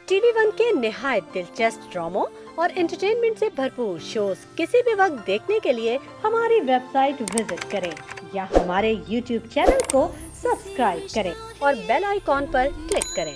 TV one के निहायत दिलचस्प ड्रामों और एंटरटेनमेंट से भरपूर शोज किसी भी वक्त देखने के लिए हमारी वेबसाइट विजिट करें या हमारे यूट्यूब चैनल को सब्सक्राइब करें और बेल आइकॉन पर क्लिक करें।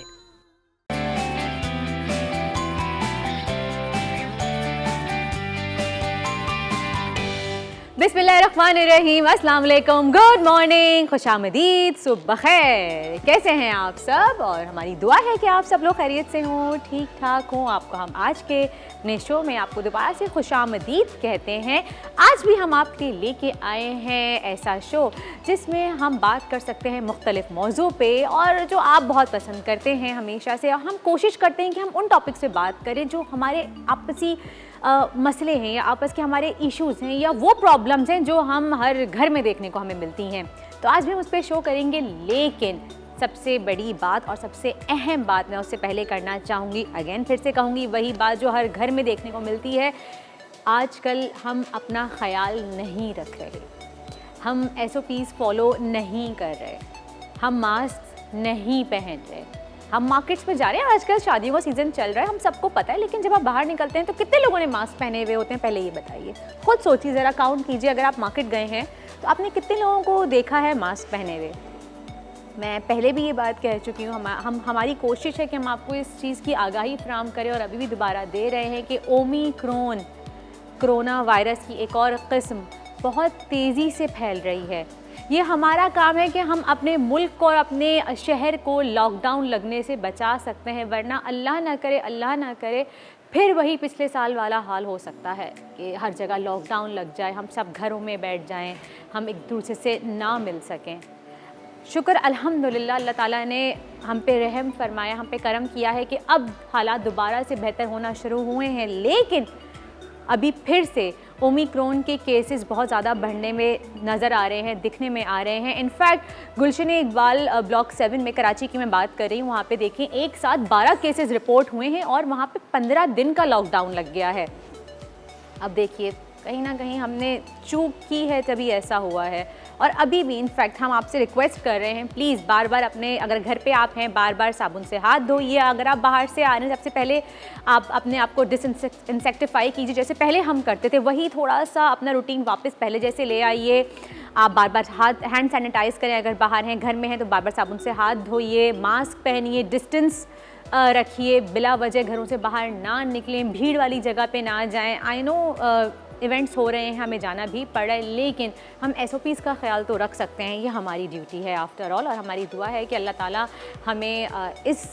बिस्मिल्लाहिर्रहमानिर्रहीम, अस्सलाम वालेकुम, गुड मॉर्निंग, खुशामदीद, सुबह खैर। कैसे हैं आप सब? और हमारी दुआ है कि आप सब लोग खैरियत से हों, ठीक ठाक हों। आपको हम आज के अपने शो में आपको दोबारा से खुशामदीद कहते हैं। आज भी हम आपके लिए लेके आए हैं ऐसा शो जिसमें हम बात कर सकते हैं मुख्तलिफ मौजू पे, और जो आप बहुत पसंद करते हैं हमेशा से। हम कोशिश करते हैं कि हम उन टॉपिक से बात करें जो हमारे आपसी मसले हैं या आपस के हमारे इश्यूज़ हैं या वो प्रॉब्लम्स हैं जो हम हर घर में देखने को हमें मिलती हैं। तो आज भी हम उस पर शो करेंगे, लेकिन सबसे बड़ी बात और सबसे अहम बात मैं उससे पहले करना चाहूँगी, अगेन फिर से कहूँगी, वही बात जो हर घर में देखने को मिलती है। आजकल हम अपना ख्याल नहीं रख रहे, हम SOPs फॉलो नहीं कर रहे, हम मास्क नहीं पहन रहे, हम मार्केट्स में जा रहे हैं। आजकल शादियों का सीज़न चल रहा है, हम सबको पता है, लेकिन जब आप बाहर निकलते हैं तो कितने लोगों ने मास्क पहने हुए होते हैं? पहले ये बताइए, खुद सोचिए ज़रा, काउंट कीजिए। अगर आप मार्केट गए हैं तो आपने कितने लोगों को देखा है मास्क पहने हुए? मैं पहले भी ये बात कह चुकी हूँ, हमारी कोशिश है कि हम आपको इस चीज़ की आगाही फराहम करें, और अभी भी दोबारा दे रहे हैं कि ओमिक्रॉन कोरोना वायरस की एक और किस्म बहुत तेज़ी से फैल रही है। ये हमारा काम है कि हम अपने मुल्क को और अपने शहर को लॉकडाउन लगने से बचा सकते हैं, वरना अल्लाह ना करे फिर वही पिछले साल वाला हाल हो सकता है कि हर जगह लॉकडाउन लग जाए, हम सब घरों में बैठ जाएं, हम एक दूसरे से ना मिल सकें। शुक्र अल्हम्दुलिल्लाह, अल्लाह ताला ने हम पे रहम फरमाया, हम पे करम किया है कि अब हालात दोबारा से बेहतर होना शुरू हुए हैं, लेकिन अभी फिर से ओमिक्रॉन के केसेस बहुत ज़्यादा बढ़ने में नज़र आ रहे हैं, दिखने में आ रहे हैं। इनफैक्ट गुलशन इकबाल ब्लॉक 7 में, कराची की मैं बात कर रही हूँ, वहाँ पे देखें एक साथ 12 केसेस रिपोर्ट हुए हैं और वहाँ पे 15 दिन का लॉकडाउन लग गया है। अब देखिए, कहीं ना कहीं हमने चूक की है तभी ऐसा हुआ है। और अभी भी इनफैक्ट हम आपसे रिक्वेस्ट कर रहे हैं, प्लीज़ बार बार अपने, अगर घर पे आप हैं, बार बार साबुन से हाथ धोइए। अगर आप बाहर से आ रहे हैं, सबसे पहले आप अपने आप को डिसइंसेक्टिफाई कीजिए, जैसे पहले हम करते थे, वही थोड़ा सा अपना रूटीन वापस पहले जैसे ले आइए। आप बार बार हैंड सैनिटाइज़ करें, अगर बाहर हैं, घर में हैं तो बार बार साबुन से हाथ धोइए, मास्क पहनिए, डिस्टेंस रखिए, बिला वजह घरों से बाहर ना निकलें, भीड़ वाली जगह पे ना जाएं। आई नो इवेंट्स हो रहे हैं, हमें जाना भी पड़ रहा है, लेकिन हम SOPs का ख्याल तो रख सकते हैं, ये हमारी ड्यूटी है आफ्टर ऑल। और हमारी दुआ है कि अल्लाह ताला हमें इस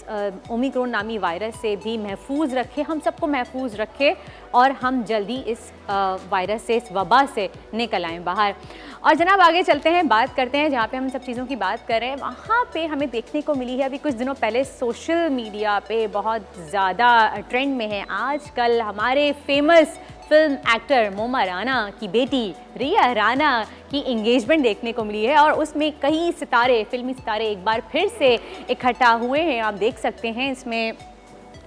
ओमिक्रॉन नामी वायरस से भी महफूज रखे, हम सबको महफूज रखे, और हम जल्दी इस वायरस से, इस वबा से निकल आएँ बाहर। और जनाब आगे चलते हैं, बात करते हैं जहाँ पे हम सब चीज़ों की बात कर रहे हैं, वहाँ पे हमें देखने को मिली है अभी कुछ दिनों पहले सोशल मीडिया पे बहुत ज़्यादा ट्रेंड में है आजकल हमारे फेमस फिल्म एक्टर मोमा राना की बेटी रिया राना की एंगेजमेंट देखने को मिली है, और उसमें कई सितारे, फिल्मी सितारे एक बार फिर से इकट्ठा हुए हैं। आप देख सकते हैं इसमें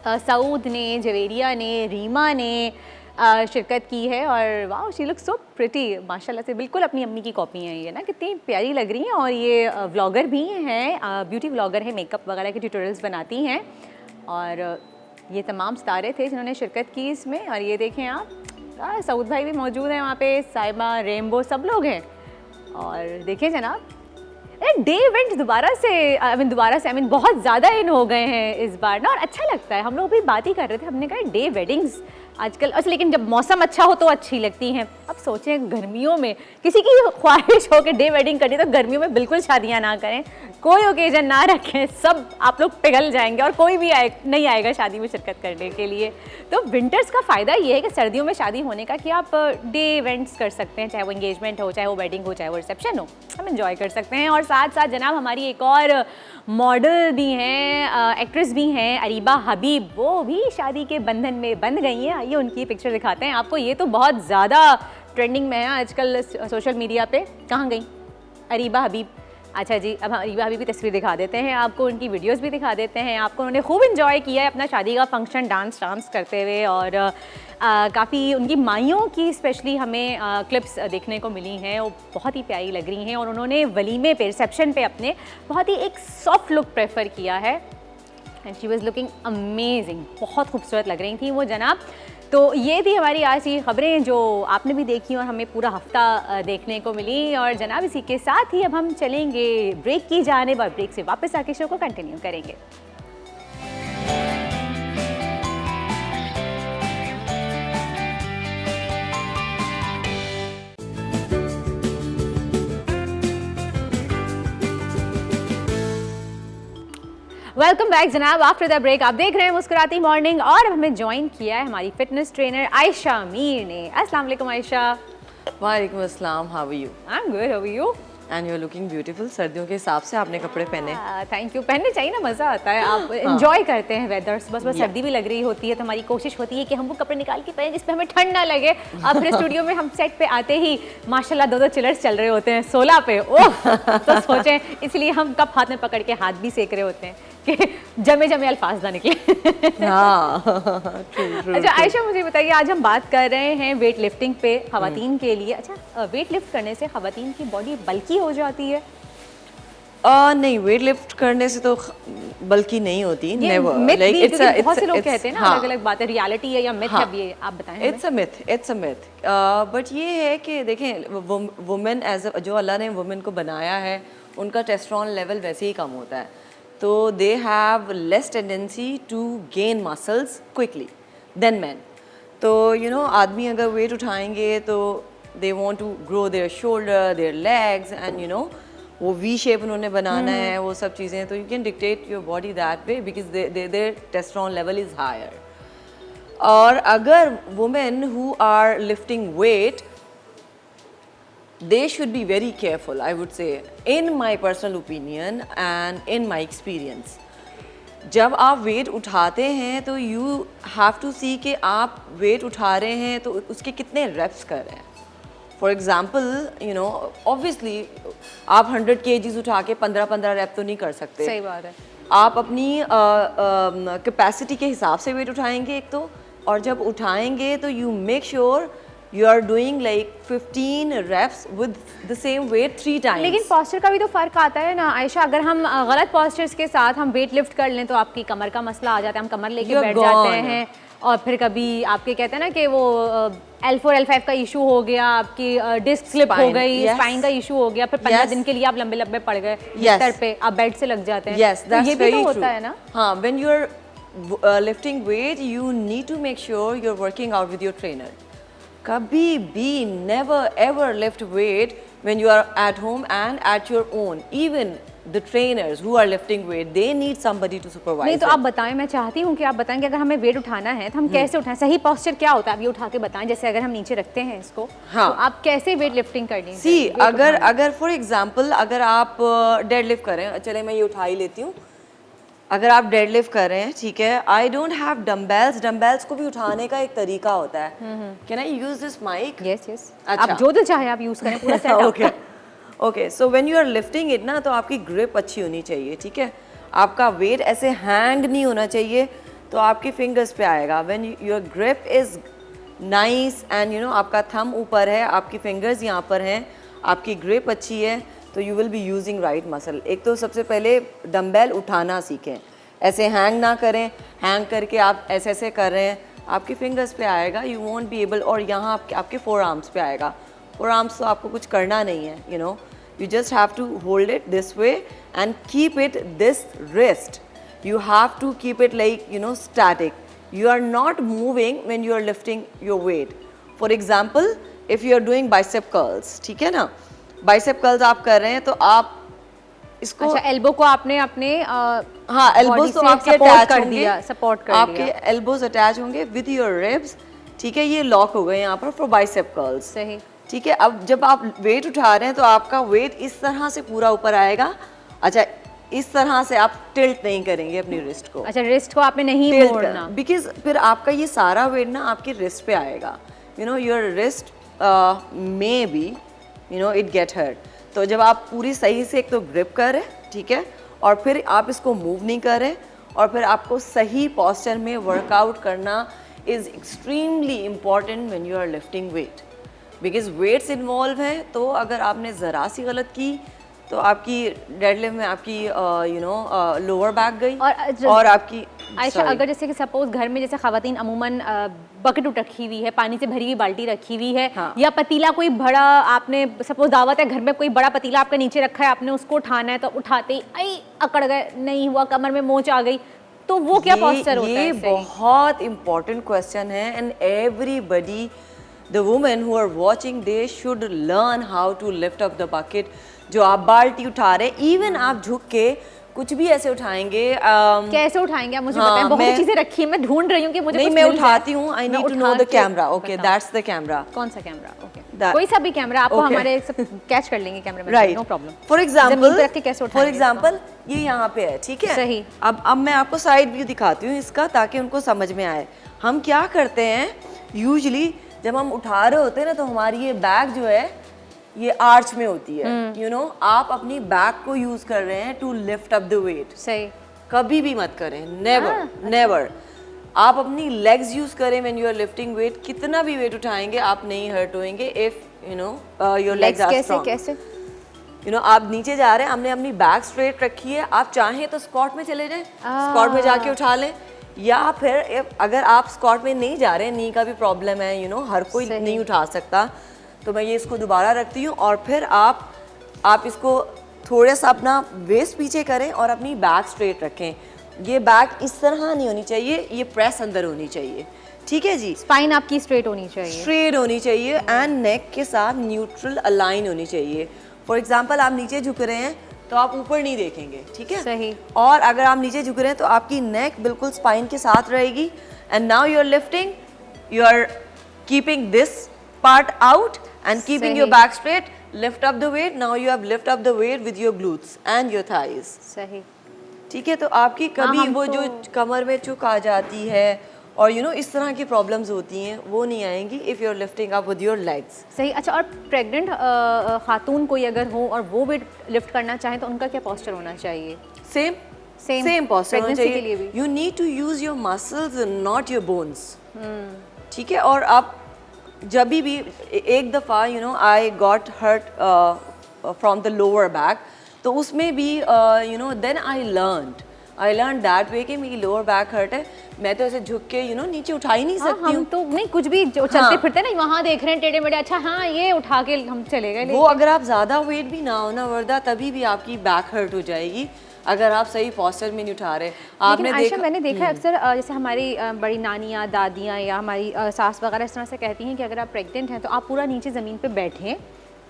सऊद ने, जवेरिया ने, रीमा ने शिरकत की है, और वाह, शी लुक सो प्रिटी, माशाल्लाह से बिल्कुल अपनी अम्मी की कॉपी हैं ये ना, कितनी प्यारी लग रही हैं। और ये व्लॉगर भी हैं, ब्यूटी व्लॉगर है, मेकअप वगैरह के ट्यूटोरियल्स बनाती हैं, और ये तमाम सितारे थे जिन्होंने शिरकत की इसमें। और ये देखें आप, सऊद भाई भी मौजूद हैं वहाँ पे, साइबा, रेम्बो, सब लोग हैं। और देखें जनाब, डे इवेंट्स दोबारा से बहुत ज़्यादा इन हो गए हैं इस बार ना, और अच्छा लगता है। हम लोग भी बात ही कर रहे थे, हमने कहा डे वेडिंग्स आजकल अच्छा, लेकिन जब मौसम अच्छा हो तो अच्छी लगती हैं। अब सोचें गर्मियों में किसी की ख्वाहिश हो कि डे वेडिंग करनी, तो गर्मियों में बिल्कुल शादियां ना करें, कोई ओकेजन ना रखें, सब आप लोग पिघल जाएंगे और कोई भी नहीं आएगा शादी में शिरकत करने के लिए। तो विंटर्स का फ़ायदा ये है कि सर्दियों में शादी होने का कि आप डे इवेंट्स कर सकते हैं, चाहे वो एंगेजमेंट हो, चाहे वो वेडिंग हो, चाहे वो रिसेप्शन हो, हम एंजॉय कर सकते हैं। और साथ साथ जनाब हमारी एक और मॉडल भी हैं, एक्ट्रेस भी हैं, अरीबा हबीब, वो भी शादी के बंधन में बंध गई हैं। आइए उनकी पिक्चर दिखाते हैं आपको। ये तो बहुत ज़्यादा ट्रेंडिंग में है आजकल सोशल मीडिया पे। कहाँ गई अरीबा हबीब? अच्छा जी, अब हम अरीबा हबीब की तस्वीर दिखा देते हैं आपको, उनकी वीडियोस भी दिखा देते हैं आपको। उन्होंने खूब इन्जॉय किया है अपना शादी का फंक्शन, डांस करते हुए, और काफ़ी उनकी माइयों की स्पेशली हमें क्लिप्स देखने को मिली हैं, वो बहुत ही प्यारी लग रही हैं। और उन्होंने वलीमे पे, रिसेप्शन पे अपने बहुत ही एक सॉफ्ट लुक प्रेफर किया है। And she was looking amazing, बहुत खूबसूरत लग रही थी वो जनाब। तो ये थी हमारी आज की खबरें जो आपने भी देखी और हमें पूरा हफ्ता देखने को मिली। और जनाब इसी के साथ ही अब हम चलेंगे ब्रेक की जानिब और ब्रेक से वापस आके शो को कंटिन्यू करेंगे। वेलकम बैक जनाब, आफ्टर द ब्रेक आप देख रहे हैं मुस्कुराती मॉर्निंग और अब हमें ज्वाइन किया है हमारी फिटनेस ट्रेनर आयशा मीर ने। अस्सलाम वालेकुम आयशा। वालेकुम अस्सलाम, how are you? I am good, how are you? And you are looking beautiful. सर्दियों के हिसाब से आपने कपड़े पहने। थैंक यू, पहनने चाहिए ना, मज़ा आता है। आप एंजॉय करते हैं वेदर, बस सर्दी भी लग रही होती है तो हमारी कोशिश होती है कि हम वो कपड़े निकाल के पहने जिसपे हमें ठंड ना लगे। अब फिर स्टूडियो में हम सेट पे आते ही माशाल्लाह 2-2 चिलर्स चल रहे होते हैं 16 पे, ओह तो सोचें, इसलिए हम कप हाथ में पकड़ के हाथ भी सेक रहे होते हैं कि जमे जमे अल्फाज ना निकले। अच्छा आयशा, मुझे बताइए, आज हम बात कर रहे हैं वेट लिफ्टिंग पे खवातीन के लिए। अच्छा, वेट लिफ्ट करने से खवातीन की बॉडी बल्की हो जाती है? नहीं, वेट लिफ्ट करने से तो बल्कि नहीं होती। नेवर, लाइक इट्स बहुत से लोग कहते हैं ना, अलग अलग बात है, रियलिटी है या मिथ है, ये आप बताएं। It's a myth. बट ये है कि देखें, वुमेन एज जो अल्लाह ने वुमेन को बनाया है, उनका टेस्टोस्टेरोन लेवल वैसे ही कम होता है, तो they have less tendency to gain muscles quickly than man. तो आदमी अगर वेट उठाएंगे तो they want to grow their shoulder, their legs and वो वी शेप उन्होंने बनाना है, वो सब चीज़ें। तो you can dictate your body that way because their testosterone level is higher. और अगर women who are lifting weight, they should be very careful, I would say, in my personal opinion and in my experience. जब आप wait उठाते हैं तो you have to see कि आप wait उठा रहे हैं तो उसके कितने reps कर रहे हैं। For example, obviously आप 100 kgs उठा के 15-15 rep तो नहीं कर सकते। सही बात है। आप अपनी कैपेसिटी के हिसाब से वेट उठाएंगे एक तो, और जब उठाएंगे तो you make sure you are doing like 15 reps with the same weight 3 times. लेकिन पोस्चर का भी तो फर्क आता है ना आयशा, अगर हम गलत पोस्चर्स के साथ हम वेट लिफ्ट कर लें तो आपकी कमर का मसला आ जाता है, हम कमर लेके बैठ जाते हैं, और फिर कभी आपके कहते हैं ना कि वो L4 L5 का इशू हो गया, आपकी डिस्क स्लिप हो गई, स्पाइन का इशू हो गया, फिर 15 दिन के लिए आप लंबे लंबे पड़ गए बिस्तर पे, आप बेड से लग जाते हैं। तो ये भी तो होता है ना। हाँ, when you are lifting weight you need to make sure you're working out with your trainer. कभी भी never ever lift weight when you are at home and at your own. Even the trainers who are lifting weight, they need somebody to supervise. नहीं तो आप बताएं, मैं चाहती हूँ कि आप बताएं कि अगर हमें वेट उठाना है तो हम कैसे उठाएं, सही पोस्चर क्या होता है, आप ये उठा के बताएं। जैसे अगर हम नीचे रखते हैं इसको, हाँ, तो आप कैसे वेट लिफ्टिंग करनी है? सी अगर फॉर एग्जाम्पल अगर आप डेड लिफ्ट करें, चले मैं ये उठा ही लेती हूँ। अगर आप डेड लिफ्ट कर रहे हैं, ठीक है, आई डोंट हैव डम्बेल्स को भी उठाने का एक तरीका होता है। Can I use this mic? Yes, आप जो चाहे आप यूज करें, पूरा setup. Okay, so when you are lifting it ना, तो आपकी ग्रिप अच्छी होनी चाहिए, ठीक है, आपका वेट ऐसे हैंग नहीं होना चाहिए, तो आपकी फिंगर्स पे आएगा। When your grip is nice and आपका थंब ऊपर है, आपकी फिंगर्स यहाँ पर हैं, आपकी ग्रिप अच्छी है, तो you will be using right muscle. एक तो सबसे पहले डम्बेल उठाना सीखें, ऐसे हैंग ना करें, हैंग करके आप ऐसे ऐसे कर रहे हैं, आपकी फिंगर्स पे आएगा, यू वॉन्ट बी एबल, और यहाँ आपके फोर आर्म्स पे आएगा। फोर आर्म्स तो आपको कुछ करना नहीं है, you just have to hold it this way and keep it this wrist. You have to keep it like static. You are not moving when you are lifting your weight. For example, if you are doing bicep curls, ठीक है ना, bicep curls आप कर रहे हैं तो आप इसको, अच्छा, एल्बो को आपने अपने हाँ, एल्बोज तो आपके अटैच होंगे, सपोर्ट कर आपके एल्बोज अटैच होंगे विद योर रिब्स, ठीक है, ये लॉक हो गए यहाँ पर फॉर बाइसेप कर्ल्स। सही, ठीक है। अब जब आप वेट उठा रहे हैं तो आपका वेट इस तरह से पूरा ऊपर आएगा। अच्छा, इस तरह से आप टिल्ट नहीं करेंगे अपनी रिस्ट को। अच्छा, रिस्ट को आपने नहीं मोड़ना, बिकॉज फिर आपका ये सारा वेट ना आपकी रिस्ट पे आएगा, your wrist maybe it get hurt. तो जब आप पूरी सही से एक तो ग्रिप करें, ठीक है, और फिर आप इसको मूव नहीं करें, और फिर आपको सही पोस्चर में वर्कआउट करना is extremely important when you are lifting weight, because weights involve हैं। तो अगर आपने ज़रा सी गलत की तो आपकी डेडलिफ्ट में आपकी लोअर बैक गई और और आपकी आयशा अगर जैसे कि सपोज घर में जैसे खवातीन अमूमन बकेट रखी हुई है, पानी से भरी हुई बाल्टी रखी हुई है, हाँ। या पतीला कोई बड़ा, आपने सपोज दावत है घर में, कोई बड़ा पतीला आपका नीचे रखा है, आपने उसको उठाना है तो उठाते ही आई अकड़ गए, नहीं हुआ, कमर में मोच आ गई, तो वो क्या पोस्चर होता है? ये बहुत इंपॉर्टेंट क्वेश्चन है and everybody the women who are watching they should learn how to lift up the bucket. जो आप बाल्टी उठा रहे, इवन आप झुक के कुछ भी ऐसे उठाएंगे, कैसे उठाएंगे आप मुझे हाँ, बताएं, बहुत चीजें रखी है, मैं ढूंढ रही हूँ कि मुझे नहीं कुछ मैं मिल जाए। उठाती हूँ, I need to know the camera. Okay, बताओ। That's the camera. कौन सा कैमरा? ओके, That- कोई सा भी कैमरा, आपको Okay. हमारे सब कैच कर लेंगे कैमरा में, राइट, नो प्रॉब्लम। फॉर जमीन पे एग्जांपल रख के कैसे फॉर उठाएंगे एग्जांपल ये यहाँ पे है, ठीक है? सही। अब मैं आपको साइड व्यू दिखाती हूँ इसका, ताकि उनको समझ में आए। हम क्या करते हैं यूजुअली जब हम उठा रहे होते हैं ना, तो हमारी ये बैग जो है ये आर्च में होती है, यू नो, आप अपनी बैग को यूज कर रहे हैं to lift up the weight. सही। कभी भी मत करें, नेवर नेवर। आप अपनी लेग्स यूज करें when you are lifting weight, कितना भी वेट उठाएंगे आप नहीं हर्ट होएंगे if you know your legs are कैसे स्ट्रांग। कैसे? यू नो, आप नीचे जा रहे हैं, हमने अपनी बैक स्ट्रेट रखी है, आप चाहें तो स्क्वाट में चले जाएं, स्क्वाट में जाके उठा लें, या फिर अगर आप स्क्वाट में नहीं जा रहे हैं, नी का भी प्रॉब्लम है, यू नो, हर कोई नहीं उठा सकता, तो मैं ये इसको दोबारा रखती हूँ और फिर आप इसको थोड़ा सा अपना वेस्ट पीछे करें और अपनी बैक स्ट्रेट रखें। ये बैक इस तरह नहीं होनी चाहिए, ये प्रेस अंदर होनी चाहिए, ठीक है जी? स्पाइन आपकी स्ट्रेट होनी चाहिए, स्ट्रेट होनी चाहिए एंड नेक के साथ न्यूट्रल अलाइन होनी चाहिए। फॉर एग्जाम्पल आप नीचे झुक रहे हैं तो आप ऊपर नहीं देखेंगे, ठीक है? सही। और अगर आप नीचे झुक रहे हैं तो आपकी नेक बिल्कुल स्पाइन के साथ रहेगी and now you are lifting, you are keeping this part out and keeping your back straight, lift up the weight. Now you have lift up the weight with your glutes and your thighs. सही। ठीक है, तो आपकी कभी वो जो कमर में चुक आ जाती है और यू नो इस तरह की प्रॉब्लम्स होती हैं, वो नहीं आएंगी if you are lifting up with your legs. सही। अच्छा, और प्रेग्नेंट खातून कोई अगर हो और वो वेट लिफ्ट करना चाहे तो उनका क्या पोस्चर होना चाहिए? सेम पोस्चर होना प्रेगनेंसी के लिए भी? चाहिए। You need to use your muscles not your bones, ठीक है? और आप जब भी एक दफ़ा you know I got hurt from the lower back, तो उसमें भी you know then I learn that way कि मेरी लोअर बैक हर्ट है, मैं तो ऐसे झुक के यू नो नीचे उठा ही नहीं सकती हम हूँ। तो नहीं, कुछ भी जो चलते फिरते ना वहाँ देख रहे हैं टेढ़े मेढ़े, अच्छा हाँ ये उठा के हम चले गए, वो अगर आप ज़्यादा वेट भी ना हो ना वर्दा, तभी भी आपकी बैक हर्ट हो जाएगी अगर आप सही पोस्चर में नहीं उठा रहे। आपने आयशा मैंने देखा है अक्सर जैसे हमारी बड़ी नानियाँ, दादियाँ या हमारी सास वगैरह इस तरह से कहती हैं कि अगर आप प्रेग्नेंट हैं तो आप पूरा नीचे ज़मीन पे बैठें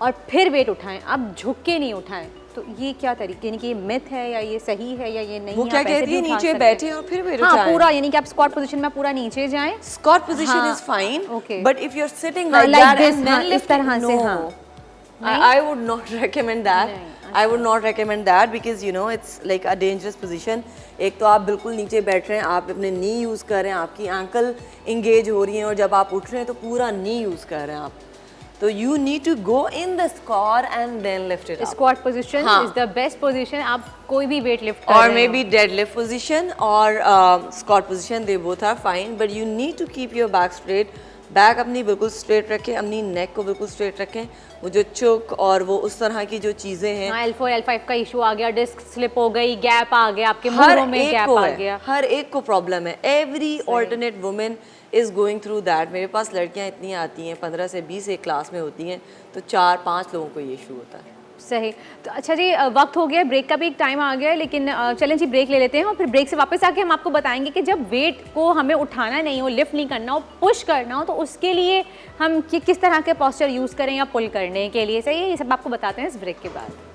और फिर वेट उठाएं, आप झुक के नहीं उठाएं। तो ये क्या तरीके, यानी कि ये मिथ है या ये सही है या ये नहीं? वो क्या कहती है, नीचे बैठे और फिर वेट हाँ, उठाएं। पूरा, यानी कि आप स्क्वाट पोजीशन में पूरा नीचे जाएं। स्क्वाट पोजीशन हाँ, is fine, okay. But if you are sitting हाँ, like like that this, and हाँ, देन इस तरह से, हाँ। I would not recommend that. I would not recommend that because you know it's like a dangerous position. एक तो आप बिल्कुल नीचे बैठ रहे हैं, आप अपने नी यूज़ कर रहे हैं, आपकी एंकल इंगेज हो रही हैं, और जब आप उठ रहे हैं तो पूरा नी यूज़ कर रहे हैं आप, तो you need to go in the squat and then lift it up. Squat position हाँ। इज द बेस्ट पोजीशन, आप कोई भी वेट लिफ्ट कर Or रहे maybe deadlift position or squat position, they both are fine, but you need to keep your back straight. Back अपनी बिल्कुल straight रखें, अपनी नेक को बिल्कुल स्ट्रेट रखें। वो जो चुक और वो उस तरह की जो चीज़ें हैं, हाँ, L4 L5 का इशू आ गया, डिस्क स्लिप हो गई, गैप आ गया, आपके मुंह में गैप आ गया, हर एक को प्रॉब्लम है। Every alternate women is going through that. मेरे पास लड़कियां इतनी आती हैं, 15 से 20 एक क्लास में होती हैं, तो 4-5 लोगों को ये इशू होता है। सही। तो अच्छा जी, वक्त हो गया, ब्रेक का भी एक टाइम आ गया है, लेकिन चलें जी ब्रेक ले लेते हैं और फिर ब्रेक से वापस आके हम आपको बताएंगे कि जब वेट को हमें उठाना नहीं हो, लिफ्ट नहीं करना हो, पुश करना हो, तो उसके लिए हम किस तरह के पोस्चर यूज़ करें या पुल करने के लिए। सही है, ये सब आपको बताते हैं इस ब्रेक के बाद।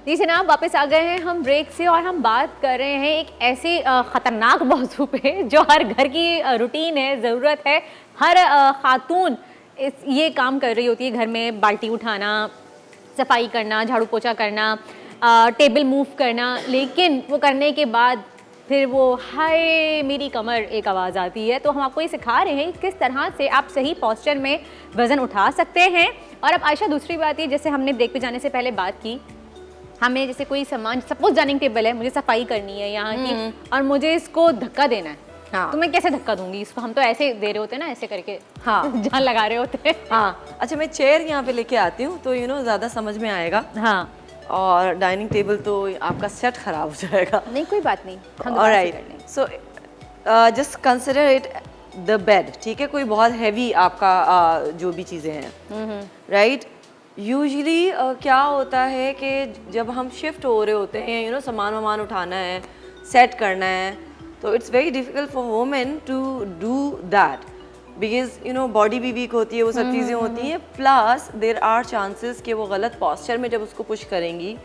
जी जनाब, वापस आ गए हैं हम ब्रेक से और हम बात कर रहे हैं एक ऐसे ख़तरनाक मौजू पे जो हर घर की रूटीन है, ज़रूरत है। हर खातून ये काम कर रही होती है घर में, बाल्टी उठाना, सफाई करना, झाड़ू पोछा करना, टेबल मूव करना, लेकिन वो करने के बाद फिर वो हाय मेरी कमर एक आवाज़ आती है। तो हम आपको ये सिखा रहे हैं किस तरह से आप सही पोस्चर में वज़न उठा सकते हैं। और अब आयशा, दूसरी बात ये, जैसे हमने ब्रेक पे जाने से पहले बात की, हमें जैसे कोई सामान, सपोज डाइनिंग टेबल है, मुझे सफाई करनी है यहाँ की और मुझे इसको धक्का देना है, हाँ। तो मैं कैसे धक्का दूंगी इसको? हम तो ऐसे दे रहे होते हैं ना, ऐसे करके हाँ। जान लगा रहे होते हैं। हाँ, अच्छा मैं चेयर यहाँ पे लेके आती हूँ तो ज़्यादा समझ में आएगा। हाँ, और डाइनिंग टेबल तो आपका सेट खराब हो जाएगा। नहीं कोई बात नहीं, हम दोबारा से कर ऑलराइट, लेंगे। So just consider it the bed, ठीक है? कोई बहुत हैवी आपका जो भी चीज़ें हैं, राइट? यूजुअली क्या होता है कि जब हम शिफ्ट हो रहे होते हैं, सामान वामान उठाना है, सेट करना है, तो it's very difficult for women to do that because body भी वीक होती है, वो सब चीज़ें होती हैं, प्लस देर आर चांसेस कि वो गलत पॉस्चर में जब उसको पुश करेंगी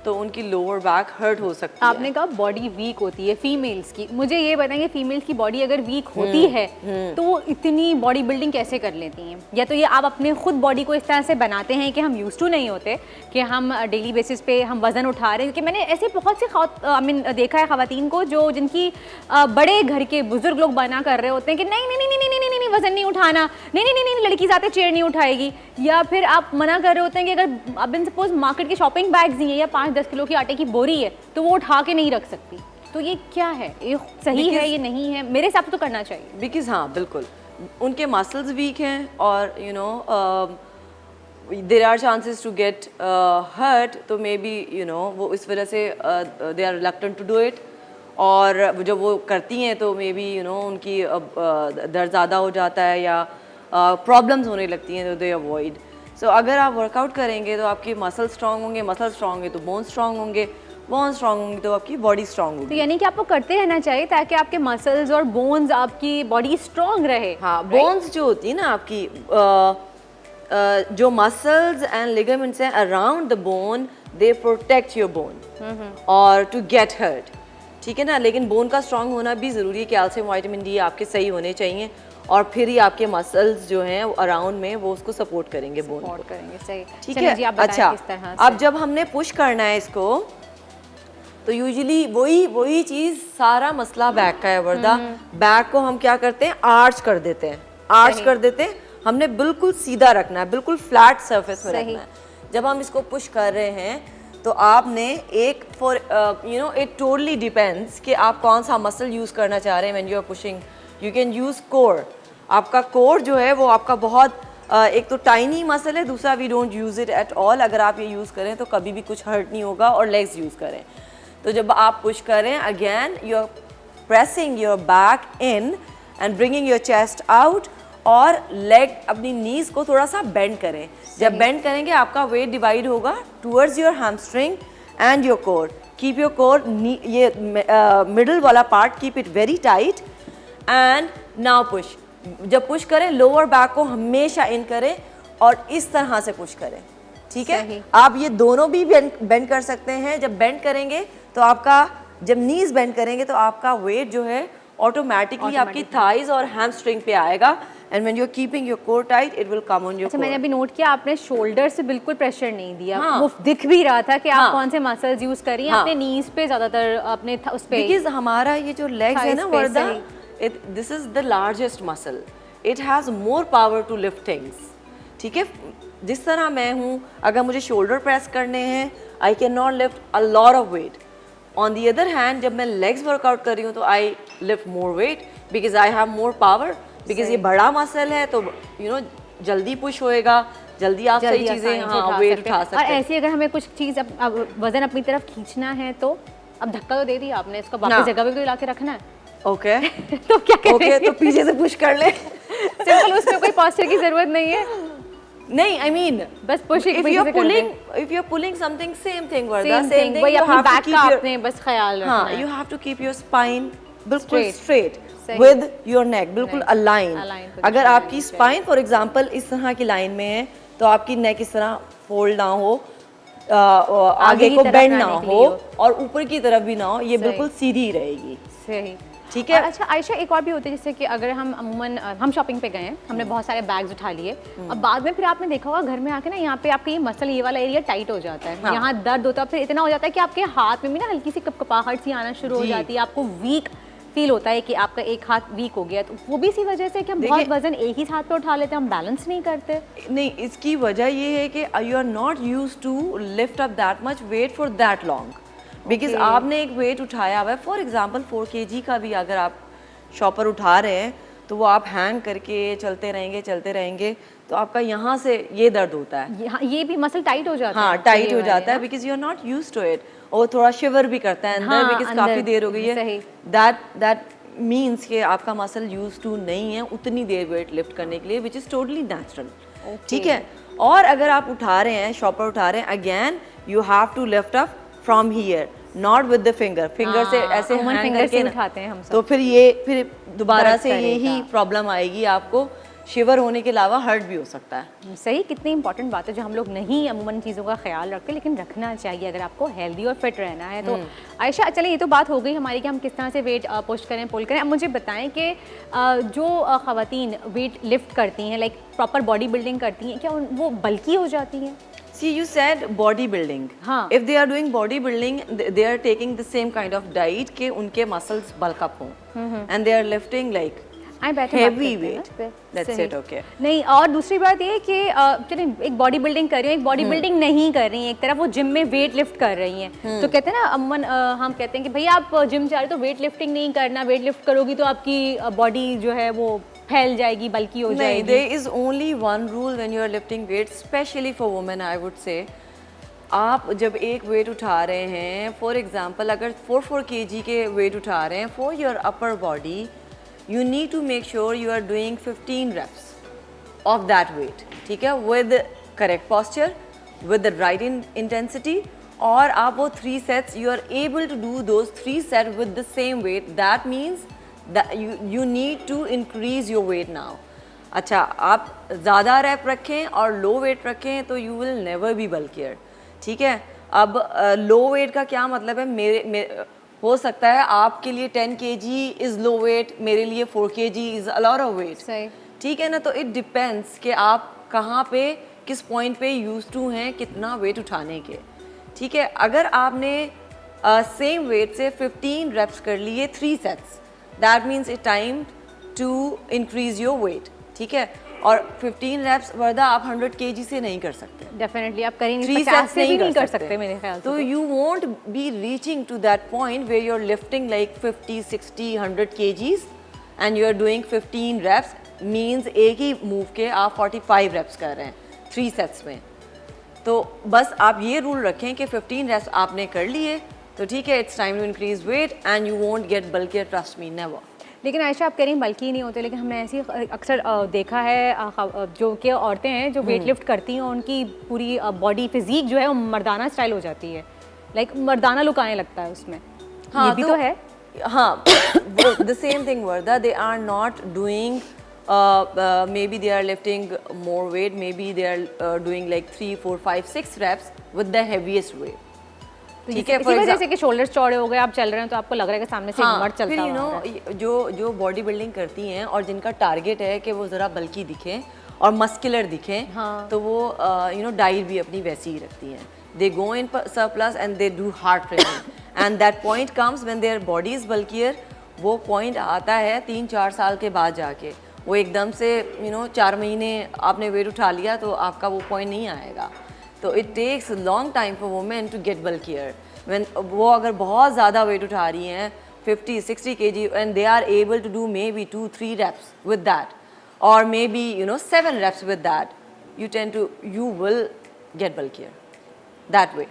तो उनकी लोअर बैक हर्ट हो सकती है। आपने कहा बॉडी वीक होती है फीमेल्स की, मुझे ये बताएंगे फीमेल्स की बॉडी अगर वीक होती है तो वो इतनी बॉडी बिल्डिंग कैसे कर लेती हैं? या तो ये आप अपने खुद बॉडी को इस तरह से बनाते हैं कि हम यूज टू नहीं होते, कि हम डेली बेसिस पे हम वजन उठा रहे हैं? कि मैंने ऐसे बहुत से देखा है खवातीन को जो जिनकी बड़े घर के बुजुर्ग लोग बना कर रहे होते हैं कि नहीं नहीं नहीं नहीं नहीं नहीं वजन नहीं उठाना, नहीं नहीं नहीं लड़की ज़्यादा चेयर नहीं उठाएगी, या फिर आप मना कर रहे होते हैं कि अगर अब इन सपोज मार्केट के शॉपिंग बैग्स ही हैं या 5-10 किलो की आटे की बोरी है तो वो उठा के नहीं रख सकती, तो ये क्या है? ये सही है, ये नहीं है? मेरे हिसाब से तो करना चाहिए। बिकॉज हाँ बिल्कुल उनके मसल्स वीक हैं और there are chances to get hurt, तो मे बी वो इस वजह से they are reluctant to do it, और जब वो करती हैं तो मे बी उनकी दर्द ज़्यादा हो जाता है या प्रॉब्लम्स होने लगती हैं, तो दे अवॉइड। सो अगर आप वर्कआउट करेंगे तो आपके मसल स्ट्रांग होंगे, मसल स्ट्रांग होंगे तो बोन स्ट्रांग होंगे, बोन स्ट्रांग होंगे तो आपकी बॉडी स्ट्रांग तो होगी। यानी कि आपको करते रहना चाहिए ताकि आपके मसल्स और बोन्स, आपकी बॉडी स्ट्रांग रहे। हाँ, बोन्स जो होती है ना आपकी, जो मसल्स एंड लिगामेंट्स हैं around the bone, they protect your bone और टू गेट हर्ट, ठीक है ना? लेकिन बोन का स्ट्रांग होना भी ज़रूरी है, कैल्शियम विटामिन डी आपके सही होने चाहिए और फिर ही आपके मसल्स जो हैं अराउंड में वो उसको सपोर्ट करेंगे, बोन को करेंगे। सही, ठीक चलिए है। जी, आप बताएं अच्छा, किस तरह से? अब जब हमने पुश करना है इसको तो यूजुअली वही चीज़, सारा मसला बैक का है वर्दा। बैक को हम क्या करते हैं, आर्च कर देते हैं, आर्च कर देते हैं। हमने बिल्कुल सीधा रखना है, बिल्कुल फ्लैट सरफेस में रखना है। जब हम इसको पुश कर रहे हैं तो आपने एक इट टोटली डिपेंड्स कि आप कौन सा मसल यूज़ करना चाह रहे हैं। When you are pushing you can use core. आपका कोर जो है वो आपका बहुत एक तो टाइनी मसल है, दूसरा we don't use it at all. अगर आप ये यूज़ करें तो कभी भी कुछ हर्ट नहीं होगा। और लेग्स यूज़ करें तो जब आप पुश करें, again you are pressing your back in and bringing your chest out, और लेग अपनी नीज को थोड़ा सा बेंड करें। जब बेंड करेंगे आपका वेट डिवाइड होगा towards your hamstring and your core. Keep your core, ये मिडल वाला part keep it very tight and now push. जब पुश करें लोअर बैक को हमेशा इन करें और इस तरह से पुश करें, ठीक है? आप ये दोनों भी बेंड कर सकते हैं। जब बेंड करेंगे तो आपका, जब नीज बेंड करेंगे तो आपका वेट जो है ऑटोमेटिकली आपकी थाइज और हैमस्ट्रिंग पे आएगा, and when you are keeping your core tight it will come on your. अच्छा, मैंने अभी नोट किया आपने शोल्डर से बिल्कुल प्रेशर नहीं दिया। हाँ। वो दिख भी रहा था कि आप हाँ। कौन से मसल्स यूज कर रही हैं। हाँ। अपने नीज पे ज्यादातर, अपने उस पे, बिकॉज हमारा ये जो लेग्स है ना thighs पे वर्दा, सही। This is the largest muscle, it has more power to lift things, ठीक है? जिस तरह मैं हूँ, अगर मुझे शोल्डर प्रेस करने हैं, I can not lift a lot of weight. On the other hand जब मैं लेग्स वर्कआउट कर रही हूँ तो I lift more weight because I have more power, because ये बड़ा मसल है तो जल्दी पुश होएगा, जल्दी आप सही चीजें वेट उठा सकते और हैं। ऐसे अगर हमें कुछ चीज वजन अपनी तरफ खींचना है तो अब धक्का तो दे दिया आपने, इसको हाँ। वापस जगह पे तो ला के रखना है। ओके तो क्या करेंगे? ओके, तो पीछे से पुश कर ले। सिंपल, उसमें कोई पॉस्चर की जरूरत नहीं है, नहीं, आई मीन बस पुश एक if वजह you're से कर pulling दें। if you're pulling something, same thing Varda, Same thing, वही you अपनी have to बैक keep का your, आपने बस ख्याल रखना हाँ, है। you have to keep your spine बिल्कुल Straight. straight सही। with your neck, बिल्कुल Neck. align। Align position अगर में आपकी रहनी spine for example इस तरह की लाइन में है तो आपकी नेक इस तरह फोल्ड ना हो, आगे की को तरफ बेंड ना रहने के हो लिए हो। और ऊपर की तरफ भी ना हो, ये सही। बिल्कुल सीधी रहेगी, सही, ठीक है? और अच्छा आयशा, एक और भी होती है जैसे कि अगर हम अमूमन हम शॉपिंग पे गए हैं, हमने बहुत सारे बैग्स उठा लिए, अब बाद में फिर आपने देखा होगा घर में आके ना यहाँ पे आपका ये मसल, ये वाला एरिया टाइट हो जाता है, हाँ। यहाँ दर्द होता है, फिर इतना हो जाता है कि आपके हाथ में भी ना हल्की सी कपकपाहट सी आना शुरू हो जी। जाती है, आपको वीक फील होता है कि आपका एक हाथ वीक हो गया। तो वो भी इसी वजह से कि हम बहुत देखिए- वजन एक ही हाथ पे उठा लेते हैं, हम बैलेंस नहीं करते। नहीं, इसकी वजह ये है कि you are not used to lift up that much weight for that long, because Okay. आपने एक वेट उठाया हुआ है, फॉर एग्जांपल 4 kg का भी अगर आप शॉपर उठा रहे हैं तो वो आप हैंग करके चलते रहेंगे तो आपका यहाँ से ये दर्द होता है। ये भी मसल टाइट हो जाता है। हाँ, टाइट हो जाता है because you are not used to it, और थोड़ा शिवर भी करता है अंदर बिकॉज काफ़ी देर हो गई है। दैट मीन्स कि आपका मसल यूज टू नहीं है उतनी देर वेट लिफ्ट करने के लिए, विच इज़ टोटली नेचुरल। ठीक है, और अगर आप उठा रहे हैं, शॉपर उठा रहे हैं, again you have to lift up from here, not with the finger से ऐसे हैंग करके उठाते हैं हम सब। तो फिर दोबारा से यही प्रॉब्लम आएगी आपको, शिवर होने के अलावा हर्ट भी हो सकता है। सही, कितनी इंपॉर्टेंट बात है जो हम लोग नहीं अमूमन चीज़ों का ख्याल रखते, लेकिन रखना चाहिए अगर आपको हेल्दी और फिट रहना है। तो आयशा, चलिए ये तो बात हो गई हमारी कि हम किस तरह से वेट पुश करें, पुल करें। अब मुझे बताएं कि जो ख़वातीन वेट लिफ्ट करती हैं, लाइक प्रॉपर बॉडी बिल्डिंग करती हैं, क्या वो बल्की हो जाती हैं? See, you said bodybuilding. हाँ. If they are doing bodybuilding, they are taking the same kind of diet कि उनके muscles bulk up हों, and they are lifting like heavy weight. That's it, okay. नहीं, और दूसरी बात ये कि चलिए एक बॉडी बिल्डिंग कर रही हैं, एक बॉडी बिल्डिंग नहीं कर रही हैं, एक तरफ वो जिम में वेट लिफ्ट कर रही हैं, तो कहते हैं ना अमूमन हम कहते हैं कि भैया आप जिम जा रहे हो तो वेट लिफ्टिंग नहीं करना, वेट लिफ्ट करोगी तो आपकी बॉडी जो है वो फैल जाएगी, बल्कि हो जाएगी। There is only one rule when you are lifting weight, especially for women, I would say. आप जब एक वेट उठा रहे हैं, फॉर एग्जाम्पल अगर 4 kg के वेट उठा रहे हैं, for your upper body you need to make sure you are doing 15 reps of that weight, ठीक है, with correct posture, with the right intensity, और आप वो 3 sets you are able to do those 3 sets with the same weight. That means that you need to increase your weight now. अच्छा, आप ज़्यादा rap रखें और लो वेट रखें तो you will never be bulkier, ठीक है। अब लो वेट का क्या मतलब है, मेरे हो सकता है आपके लिए 10 kg इज़ लो वेट, मेरे लिए 4 kg is a lot of weight, ठीक है ना। तो इट डिपेंड्स कि आप कहाँ पे किस पॉइंट पे यूज टू हैं कितना वेट उठाने के, ठीक है। अगर आपने सेम वेट से 15 रेप्स कर लिए 3 sets, that means it time to increase your weight, ठीक है। और 15 रेप्स वर्दा आप 100 kg से नहीं कर सकते, डेफिनेटली आप करेंगे 3 50 सेट्स से भी नहीं कर सकते मेरे ख्याल से। तो you won't be reaching to that point where you are lifting like 50, 60, 100 kgs and you are doing 15 reps, means एक ही मूव के आप 45 रेप्स कर रहे हैं 3 सेट्स में। तो बस आप ये रूल रखें कि 15 रेप्स आपने कर लिए तो ठीक है, it's time to increase weight and you won't get bulkier, trust me, never. लेकिन आयशा आप कह रही हैं बल्कि नहीं होते, लेकिन हमने ऐसी अक्सर देखा है जो कि औरतें हैं जो वेट लिफ्ट करती हैं उनकी पूरी बॉडी फिजिक जो है वो मर्दाना स्टाइल हो जाती है, लाइक मर्दाना लुक आने लगता है उसमें। हाँ, ये भी तो है। हाँ, the same thing Varda, they are not doing maybe they are lifting more weight, maybe they are doing like 3, 4, 5, 6 reps with the heaviest weight, ठीक है। इसी वजह से कि शोल्डर्स चौड़े हो गए, आप चल रहे हैं तो आपको लग रहा है कि सामने से एक मर्द चलता है। नो, जो बॉडी बिल्डिंग करती हैं और जिनका टारगेट है कि वो ज़रा बल्की दिखें और मस्कुलर दिखें, तो वो डाइट भी अपनी वैसी ही रखती हैं। They go in surplus and they do hard training and that point comes when their body is bulkier. वो पॉइंट आता है 3-4 साल के बाद जाके, वो एकदम से 4 महीने आपने वेट उठा लिया तो आपका वो पॉइंट नहीं आएगा। तो it takes long time for women to get bulkier. When वो अगर बहुत ज़्यादा वेट उठा रही हैं 50-60 kg and they are able to do maybe 2-3 reps with that or maybe 7 reps with that, you will get bulkier that way.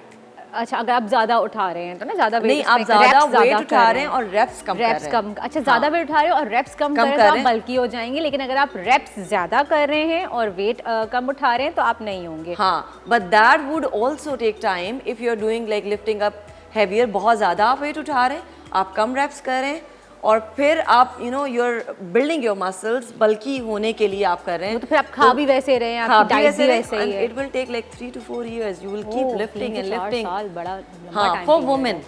अच्छा, अगर आप ज़्यादा उठा रहे हैं तो ना ज़्यादा वेट नहीं, आप ज़्यादा वेट उठा रहे हैं और रेप्स कम कर रहे हैं। अच्छा, ज़्यादा वेट उठा रहे हो और रेप्स कम कर रहे हैं तो आप बल्की हो जाएंगे, लेकिन अगर आप रेप्स ज़्यादा कर रहे हैं और वेट कम उठा रहे हैं तो आप नहीं होंगे। हाँ, but that would also take time if you are doing like lifting up heavier, बहुत ज़्यादा आप वेट उठा रहे हैं, आप कम रेप्स कर रहे हैं और फिर आप you are building your muscles, bulky होने के लिए आप कर रहे हैं। तो फिर आप खा भी वैसे रहे हैं, आपकी डाइट भी वैसे ही है। It will take like 3 to 4 years, you will keep lifting and lifting। बड़ा हाँ, for women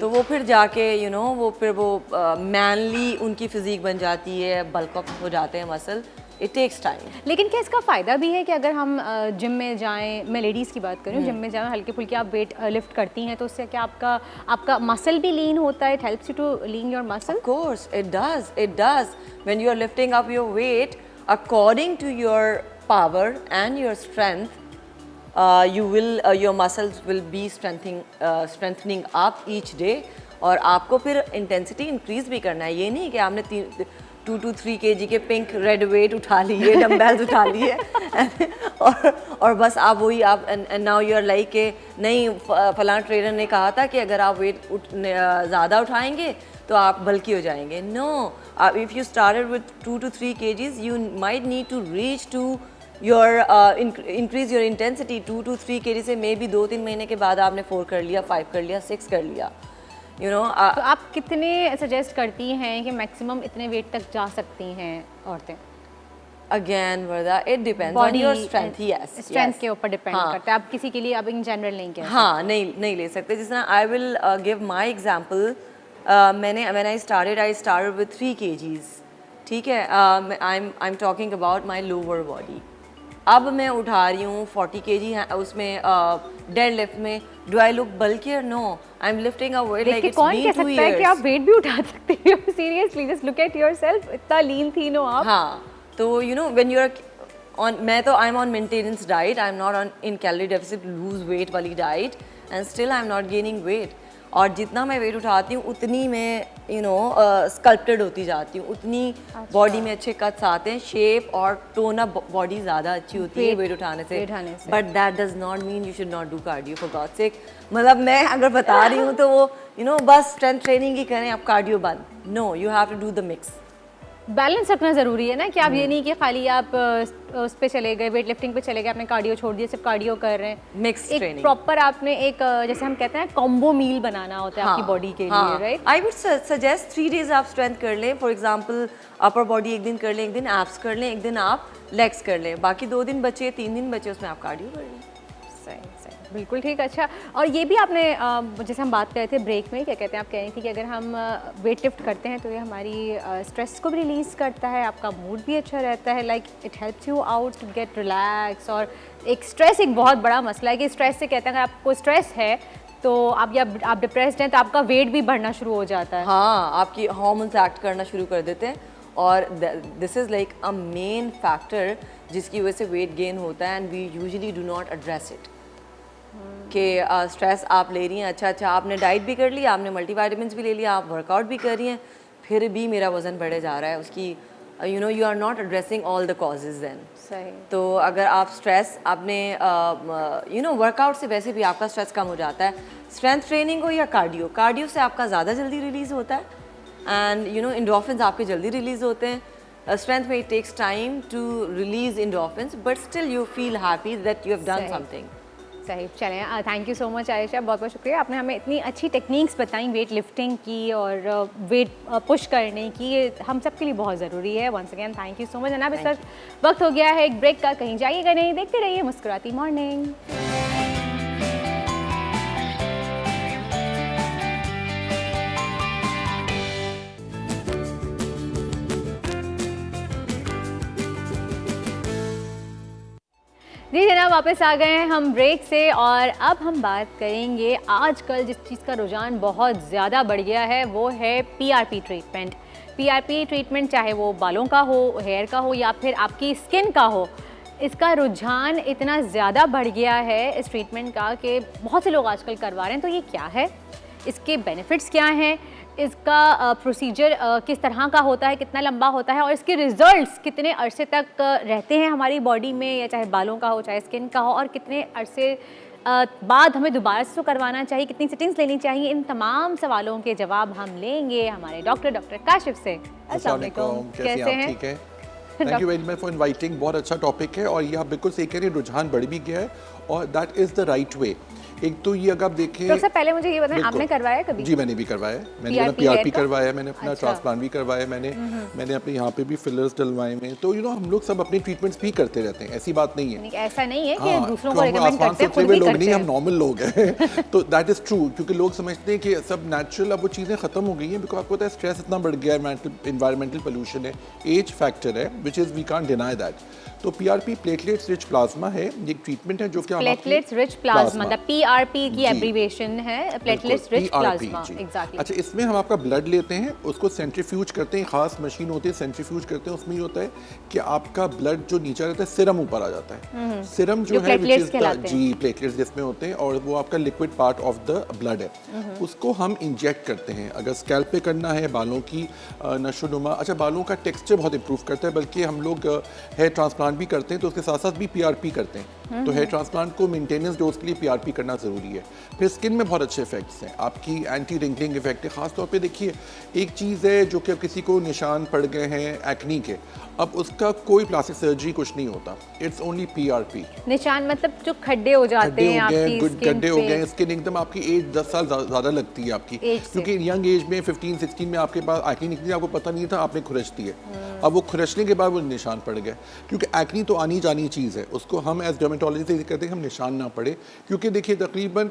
तो वो फिर जाके वो फिर वो मैनली उनकी फिजिक बन जाती है, बल्क अप हो जाते हैं मसल। It takes time. लेकिन क्या इसका फ़ायदा भी है कि अगर हम जिम में जाएं, मैं लेडीज़ की बात करूँ, जिम में जाएं हल्के फुल्के आप वेट लिफ्ट करती हैं तो उससे क्या आपका मसल भी लीन होता है, it helps you to lean your muscle? Of course it does when you are lifting up your weight according to your power and your strength, your muscles will be strengthening up each day और आपको फिर intensity increase भी करना है। ये नहीं कि आपने 2 to 3 kg के पिंक रेड वेट उठा लिए, डम्बेल्स उठा लिए और बस आप वही आप नाउ यू आर लाइक के नहीं, फलां ट्रेनर ने कहा था कि अगर आप वेट ज़्यादा उठाएंगे तो आप बल्कि हो जाएंगे। No, if you started with 2 to 3 kgs you might need to reach to your increase your intensity 2 to 3 kg से मे बी 2-3 महीने के बाद आपने 4 कर लिया, 5 कर लिया, 6 कर लिया, यू नो। तो आप कितने सजेस्ट करती हैं कि मैक्सिमम इतने वेट तक जा सकती हैं औरतें? Again Warda, it depends on your strength. Yes, strength के ऊपर डिपेंड हाँ। करता है, आप किसी के लिए अब इन जनरल नहीं कह हाँ, नहीं ले सकते। जिस तरह I will give my example, when I started with 3 kgs, ठीक है। I am talking about my lower body. अब मैं उठा रही हूँ 40 kg उसमें डेड लिफ्ट में। Do I look bulkier? No, I am lifting a weight like it's कौन बीन कह 2 सकता है कि आप years। वेट भी उठा सकते हो? Seriously just look at yourself, इतना लीन थी नो आप। हाँ, तो you know when you are on, मैं तो I am on maintenance diet, I am not on in calorie deficit lose weight वाली diet, and still I am not gaining weight. और जितना मैं वेट उठाती हूँ उतनी मैं यू नो स्कल्प्टेड होती जाती हूँ, उतनी बॉडी में अच्छे कट्स आते हैं, शेप और टोन अप बॉडी ज़्यादा अच्छी होती है वेट उठाने से। But that does not mean you should not do cardio, for God's sake. मतलब मैं अगर बता रही हूँ तो वो यू नो बस स्ट्रेंथ ट्रेनिंग ही करें, आप कार्डियो बंद। No, you have to do the mix. Balance रखना ज़रूरी है ना, कि आप ये नहीं कि खाली आप उस पे चले गए, वेट लिफ्टिंग पे चले गए, आपने कार्डियो छोड़ दिया, सिर्फ कार्डियो कर रहे हैं। मिक्स एक ट्रेनिंग प्रॉपर आपने एक जैसे हम कहते हैं कॉम्बो मील बनाना होता है आपकी बॉडी के लिए, right? I would suggest 3 days आप स्ट्रेंथ कर लें। फॉर एग्जांपल अपर बॉडी एक दिन कर लें, एक दिन एब्स कर लें, एक दिन आप लेग्स कर लें, बाकी 2 दिन बचे, 3 दिन बचे, उसमें आप कार्डियो कर लें। सही, बिल्कुल ठीक। अच्छा, और ये भी आपने जैसे हम बात कर रहे थे ब्रेक में, क्या कहते हैं, आप कह रही थी कि अगर हम वेट लिफ्ट करते हैं तो ये हमारी स्ट्रेस को भी रिलीज़ करता है, आपका मूड भी अच्छा रहता है, like it helps you out to get relax. और एक स्ट्रेस एक बहुत बड़ा मसला है कि स्ट्रेस से कहते हैं अगर आपको स्ट्रेस है तो आप डिप्रेस्ड हैं तो आपका वेट भी बढ़ना शुरू हो जाता है। हाँ, आपकी हार्मोन्स एक्ट करना शुरू कर देते हैं, और this is like a main factor जिसकी वजह से वेट गेन होता है, and we usually do not address it. कि स्ट्रेस आप ले रही हैं, अच्छा आपने डाइट भी कर लिया, आपने मल्टीविटामिन्स भी ले लिया, आप वर्कआउट भी कर रही हैं, फिर भी मेरा वज़न बढ़े जा रहा है, उसकी you know you are not addressing all the causes then. सही। तो अगर आप स्ट्रेस आपने यू नो वर्कआउट से वैसे भी आपका स्ट्रेस कम हो जाता है, स्ट्रेंथ ट्रेनिंग हो या कार्डियो से आपका ज़्यादा जल्दी रिलीज़ होता है, एंड यू नो एंडोर्फिन्स आपके जल्दी रिलीज़ होते हैं। स्ट्रेंथ में it takes time to release endorphins, but still you feel happy that you have done something. सही, चलें, thank you so much Ayesha, बहुत बहुत शुक्रिया, आपने हमें इतनी अच्छी टेक्निक्स बताई वेट लिफ्टिंग की और वेट पुश करने की, ये हम सब के लिए बहुत ज़रूरी है। Once again thank you so much. अब इस वक्त हो गया है एक ब्रेक का, कहीं जाइएगा नहीं, देखते रहिए मुस्कुराती मॉर्निंग। जी जनाब, वापस आ गए हैं हम ब्रेक से, और अब हम बात करेंगे आजकल जिस चीज़ का रुझान बहुत ज़्यादा बढ़ गया है वो है पीआरपी ट्रीटमेंट। पीआरपी ट्रीटमेंट चाहे वो बालों का हो, हेयर का हो या फिर आपकी स्किन का हो, इसका रुझान इतना ज़्यादा बढ़ गया है इस ट्रीटमेंट का कि बहुत से लोग आजकल करवा रहे हैं। तो ये क्या है, इसके बेनिफिट्स क्या हैं, इसका प्रोसीजर किस तरह का होता है, कितना लंबा होता है, और इसके रिजल्ट्स कितने अरसे तक रहते हैं हमारी बॉडी में, या चाहे बालों का हो चाहे स्किन का हो, और कितने अरसे बाद हमें दोबारा से करवाना चाहिए, कितनी सिटिंग्स लेनी चाहिए, इन तमाम सवालों के जवाब हम लेंगे हमारे डॉक्टर काशिफ से। अस्सलाम वालेकुम, कैसे हैं? ठीक है, thank you very much for inviting. बहुत अच्छा टॉपिक है, और ये आप बिल्कुल सही कह रहे हैं, रुझान बढ़ भी गया है, और that is the right way. एक तो ये अगर आप देखें, सबसे पहले मुझे ये बताएं, आपने करवाया कभी? जी मैंने भी करवाया, मैंने अपना पीआरपी करवाया, मैंने अपना ट्रांसप्लांट भी करवाया, मैंने अपने यहाँ पे भी फिलर्स डलवाए में। तो यू नो हम लोग सब अपनी ट्रीटमेंट्स भी करते रहते हैं, ऐसी बात नहीं है। ऐसा नहीं है कि हाँ, दूसरों को रिकमेंड करते हैं, खुद भी लोग करते नहीं, हैं। हम नॉर्मल लोग हैं। तो दैट इज़ ट्रू, क्योंकि लोग समझते हैं कि सब नेचुरल, अब वो चीज़ें ख़त्म हो गई हैं, बिकॉज आपको पता है स्ट्रेस इतना बढ़ गया है, एनवायरमेंटल पोल्यूशन है, एज फैक्टर है, which is we can't deny that. तो पीआरपी प्लेटलेट्स रिच प्लाज्मा है, ये एक ट्रीटमेंट है जो कि platelets rich plasma, the PRP की एब्रीविएशन है, प्लेटलेट्स रिच PRP, प्लाज्मा। जी। एग्जैक्टली। अच्छा, इसमें हम आपका ब्लड लेते हैं, उसको सेंट्रीफ्यूज करते हैं, खास मशीन होती है, सेंट्रीफ्यूज करते हैं। उसमें ये होता है कि आपका ब्लड जो नीचे रहता है, सिरम ऊपर आ जाता है। सिरम जो है प्लेटलेट्स कहलाते हैं। जी, प्लेटलेट्स जिसमें होते हैं, और वो आपका liquid part of the blood है। उसको हम इंजेक्ट करते हैं। अगर स्कैल्प पे करना है, बालों की नशोनुमा, अच्छा बालों का टेक्सचर बहुत इंप्रूव करता है, बल्कि हम लोग हेयर ट्रांसप्लांट भी करते हैं तो उसके साथ साथ भी PRP करते हैं। तो हेयर ट्रांसप्लांट को मेंटेनेंस डोज के लिए PRP करना ज़रूरी है। फिर स्किन में बहुत अच्छे इफेक्ट्स हैं, आपकी एंटी रिंकलिंग इफेक्ट है। खासतौर पे देखिए, एक चीज़ है जो कि अब किसी को निशान पड़ गए हैं एक्नी के, अब उसका कोई प्लास्टिक सर्जरी कुछ नहीं होता, इट्स ओनली PRP। निशान मतलब जो खड्डे हो जाते गड्ढे हैं हो गए, आपकी स्किन गड्ढे हो पे। गए, स्किन एकदम आपकी एज 10 साल ज़्यादा लगती है आपकी, Age से। क्योंकि यंग एज में 15-16 में आपके पास एक्नी निकली, आपको पता नहीं था, आपने खुरच दी है। अब वो खुरचने के बाद वो निशान पड़ गए, क्योंकि एक्नी तो आनी जानी चीज़ है, उसको हम एज डर्मेटोलॉजिस्ट से कहते हैं हम निशान ना पड़े, क्योंकि देखिए तकरीबन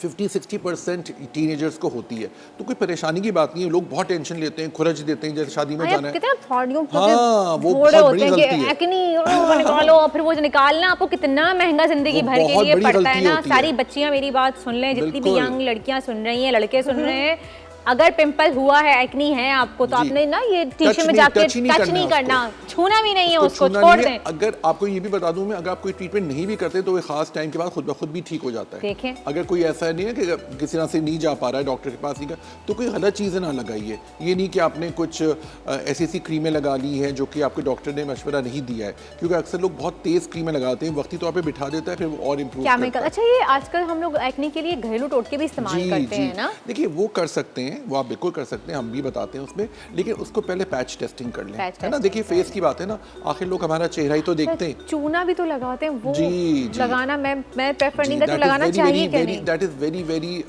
50-60% टीनेजर्स को होती है, तो कोई परेशानी की बात नहीं है। लोग बहुत टेंशन लेते हैं, खुरच देते हैं, जैसे शादी में जाना है। कितना थॉडियों हाँ, वो थोड़े बहुत होते बड़ी हैं गलती कि है। एक्नी निकालो, फिर वो निकालना आपको कितना महंगा जिंदगी वो भर के बहुत लिए बड़ी पड़ता है गलती ना। होती है। सारी बच्चियां मेरी बात सुन लें, जितनी भी बिल्कुल। यंग लड़कियां सुन रही हैं, लड़के सुन रहे हैं, अगर पिंपल हुआ है, एक्नी है आपको, तो जी। आपने ना ये टच टीशू में नहीं- जाके टच ही नहीं टच नहीं करना करना, छूना भी नहीं है उसको, छूना छोड़ नहीं है। दें। अगर आपको ये भी बता दूं मैं, अगर आप कोई ट्रीटमेंट नहीं भी करते तो एक खास टाइम के बाद खुद ब खुद भी ठीक हो जाता है। देखें। अगर कोई ऐसा नहीं है कि किसी तरह से नहीं जा पा रहा है डॉक्टर के पास, नहीं तो कोई गलत चीज़ें ना लगाइए। ये नहीं कि आपने कुछ ऐसी क्रीमें लगा ली हैं जो कि आपके डॉक्टर ने मशवरा नहीं दिया है, क्योंकि अक्सर लोग बहुत तेज़ क्रीमें लगाते हैं, वक्ती तौर पर बिठा देता है, फिर वो और इम्प्रूव केमिकल। करता है। अच्छा, ये आजकल हम लोग एक्नी के लिए घरेलू टोटके भी इस्तेमाल करते हैं ना। देखिए वो कर सकते हैं, वो आप बिल्कुल कर सकते हैं, हम भी बताते हैं उसमें, लेकिन उसको पहले पैच टेस्टिंग कर लें, पैच है ना। देखिए फेस की बात है ना, आखिर लोग हमारा चेहरा ही तो देखते हैं। चूना भी तो लगाते हैं, वो जी, जी। लगाना मैं प्रेफर नहीं करती, लगाना चाहिए क्या नहीं। That is very very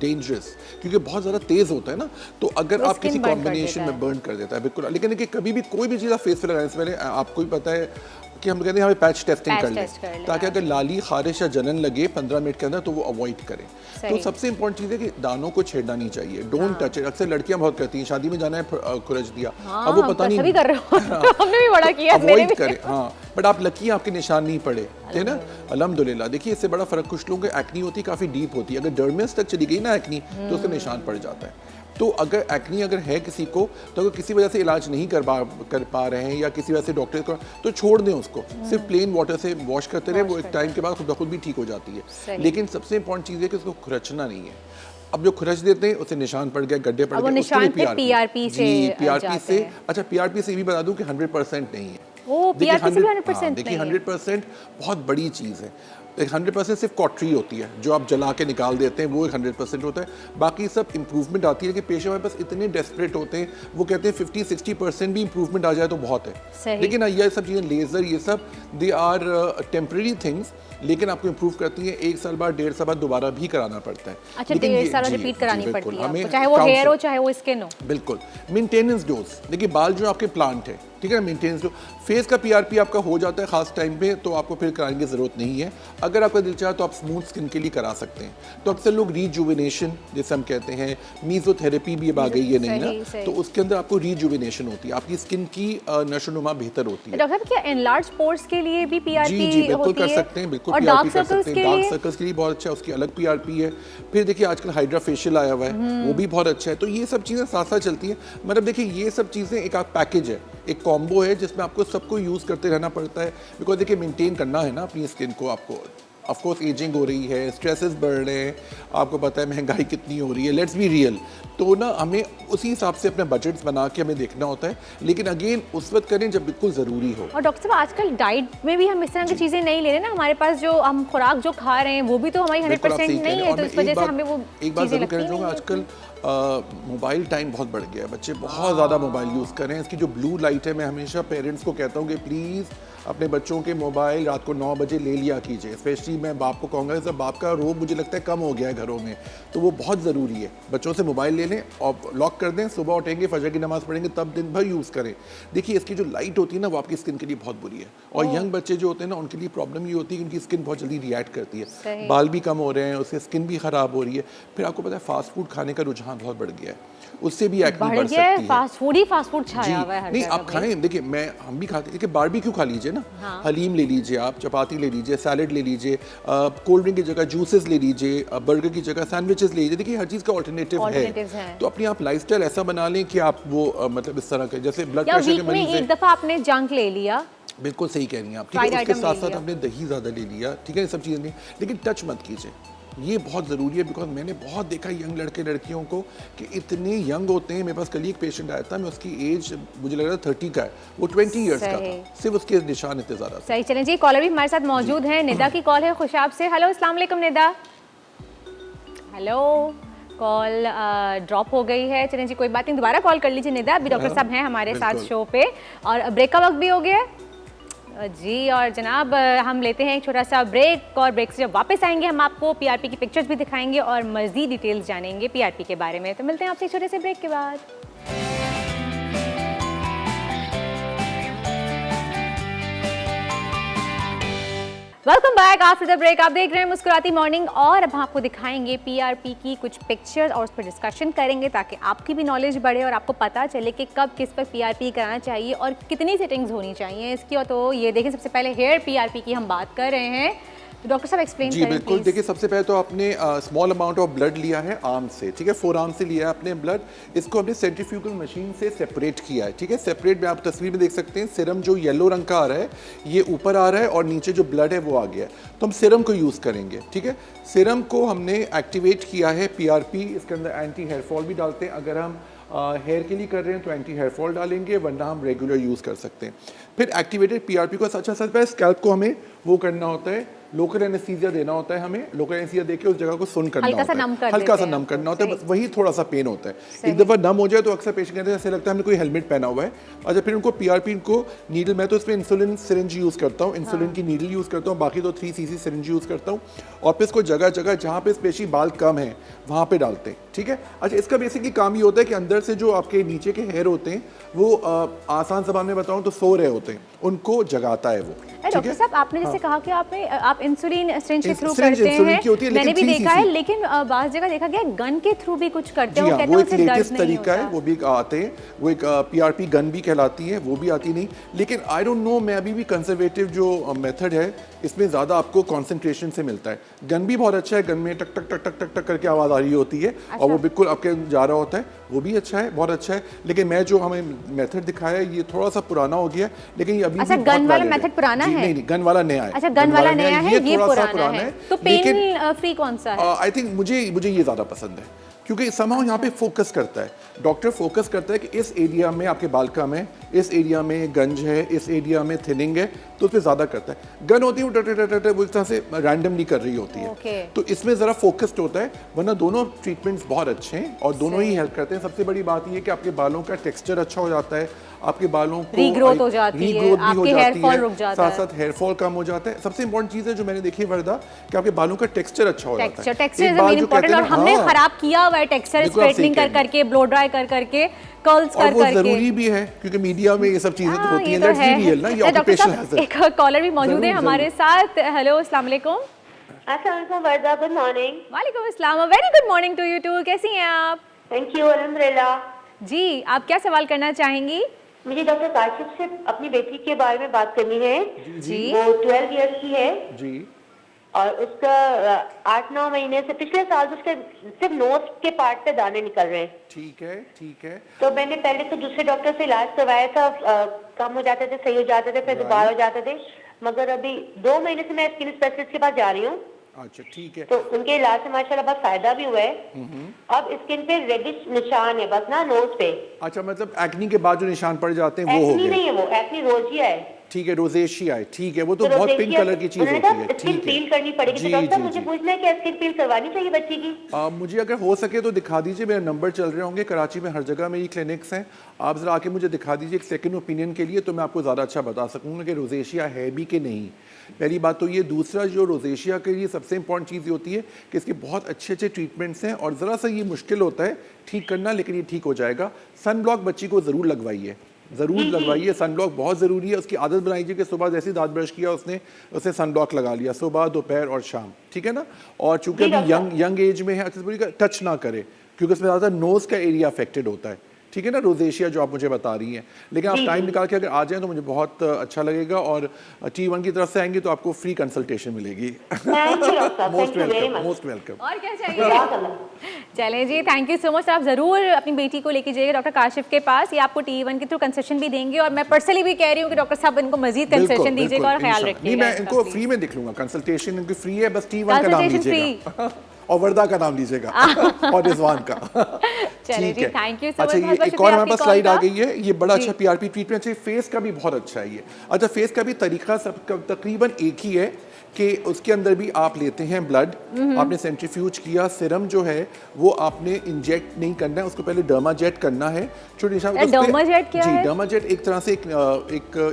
dangerous, क्योंकि बहुत ज़्यादा तेज़ होता है ना, तो अगर वो आप किसी skin burn कर कॉम्बिनेशन देता में बर्न कर देता है, बिल्कुल। लेकिन देखिए कभी भी कोई भी चीज़ आप फेस पे लगाने से पहले आपको भी पता है कि हम कहते हैं हमें पैच टेस्टिंग पैच कर टेस्ट कर लें, लें, ताकि अगर लाली, खारिश या जलन लगे 15 मिनट के अंदर तो वो अवॉइड करें। तो सही। सबसे इंपॉर्टेंट चीज़ है कि दानों को छेड़ना नहीं चाहिए, डोंट टच इट। अक्सर लड़कियां बहुत करती हैं, शादी में जाना है खुरच दिया, अब वो पता नहीं, सभी कर रहे हो। हमने भी बड़ा किया, मेरे अवॉइड भी। करें। हाँ, बट आप लकी हैं, आपके निशान नहीं पड़े थे ना, अल्हम्दुलिल्लाह। देखिए इससे बड़ा फर्क, कुछ लोगों की एक्नी होती है काफ़ी डीप होती है, अगर डर्मिस तक चली गई ना एक्नी तो उसका निशान पड़ जाता है। तो अगर एक्नी अगर है किसी को, तो अगर किसी वजह से इलाज नहीं कर पा रहे हैं या किसी वजह से डॉक्टर को, तो छोड़ दें उसको, सिर्फ प्लेन वाटर से वॉश करते रहे, वो एक टाइम के बाद खुद ब खुद भी ठीक हो जाती है। सही। लेकिन सबसे इंपॉर्टेंट चीज़ है कि उसको खुरचना नहीं है। अब जो खुरच देते हैं उससे निशान पड़ गए, गड्ढे पड़ अब वो गए, उसके लिए निशान पे PRP से PRP जाते से। हैं। अच्छा, PRP से ये भी बता दूं कि 100% नहीं है। ओ, देखिए, PRP से भी 100 100% देखिए नहीं है। 100% बहुत बड़ी चीज़ है। 100% सिर्फ कॉटरी होती है, जो आप जला के निकाल देते हैं, वो 100% होता है। बाकी सब इंप्रूवमेंट आती है कि पेशेंट हमारे पास इतने डेस्परेट होते हैं, वो कहते हैं 50-60% भी इंप्रूवमेंट आ जाए तो बहुत है। सही। लेकिन ये सब चीज़ें, लेज़र, ये सब दे आर टेम्परेरी थिंग्स, लेकिन आपको इंप्रूव करती है। 1 साल बाद, 1.5 साल बाद दोबारा भी कराना पड़ता है। अच्छा, लेकिन 1.5 ये- साल जी, रिपीट जी, करानी बिल्कुल। पड़ती है हमें आपको, चाहे वो हेयर हो counsel- चाहे वो स्किन हो। बिल्कुल। मेंटेनेंस डोज, देखिए बाल जो आपके प्लांट है, ठीक है ना, मेंटेनेंस डोज, फेस का PRP आपका हो जाता है खास टाइम पे, तो आपको फिर कराने की ज़रूरत नहीं है। अगर आपका दिल चाहे तो आप स्मूथ स्किन के लिए करा सकते हैं। तो अक्सर लोग रिजुविनेशन जैसे हम कहते हैं, मीजोथेरेपी भी अब आ गई है, नहीं सही, ना, सही। तो उसके अंदर आपको रिजुविनेशन होती है, आपकी स्किन की नशोनुमा बेहतर होती है। डॉक्टर साहब, क्या एनलार्ज पोर्स के लिए भी PRP जी जी बिल्कुल होती कर है? सकते हैं, बिल्कुल और PRP डार्क कर सर्कल्स सकते के हैं। डार्क लिए? सर्कल्स के लिए बहुत अच्छा है, उसकी अलग PRP है। फिर देखिए आजकल हाइड्रा फेशियल आया हुआ है, वो भी बहुत अच्छा है। तो ये सब चीज़ें साथ साथ चलती हैं। मतलब देखिए ये सब चीज़ें एक आप पैकेज है, एक कॉम्बो है, जिसमें आपको सबको यूज़ करते रहना पड़ता है। बिकॉज देखिए मेंटेन करना है ना अपनी स्किन को, आपको ऑफकोर्स एजिंग हो रही है, स्ट्रेसेस बढ़ रहे हैं, आपको पता है महंगाई कितनी हो रही है, लेट्स बी रियल। तो ना हमें उसी हिसाब से अपने बजट्स बना के हमें देखना होता है, लेकिन अगेन उस वक्त करें जब बिल्कुल ज़रूरी हो। और डॉक्टर साहब, आजकल डाइट में भी हम इस तरह की चीज़ें नहीं ले रहे ना, हमारे पास जो हम खुराक जो खा रहे हैं वो भी तो हमारी बिल्कुल आप 100% सही कह रहे नहीं हैं। है, और तो मैं इस वजह एक से बात- हमें वो एक बात चीज़ें जरूर कहना लगती चाहूँगा, नहीं आजकल मोबाइल टाइम बहुत बढ़ गया है, बच्चे बहुत ज़्यादा मोबाइल यूज़ कर रहे हैं। इसकी जो ब्लू लाइट है, मैं हमेशा पेरेंट्स को कहता हूँ कि प्लीज़ अपने बच्चों के मोबाइल रात को 9 बजे ले लिया कीजिए। स्पेशली मैं बाप को कहूँगा, जब बाप का रोब मुझे लगता है कम हो गया है घरों में, तो वो बहुत ज़रूरी है। बच्चों से मोबाइल ले लें और लॉक कर दें, सुबह उठेंगे, फजर की नमाज़ पढ़ेंगे, तब दिन भर यूज़ करें। देखिए इसकी जो लाइट होती है ना, वो आपकी स्किन के लिए बहुत बुरी है। और यंग बच्चे जो होते हैं ना, उनके लिए प्रॉब्लम ये होती है कि उनकी स्किन बहुत जल्दी रिएक्ट करती है, सही। बाल भी कम हो रहे हैं, उससे स्किन भी ख़राब हो रही है। फिर आपको पता है फास्ट फूड खाने का रुझान बहुत बढ़ गया है, उससे भी एक्ने बढ़ बढ़ गया है, सकती है। फास्ट फूड छाया हुआ है हर नहीं जगह आप भाई। खाएं, देखिए हम भी खाते हैं, देखिए बारबेक्यू खा लीजिए लीजिए ना, हलीम ले लीजिए, आप चपाती ले लीजिए, सैलड ले लीजिए, कोल्ड ड्रिंक की जगह जूसेस ले लीजिए, बर्गर की जगह सैंडविचेस ले लीजिए। देखिए हर चीज़ का Alternatives है, हैं। तो अपनी आप लाइफस्टाइल ऐसा बना लें कि आप वो मतलब इस तरह के, जैसे ब्लड या प्रेशर वीक के में मरीज एक हैं, दफ़ा आपने जंक ले लिया, बिल्कुल सही कह रही हैं आप, ठीक Fried है, उसके item साथ ले साथ लिया। आपने दही ज़्यादा ले लिया, ठीक है, ये सब चीज़ें नहीं, लेकिन टच मत कीजिए, ये बहुत ज़रूरी है। बिकॉज मैंने बहुत देखा यंग लड़के लड़कियों को कि इतने यंग होते हैं। मेरे पास कल ही एक पेशेंट आया था, मैं उसकी एज मुझे लग रहा था 30 का है, वो 20 ईयर्स का सही। था, सिर्फ उसके निशान इतने ज़्यादा थे। सही। चलें जी, कॉलर भी हमारे साथ मौजूद हैं। निदा की कॉल है खुशाब से। हेलो, अस्सलाम वालेकुम निदा। हेलो, कॉल ड्रॉप हो गई है। चलें जी, कोई बात नहीं, दोबारा कॉल कर लीजिए निदा। अभी डॉक्टर साहब हैं हमारे साथ बिल्कुल। शो पे, और ब्रेक का वक्त भी हो गया है जी। और जनाब हम लेते हैं एक छोटा सा ब्रेक, और ब्रेक से जब वापस आएंगे हम आपको पीआरपी की पिक्चर्स भी दिखाएंगे और मज़ीद डिटेल्स जानेंगे पीआरपी के बारे में। तो मिलते हैं आपसे एक छोटे से ब्रेक के बाद। Welcome back after the break. आप देख रहे हैं मुस्कुराती मॉर्निंग, और अब हम आपको दिखाएंगे पीआरपी की कुछ पिक्चर्स और उस पर डिस्कशन करेंगे ताकि आपकी भी नॉलेज बढ़े और आपको पता चले कि कब किस पर पीआरपी कराना चाहिए और कितनी सेटिंग्स होनी चाहिए इसकी। और तो ये देखें, सबसे पहले हेयर पीआरपी की हम बात कर रहे हैं, तो डॉक्टर साहब एक्सप्लेन जी करें बिल्कुल। प्लीज। देखिए सबसे पहले तो आपने स्मॉल अमाउंट ऑफ ब्लड लिया है आर्म से, ठीक है, फोर आर्म से लिया है आपने ब्लड, इसको हमने सेंट्रीफ्यूगल मशीन से सेपरेट किया है, ठीक है। सेपरेट में आप तस्वीर में देख सकते हैं, सिरम जो येलो रंग का आ रहा है ये ऊपर आ रहा है और नीचे जो ब्लड है वो आ गया है, तो हम सिरम को यूज़ करेंगे, ठीक है। सिरम को हमने एक्टिवेट किया है पीआरपी, इसके अंदर एंटी हेयर फॉल भी डालते हैं, अगर हम हेयर के लिए कर रहे हैं तो एंटी हेयर फॉल डालेंगे, वरना हम रेगुलर यूज़ कर सकते हैं। फिर एक्टिवेटेड पीआरपी को अच्छा सा स्कैल्प को हमें वो करना होता है, लोकल एनेस्थीसिया देना होता है, हमें लोकल एनेस्थीसिया देके उस जगह को सुन करना हल्का सा होता नम है, कर हल्का देते सा हैं नम आपको, करना होता है, सही। बस वही थोड़ा सा पेन होता है। एक दफ़ा नम हो जाए तो अक्सर पेशेंट कहते हैं ऐसे लगता है हमने कोई हेलमेट पहना हुआ है। अच्छा, फिर उनको पीआरपी को नीडल, मैं तो इसमें इंसुलिन सिरिंज यूज़ करता हूँ, इंसुलिन की नीडल यूज़ करता हूँ, बाकी तो 3 cc सिरिंज यूज़ करता हूँ, और फिर इसको जगह जगह जहाँ पे स्पेशली बाल कम है वहाँ पे डालते हैं, ठीक है। अच्छा, इसका बेसिकली काम ये होता है कि अंदर से जो आपके नीचे के हेयर होते हैं वो आसान ज़बान में बताऊँ तो सो रहे होते हैं, उनको जगाता है वो, ठीक डॉक्टर है। साहब, आपने जैसे कहा कि आप इंसुलिन सिरिंज के थ्रू सिरिंज करते इंसुलिन की होती हैं, है, मैंने भी लेकिन 3 देखा है, cc लेकिन बाज़ जगह देखा गया गन के थ्रू भी कुछ करते जी हैं, वो हाँ, कहते वो हैं एक उससे दर्द लेटेस्ट नहीं तरीका है, होता। वो भी आते हैं, वो एक पीआरपी गन भी कहलाती है, वो भी आती नहीं। लेकिन आई डोंट नो, मैं अभी भी कंजर्वेटिव जो मेथड है इसमें ज़्यादा आपको कंसंट्रेशन से मिलता है। गन भी बहुत अच्छा है, गन में टक टक टक टक टक टक करके आवाज़ आ रही होती है और वो बिल्कुल आपके जा रहा होता है, वो भी अच्छा है, बहुत अच्छा है। लेकिन मैं जो हमें मेथड दिखाया है ये थोड़ा सा पुराना हो गया है, लेकिन ये अभी अच्छा, भी गन बहुत वाला valid है। मेथड पुराना जी, है? नहीं, गन वाला नया है। अच्छा, गन वाला नया है, ये थोड़ा सा पुराना है, तो लेकिन पेन फ्री कौन सा है? आई थिंक मुझे ये ज़्यादा पसंद है, क्योंकि समहाउ यहाँ पे फोकस करता है, डॉक्टर फोकस करता है कि इस एरिया में आपके बाल कम है, इस एरिया में गंज है, इस एरिया में थिनिंग है, तो उस पर ज़्यादा करता है। गन होती है वो टट वो इस तरह से रैंडमली कर रही होती है, Okay. तो इसमें ज़रा फोकस्ड होता है, वरना दोनों ट्रीटमेंट्स बहुत अच्छे हैं और दोनों ही हेल्प करते हैं। सबसे बड़ी बात ये है कि आपके बालों का टेक्सचर अच्छा हो जाता है, आपके बालों को Regrowth हो जाती है, regrowth भी हो आपके hair जाती fall है, रुक जाता साथ है। साथ हेयर फॉल कम हो जाता है। सबसे इंपॉर्टेंट चीज़ है जो मैंने देखी है वर्दा, कि आपके बालों का टेक्सचर अच्छा हो जाता है। टेक्सचर एक इज बाल वेरी जो कहते इंपॉर्टेंट, हैं और ना, हमने हाँ, खराब किया हुआ है टेक्सचर, बिल्कुल आप सही स्ट्रेटनिंग कह कर रही हैं। करके, ब्लो ड्राई कर करके, कर्ल्स और कर वो करके। जरूरी भी है क्योंकि मीडिया में ये सब चीजें तो होती ये हैं, तो लेट्स बी है। रियल ना, ये डॉक्टर ऑक्यूपेशनल साहब, हैजर्ड। एक कॉलर भी मौजूद है जरूर, हमारे साथ। हेलो, अस्सलाम वालेकुम। अस्सलाम वर्दा, गुड मॉर्निंग। वालेकुम अस्सलाम, very good morning to you too. कैसी हैं आप? थैंक यू, अल्हम्दुलिल्लाह। जी, आप क्या सवाल करना चाहेंगी? मुझे डॉक्टर काशिफ से अपनी बेटी के बारे में बात करनी है। जी। वो 12 इयर्स की है जी और उसका 8-9 महीने से, पिछले साल से उसके सिर्फ नोज के पार्ट पे दाने निकल रहे हैं। ठीक है, ठीक है। तो मैंने पहले तो दूसरे डॉक्टर से इलाज करवाया था, कम हो जाते थे, सही हो जाते थे, फिर दोबारा हो जाते थे, मगर अभी 2 महीने से मैं स्किन स्पेशलिस्ट के पास जा रही हूँ, अच्छा ठीक है। तो उनके इलाज से माशाल्लाह बहुत फायदा भी हुआ है। अब स्किन पे रेडिश निशान है बस ना, नोज पे। अच्छा, मतलब एक्नी के बाद जो निशान पड़ जाते हैं वो हो एक्नी गए। नहीं है, वो एक्नी रोजिया है। ठीक है, रोजेशिया है, ठीक है, वो तो बहुत पिंक रोजेशिया, कलर की चीज उन्होंने होती है। कहा स्किन ठीक पील है, करनी पड़ेगी। जी, तो डॉक्टर जी, मुझे जी। पूछना है कि स्किन पील करवानी चाहिए बच्ची की? मुझे अगर हो सके तो दिखा दीजिए, मेरे नंबर चल रहे होंगे, कराची में हर जगह मेरी क्लिनिक्स हैं, आप ज़रा आके मुझे दिखा दीजिए एक सेकंड ओपिनियन के लिए, तो मैं आपको ज़्यादा अच्छा बता सकूँगा कि रोजेशिया है भी कि नहीं। पहली बात तो ये। दूसरा, जो रोजेशिया के लिए सबसे इंपॉर्टेंट चीज़ ये होती है कि इसके बहुत अच्छे अच्छे ट्रीटमेंट्स हैं और ज़रा सा ये मुश्किल होता है ठीक करना, लेकिन ये ठीक हो जाएगा। सन ब्लॉक बच्ची को ज़रूर लगवाइए, ज़रूर लगवाइए, सन ब्लॉक बहुत ज़रूरी है। उसकी आदत बनाइए कि सुबह जैसे ही दांत ब्रश किया उसने सन ब्लॉक लगा लिया, सुबह दोपहर और शाम, ठीक है ना। और चूंकि अभी यंग एज में है, अच्छा टच ना करे, क्योंकि उसमें ज़्यादा नोज़ का एरिया अफेक्टेड होता है, ठीक है ना, रोजेशिया जो आप मुझे बता रही हैं। लेकिन आप टाइम निकाल के अगर आ जाएं तो मुझे बहुत अच्छा लगेगा, और T1 की तरफ से आएंगे तो आपको फ्री कंसल्टेशन मिलेगी। Most welcome, most welcome. और क्या चाहिए? चलें जी, थैंक यू सो मच। आप ज़रूर अपनी बेटी को लेके जाइएगा डॉक्टर काशिफ के पास, ये आपको T1 के थ्रू कंसेशन भी देंगे, और मैं पर्सनली भी कह रही हूँ कि डॉक्टर साहब इनको मजीद कंसेशन दीजिएगा और ख्याल रखिएगा। मैं इनको फ्री में दिख लूंगा, कंसल्टेशन इनकी फ्री है, बस T1 का नाम लीजिएगा और वर्दा का नाम लीजिएगा और रिजवान का। चलिए जी, थैंक यू सो मच। अच्छा, ये एक और हमारे पास स्लाइड आ गई है, ये बड़ा अच्छा पीआरपी ट्रीटमेंट है। फेस का भी बहुत अच्छा है ये। अच्छा, फेस का भी तरीका सब तकरीबन एक ही है कि उसके अंदर भी आप लेते हैं ब्लड, आपने सेंट्रीफ्यूज किया, सीरम जो है वो आपने इंजेक्ट नहीं करना है, उसको पहले डर्माजेट करना है। छोटे डर्माजेट क्या है? डर्माजेट एक तरह से एक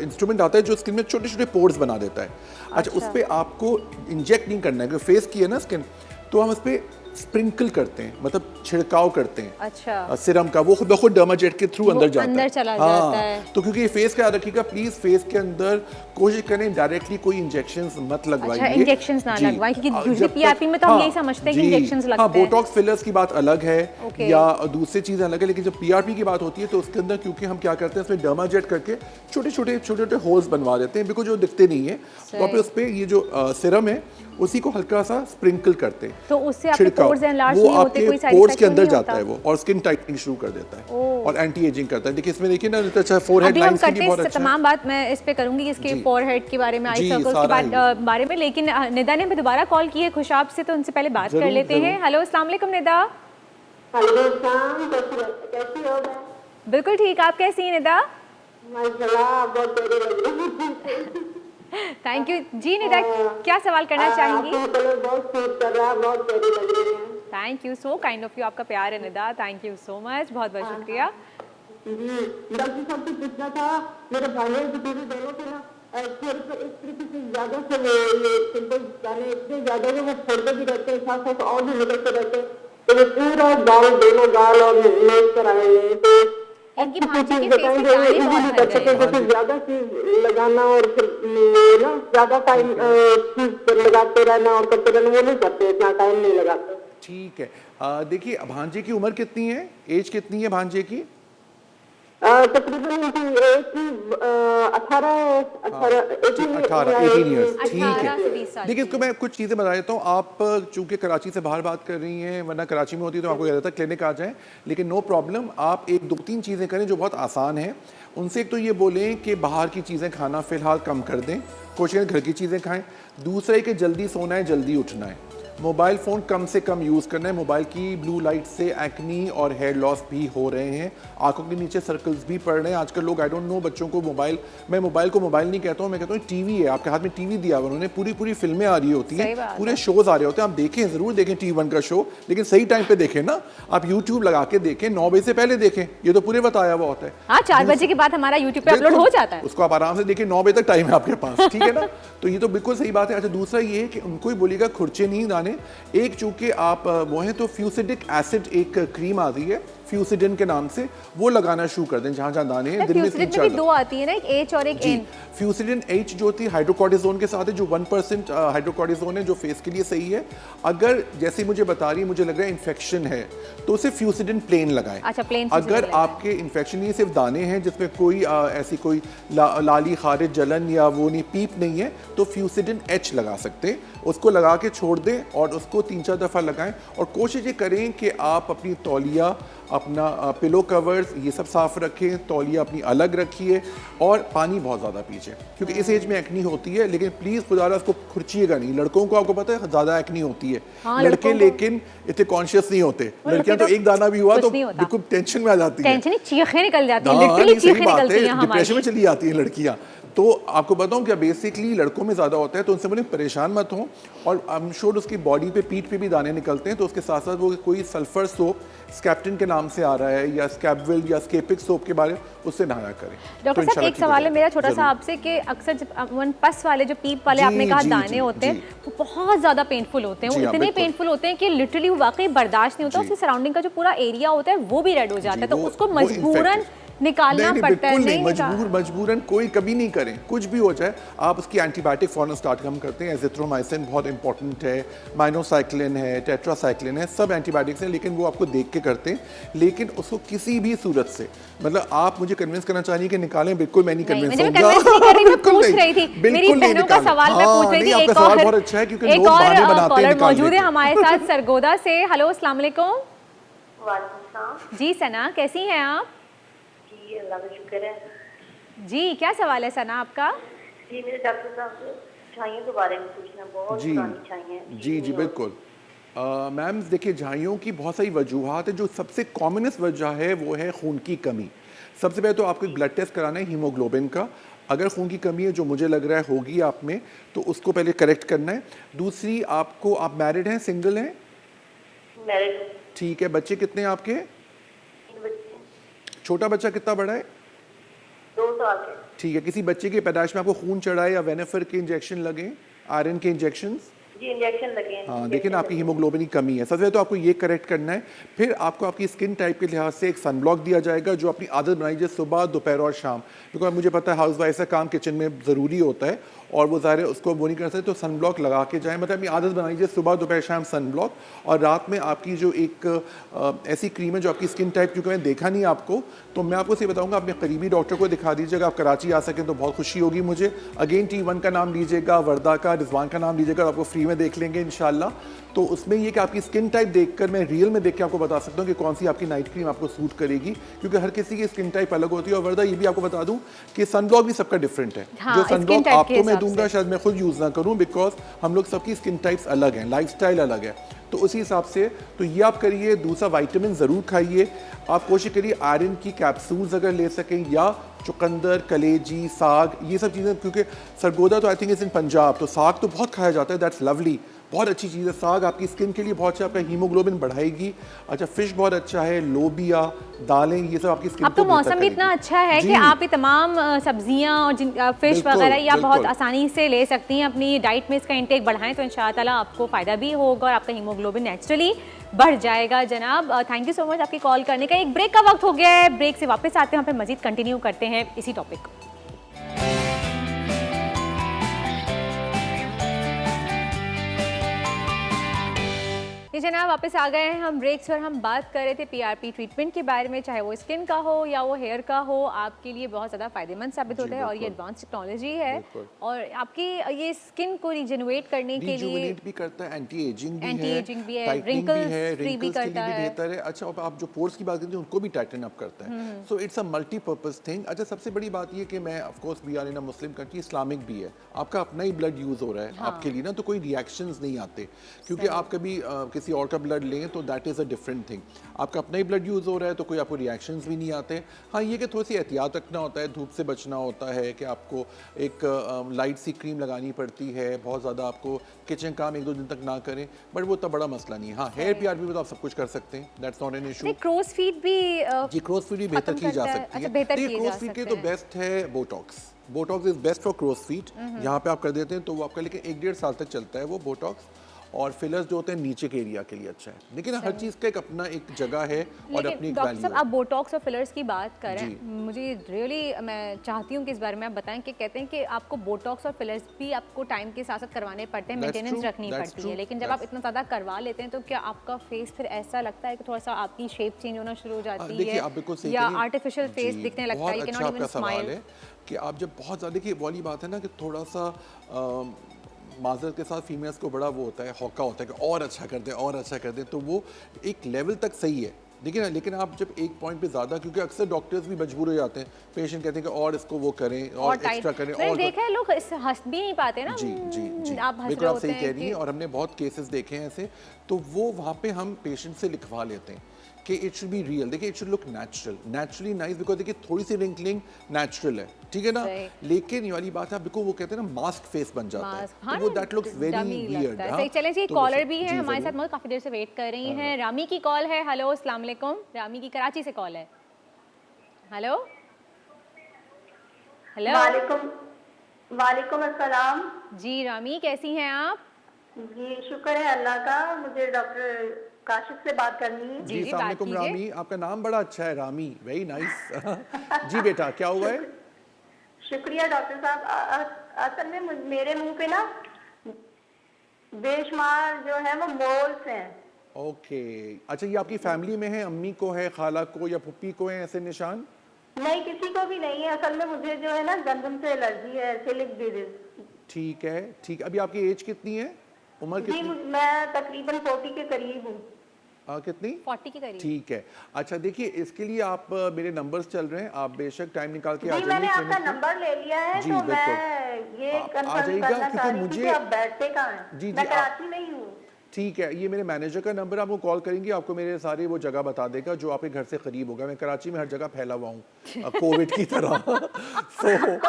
इंस्ट्रूमेंट आता है जो स्किन में छोटे छोटे पोर्स बना देता है। अच्छा, उस पर आपको इंजेक्ट नहीं करना है, फेस की है ना स्किन, तो हम उस पर स्प्रिंकल करते हैं, मतलब छिड़काव करते हैं। अच्छा, सिरम का वो खुद ब खुद डर्माजेट के थ्रू अंदर जाता है, अंदर चला जाता है। तो क्योंकि ये फेस का याद रखिएगा प्लीज, फेस के अंदर कोशिश करें डायरेक्टली कोई इंजेक्शंस मत लगवाइए। अच्छा, इंजेक्शंस ना लगवाएं, क्योंकि यूजुअली पीआरपी में तो हम यही समझते हैं कि इंजेक्शंस लगते हैं। बोटॉक्स फिलर्स की बात अलग है या दूसरी चीजें अलग है, लेकिन जब पीआरपी की बात होती है तो उसके अंदर क्योंकि हम क्या करते हैं, उसमें डर्माजेट करके छोटे छोटे होल्स बनवा देते हैं, बिल्कुल जो दिखते नहीं है, तो आप उस पे ये जो सिरम है उसी को हल्का सा स्प्रिंकल करते हैं, तो उससे आपके पोर्स एनलार्ज नहीं होते, कोई साइड पोर्स के अंदर जाता है वो, और स्किन टाइटनिंग शुरू कर देता है और एंटी एजिंग करता है। देखिए इसमें देखिए ना, अच्छा फोरहेड लाइंस की बहुत अच्छा। तमाम बात मैं इस पे करूंगी, इसके फोरहेड के बारे में, आई सर्कल्स के बारे में, लेकिन निदा ने दोबारा कॉल की है खुशाब से, तो उनसे पहले बात कर लेते हैं। हेलो, अस्सलाम वालेकुम निदा। कैसी हो? बिल्कुल ठीक, आप कैसी हैं निदा? माशाल्लाह, बहुत प्यारी लग रही है। थैंक यू जी। निदा, क्या सवाल करना चाहेंगी? बहुत सूट कर रहा है, बहुत प्यारी लग रही है। Thank you, so kind of you, आपका प्यार है Nida, thank you so much, बहुत बहुत शुक्रिया। डॉक्टर साहब से पूछना था, मेरे भाई की टीवी दोनों के ना सिर पे इस तरीके से ज्यादा से ये सिंपल दाने इतने ज्यादा जो वो छोड़ते भी रहते हैं, साथ साथ और भी निकलते रहते हैं, तो वो पूरा गाल, दोनों गाल और मेज पर आए हैं। तो इनकी भांजी के फेस पे दाने बहुत कर सके, जैसे ज्यादा चीज लगाना और फिर ना ज्यादा टाइम चीज लगाते रहना और करते रहना, वो नहीं करते, इतना टाइम नहीं लगाते। ठीक है, देखिए भांजे की उम्र कितनी है, एज कितनी है भांजे की? तकरीबन 18 ईयर्स। ठीक है, देखिए इसको मैं कुछ चीज़ें बता देता हूँ। आप चूंकि कराची से बाहर बात कर रही हैं, वरना कराची में होती तो आपको कहता था क्लिनिक आ जाएं, लेकिन नो प्रॉब्लम, आप एक दो तीन चीज़ें करें जो बहुत आसान है। उनसे एक तो ये बोलें कि बाहर की चीज़ें खाना फ़िलहाल कम कर दें, कोशिश करें घर की चीज़ें खाएँ। दूसरा है कि जल्दी सोना है, जल्दी उठना है, मोबाइल फ़ोन कम से कम यूज़ करना है। मोबाइल की ब्लू लाइट से एक्नी और हेयर लॉस भी हो रहे हैं, आंखों के नीचे सर्कल्स भी पड़ रहे हैं आजकल। लोग, आई डोंट नो, बच्चों को मोबाइल, मैं मोबाइल को मोबाइल नहीं कहता हूँ, मैं कहता हूँ टीवी है, आपके हाथ में टीवी दिया हुआ, उन्होंने पूरी फिल्में आ रही होती हैं, पूरे शोज़ आ रहे होते हैं, आप देखें, ज़रूर देखें T1 का शो, लेकिन सही टाइम पर देखें ना, आप यूट्यूब लगा के देखें, 9 बजे से पहले देखें, ये तो पूरे बताया हुआ होता है। हाँ, 4 बजे के बाद हमारा यूट्यूब पे अपलोड हो जाता है, उसको आप आराम से देखें, 9 बजे तक टाइम है आपके पास, ठीक है ना, तो ये तो बिल्कुल सही बात है। अच्छा, दूसरा ये है कि उनको ही बोलिएगा खुर्चे नहीं दाने, एक चूंकि आप वो हैं तो फ्यूसिडिक एसिड एक क्रीम आ रही है फ्यूसिडिन के नाम से, वो लगाना शुरू कर दें जहाँ जहाँ दाने हैं। दिन में 3-4 दो आती है ना, एक एच और एक एन। फ्यूसिडिन एच जो होती है हाइड्रोकॉर्टिजोन के साथ है, जो 1% हाइड्रोकॉर्टिजोन है, जो फेस के लिए सही है। अगर जैसे मुझे बता रही है, मुझे लग रहा है इन्फेक्शन है, तो उसे फ्यूसिडिन प्लेन लगाएं। अच्छा, प्लेन। अगर आपके इन्फेक्शन नहीं, सिर्फ दाने हैं जिसमें कोई ऐसी कोई लाली खारिज जलन या वो नहीं, पीप नहीं है, तो फ्यूसिडिन एच लगा सकते हैं। उसको लगा के छोड़ दें और उसको 3-4 दफ़ा लगाएं, और कोशिश ये करें कि आप अपनी तौलिया, अपना पिलो कवर्स, ये सब साफ़ रखें, तौलिया अपनी अलग रखिए, और पानी बहुत ज़्यादा पीजिए, क्योंकि इस एज में एक्नी होती है। लेकिन प्लीज़ खुदारा उसको खुर्चिएगा नहीं। लड़कों को आपको पता है ज़्यादा एक्नी होती है, लड़के लेकिन इतने कॉन्शियस नहीं होते। लड़कियां तो एक दाना भी हुआ तो बिल्कुल टेंशन में आ जाती है, चीखें निकल जाती हैं, लिटरली चीखें निकलती हैं, डिप्रेशन में चली जाती हैं लड़कियां। तो आपको बताऊं क्या, बेसिकली लड़कों में ज़्यादा होता है, तो उनसे बोले परेशान मत हो। और आई एम श्योर उसकी बॉडी पे, पीठ पे भी दाने निकलते हैं, तो उसके साथ साथ वो कोई सल्फर सोप स्कैप्टिन के नाम से आ रहा है, या स्कैपविल या स्केपिक सोप के बारे में, उससे नहाया करें। डॉक्टर साहब, एक सवाल है मेरा छोटा सा आपसे, कि अक्सर जब पस वाले, जो पीप वाले आपने कहा दाने होते हैं, वो बहुत ज़्यादा पेनफुल होते हैं, वो इतने पेनफुल होते हैं कि लिटरली वो वाकई बर्दाश्त नहीं होता, उसके सराउंडिंग का जो पूरा एरिया होता है वो भी रेड हो जाता है, तो उसको मजबूरन निकालना नहीं, पड़ता है। बिल्कुल नहीं, निकाल- मजबूरन कोई कभी नहीं करें, कुछ भी हो जाए आप उसकी एंटीबायोटिक फौरन स्टार्ट हम करते हैं। एजिथ्रोमाइसिन बहुत इंपॉर्टेंट है, माइनोसाइक्लिन है, टेट्रासाइक्लिन है, सब एंटीबायोटिक्स हैं, लेकिन वो आपको देख के करते हैं। लेकिन उसको किसी भी सूरत से, मतलब आप मुझे कन्विंस करना चाह रही हैं कि निकालें, बिल्कुल मैं नहीं नहीं, कन्विंस मुझे होऊंगा। convince नहीं कर रही, मैं बिल्कुल पूछ नहीं, रही थी। बिल्कुल मेरी नहीं बहनों का निकालें। सवाल मैं हाँ, पूछ रही नहीं, थी। आपका सवाल बहुत अच्छा है, क्योंकि एक लोग बहाने बनाते हैं कॉलर निकालने मौजूद है के। हमारे साथ सरगोदा से। हेलो, अस्सलाम वालेकुम। वालेकुम जी सना, कैसी हैं आप? जी, अल्लाह का शुक्र है। जी, क्या सवाल है सना आपका? जी, मेरे डॉक्टर साहब छाइयों के बारे में पूछना, बहुत जी पुरानी छाइयाँ हैं। जी जी बिल्कुल। मैम देखिए, झाइयों की बहुत सारी वजूहात है। जो सबसे कॉमनेस्ट वजह है वो है खून की कमी। सबसे पहले तो आपको एक ब्लड टेस्ट कराना है हीमोग्लोबिन का। अगर खून की कमी है, जो मुझे लग रहा है होगी आप में, तो उसको पहले करेक्ट करना है। दूसरी, आपको, आप मैरिड हैं, सिंगल हैं? मैरिड ठीक है। बच्चे कितने हैं आपके? 3 बच्चे, छोटा बच्चा कितना बड़ा है? 2 साल के। ठीक है। किसी बच्चे की पैदाइश में आपको खून चढ़ाए या वेनेफर के इंजेक्शन लगे, आयरन के इंजेक्शंस? जी, इंजेक्शन लगे हैं। हाँ, देखिए ना, आपकी हीमोग्लोबिन की कमी है। सबसे पहले तो आपको ये करेक्ट करना है। फिर आपको आपकी स्किन टाइप के लिहाज से एक सनब्लॉक दिया जाएगा, जो अपनी आदत बनाई जाए सुबह, दोपहर और शाम। बिकॉज मुझे पता है हाउस वाइफ का काम किचन में ज़रूरी होता है, और वो ज़ाहिर है उसको वो नहीं कर सकते, तो सनब्लॉक लगा के जाएँ। मतलब अपनी आदत बनाई जाए सुबह, दोपहर, शाम सनब्लॉक। और रात में आपकी जो एक ऐसी क्रीम है जो आपकी स्किन टाइप, क्योंकि मैंने देखा नहीं आपको, तो मैं आपको ये बताऊंगा, अपने करीबी डॉक्टर को दिखा दीजिएगा। आप कराची आ सकें तो बहुत खुशी होगी मुझे। अगेन T1 का नाम लीजिएगा, वर्दा का, रिजवान का नाम लीजिएगा, आपको फ्री में देख लेंगे इंशाल्लाह। तो उसमें ये कि आपकी स्किन टाइप देखकर मैं रियल में देख के आपको बता सकता हूँ कि कौन सी आपकी नाइट क्रीम आपको सूट करेगी, क्योंकि हर किसी की स्किन टाइप अलग होती है। और वर्दा, ये भी आपको बता दूं कि सनब्लॉक भी सबका डिफरेंट है। हाँ, जो skin सनब्लॉक type के आपको मैं हिसाब दूंगा से। शायद मैं खुद यूज़ ना करूँ, बिकॉज हम लोग सबकी स्किन टाइप्स अलग हैं, लाइफस्टाइल अलग है। तो उसी हिसाब से तो ये आप करिए। दूसरा, विटामिन ज़रूर खाइए। आप कोशिश करिए आयरन की कैप्सूल्स अगर ले सकें, या चुकंदर, कलेजी, साग, ये सब चीज़ें, क्योंकि सरगोदा तो I think is in Punjab, तो साग तो बहुत खाया जाता है। दैट्स लवली, बहुत अच्छी चीज़ है साग, आपकी स्किन के लिए बहुत अच्छा, आपका हीमोग्लोबिन बढ़ाएगी। अच्छा, फिश बहुत अच्छा है, लोबिया, दालें, ये सब आपकी स्किन अब तो मौसम भी इतना अच्छा है कि आप ये तमाम सब्जियां और फिश बिल्कुल, वगैरह ये आप बहुत बिल्कुल। आसानी से ले सकती हैं। अपनी डाइट में इसका इंटेक बढ़ाएं तो इंशाअल्लाह आपको फ़ायदा भी होगा और आपका हीमोग्लोबिन नेचुरली बढ़ जाएगा। जनाब, थैंक यू सो मच आपकी कॉल करने का। एक ब्रेक का वक्त हो गया है, ब्रेक से वापस आते हैं, फिर मजीद कंटिन्यू करते हैं इसी टॉपिक को। जी जनाब, वापस आ गए हैं हम ब्रेक्स पर। हम बात कर रहे थे पीआरपी ट्रीटमेंट के बारे में, चाहे वो स्किन का हो या वो हेयर का हो, आपके लिए बहुत ज़्यादा फ़ायदेमंद साबित होता है। और ये एडवांस टेक्नोलॉजी है और आपकी ये स्किन को रिजेनरेट करने के लिए रिजुविनेट भी करता है, एंटी एजिंग भी है, है, टाइटनिंग भी है, फ्री भी रिंकल्स के करता लिए भी है। बेहतर है। अच्छा, और आप जो पोर्स की बात करते हैं उनको भी टाइटन अप करता है। So it's a multipurpose thing. अच्छा, सबसे बड़ी बात ये कि मैं, of course we are in a Muslim country, Islamic भी है, आपका अपना ही ब्लड यूज़ हो रहा है आपके लिए ना, तो कोई रिएक्शंस नहीं आते। क्योंकि आप कभी किसी और का ब्लड लें तो that is a different thing. आपका अपना ही ब्लड यूज़ हो रहा है तो कोई आपको रिएक्शंस भी नहीं आते। हाँ, ये कि थोड़ी सी एहतियात रखना होता है, धूप से बचना होता है, कि आपको एक लाइट सी क्रीम लगानी पड़ती है, बहुत ज़्यादा आपको किचन काम 1-2 दिन तक ना करें, बट वो तो बड़ा मसला नहीं है। हाँ, हेयर पीआरपी में तो आप सब कुछ कर सकते हैं, that's not an issue. Cross feet भी जी, क्रॉस फीट भी बेहतर खत्म की जा करता है। सकती अच्छा, है। बेहतर देखिए, की जा क्रॉस फीट के सकते तो हैं। बेस्ट है Botox. Botox is best for cross feet. यहाँ पे आप कर देते हैं तो वो आपका, लेकिन 1-1.5 साल तक चलता है वो बोटॉक्स। और फिलर्स जो होते हैं नीचे के एरिया के लिए अच्छा है, लेकिन हर चीज़ का एक अपना एक जगह है और अपनी लेकिन एक डॉक्टर वैल्यू साहब, है। आप बोटॉक्स और फिलर्स की बात करें, जी। मुझे रियली मैं चाहती हूँ कि इस बारे में आप बताएं कि कहते हैं कि आपको बोटॉक्स और फिलर्स भी आपको टाइम के साथ साथ करवाने पड़ते हैं, That's मेंटेनेंस true, रखनी that's पड़ती true, है। लेकिन जब आप इतना ज़्यादा करवा लेते हैं तो क्या आपका फेस फिर ऐसा लगता है कि थोड़ा सा आपकी शेप चेंज होना शुरू हो जाती देखिए, है आप बिल्कुल सही या कह रही हैं। आर्टिफिशियल फेस जी, दिखने लगता बहुत है? You अच्छा cannot even आपका सवाल smile. है कि आप जब बहुत ज़्यादा, देखिए वाली बात है ना कि थोड़ा सा माजरत के साथ फीमेल्स को बड़ा वो होता है, हौका होता है कि और अच्छा कर दें और अच्छा कर दें, तो वो एक लेवल तक सही है। लेकिन आप जब एक पॉइंट पे ज़्यादा, क्योंकि अक्सर डॉक्टर्स भी मजबूर हो जाते हैं, पेशेंट कहते हैं कि और इसको वो करें और टाइट एक्स्ट्रा करें मैंने और देखा है, लोग इस हंस भी नहीं पाते ना। जी जी जी, आप हंस बिल्कुल रहे आप होते सही हैं कह रही हैं। कि और हमने बहुत केसेस देखे हैं ऐसे, तो वो वहाँ पे हम पेशेंट से लिखवा लेते हैं कि इट शुड बी रियल। देखिए, it should look naturally nice, because देखिए थोड़ी सी रिंकलिंग नेचुरल है, ठीक है ना, लेकिन ये वाली बात है, बिल्कुल वो कहते हैं ना मास्क फेस बन जाता है, तो वो दैट लुक्स वेरी वियर्ड। सही, चलें जी, कॉलर भी है हमारे साथ, बहुत काफी देर से वेट कर रही हैं। रामी की कॉल है। हेलो, अस्सलाम वालेकुम। रामी की कराची से कॉल है। हेलो हेलो, वालेकुम अस्सलाम। जी रामी, कैसी हैं आप? जी, शुक्र है अल्लाह का। मुझे डॉक्टर काशिफ से बात करनी है। जी, अस्सलाम बात वालेकुम कीजिए। रामी, आपका नाम बड़ा अच्छा है रामी, वेरी नाइस। जी बेटा क्या हुआ है? शुक्रिया डॉक्टर साहब। असल में मेरे मुंह पे ना बेशुमार जो है वो मोल्स हैं। ओके, अच्छा ये आपकी फैमिली में है, अम्मी को है, खाला को या पुप्पी को है ऐसे निशान? नहीं, किसी को भी नहीं है। असल में मुझे जो है ना गंदम से एलर्जी है, सिलिक डिजीज। ठीक है, ठीक। अभी आपकी एज कितनी है, उम्र जी कितनी? मैं तकरीबन 40 के करीब हूँ। कितनी? 40 के करीब। ठीक है। अच्छा देखिए, इसके लिए आप मेरे नंबर्स चल रहे हैं, आप बेशक टाइम निकाल के आ जी जाइए मैंने आपका clinic पे। नंबर ले लिया है। जी, तो बिल्कुल। मैं ये आप आ कंफर्म जाइएगा, करना क्योंकि चाह रही थी मुझे- कि आप बैठते कहाँ हैं। जी, मैं जी, कराची में ही हूँ। ठीक है, ये मेरे मैनेजर का नंबर, आपको कॉल करेंगे, आपको मेरे सारे वो जगह बता देगा जो आपके घर से करीब होगा। मैं कराची में हर जगह फैला हुआ हूँ कोविड की तरह। तो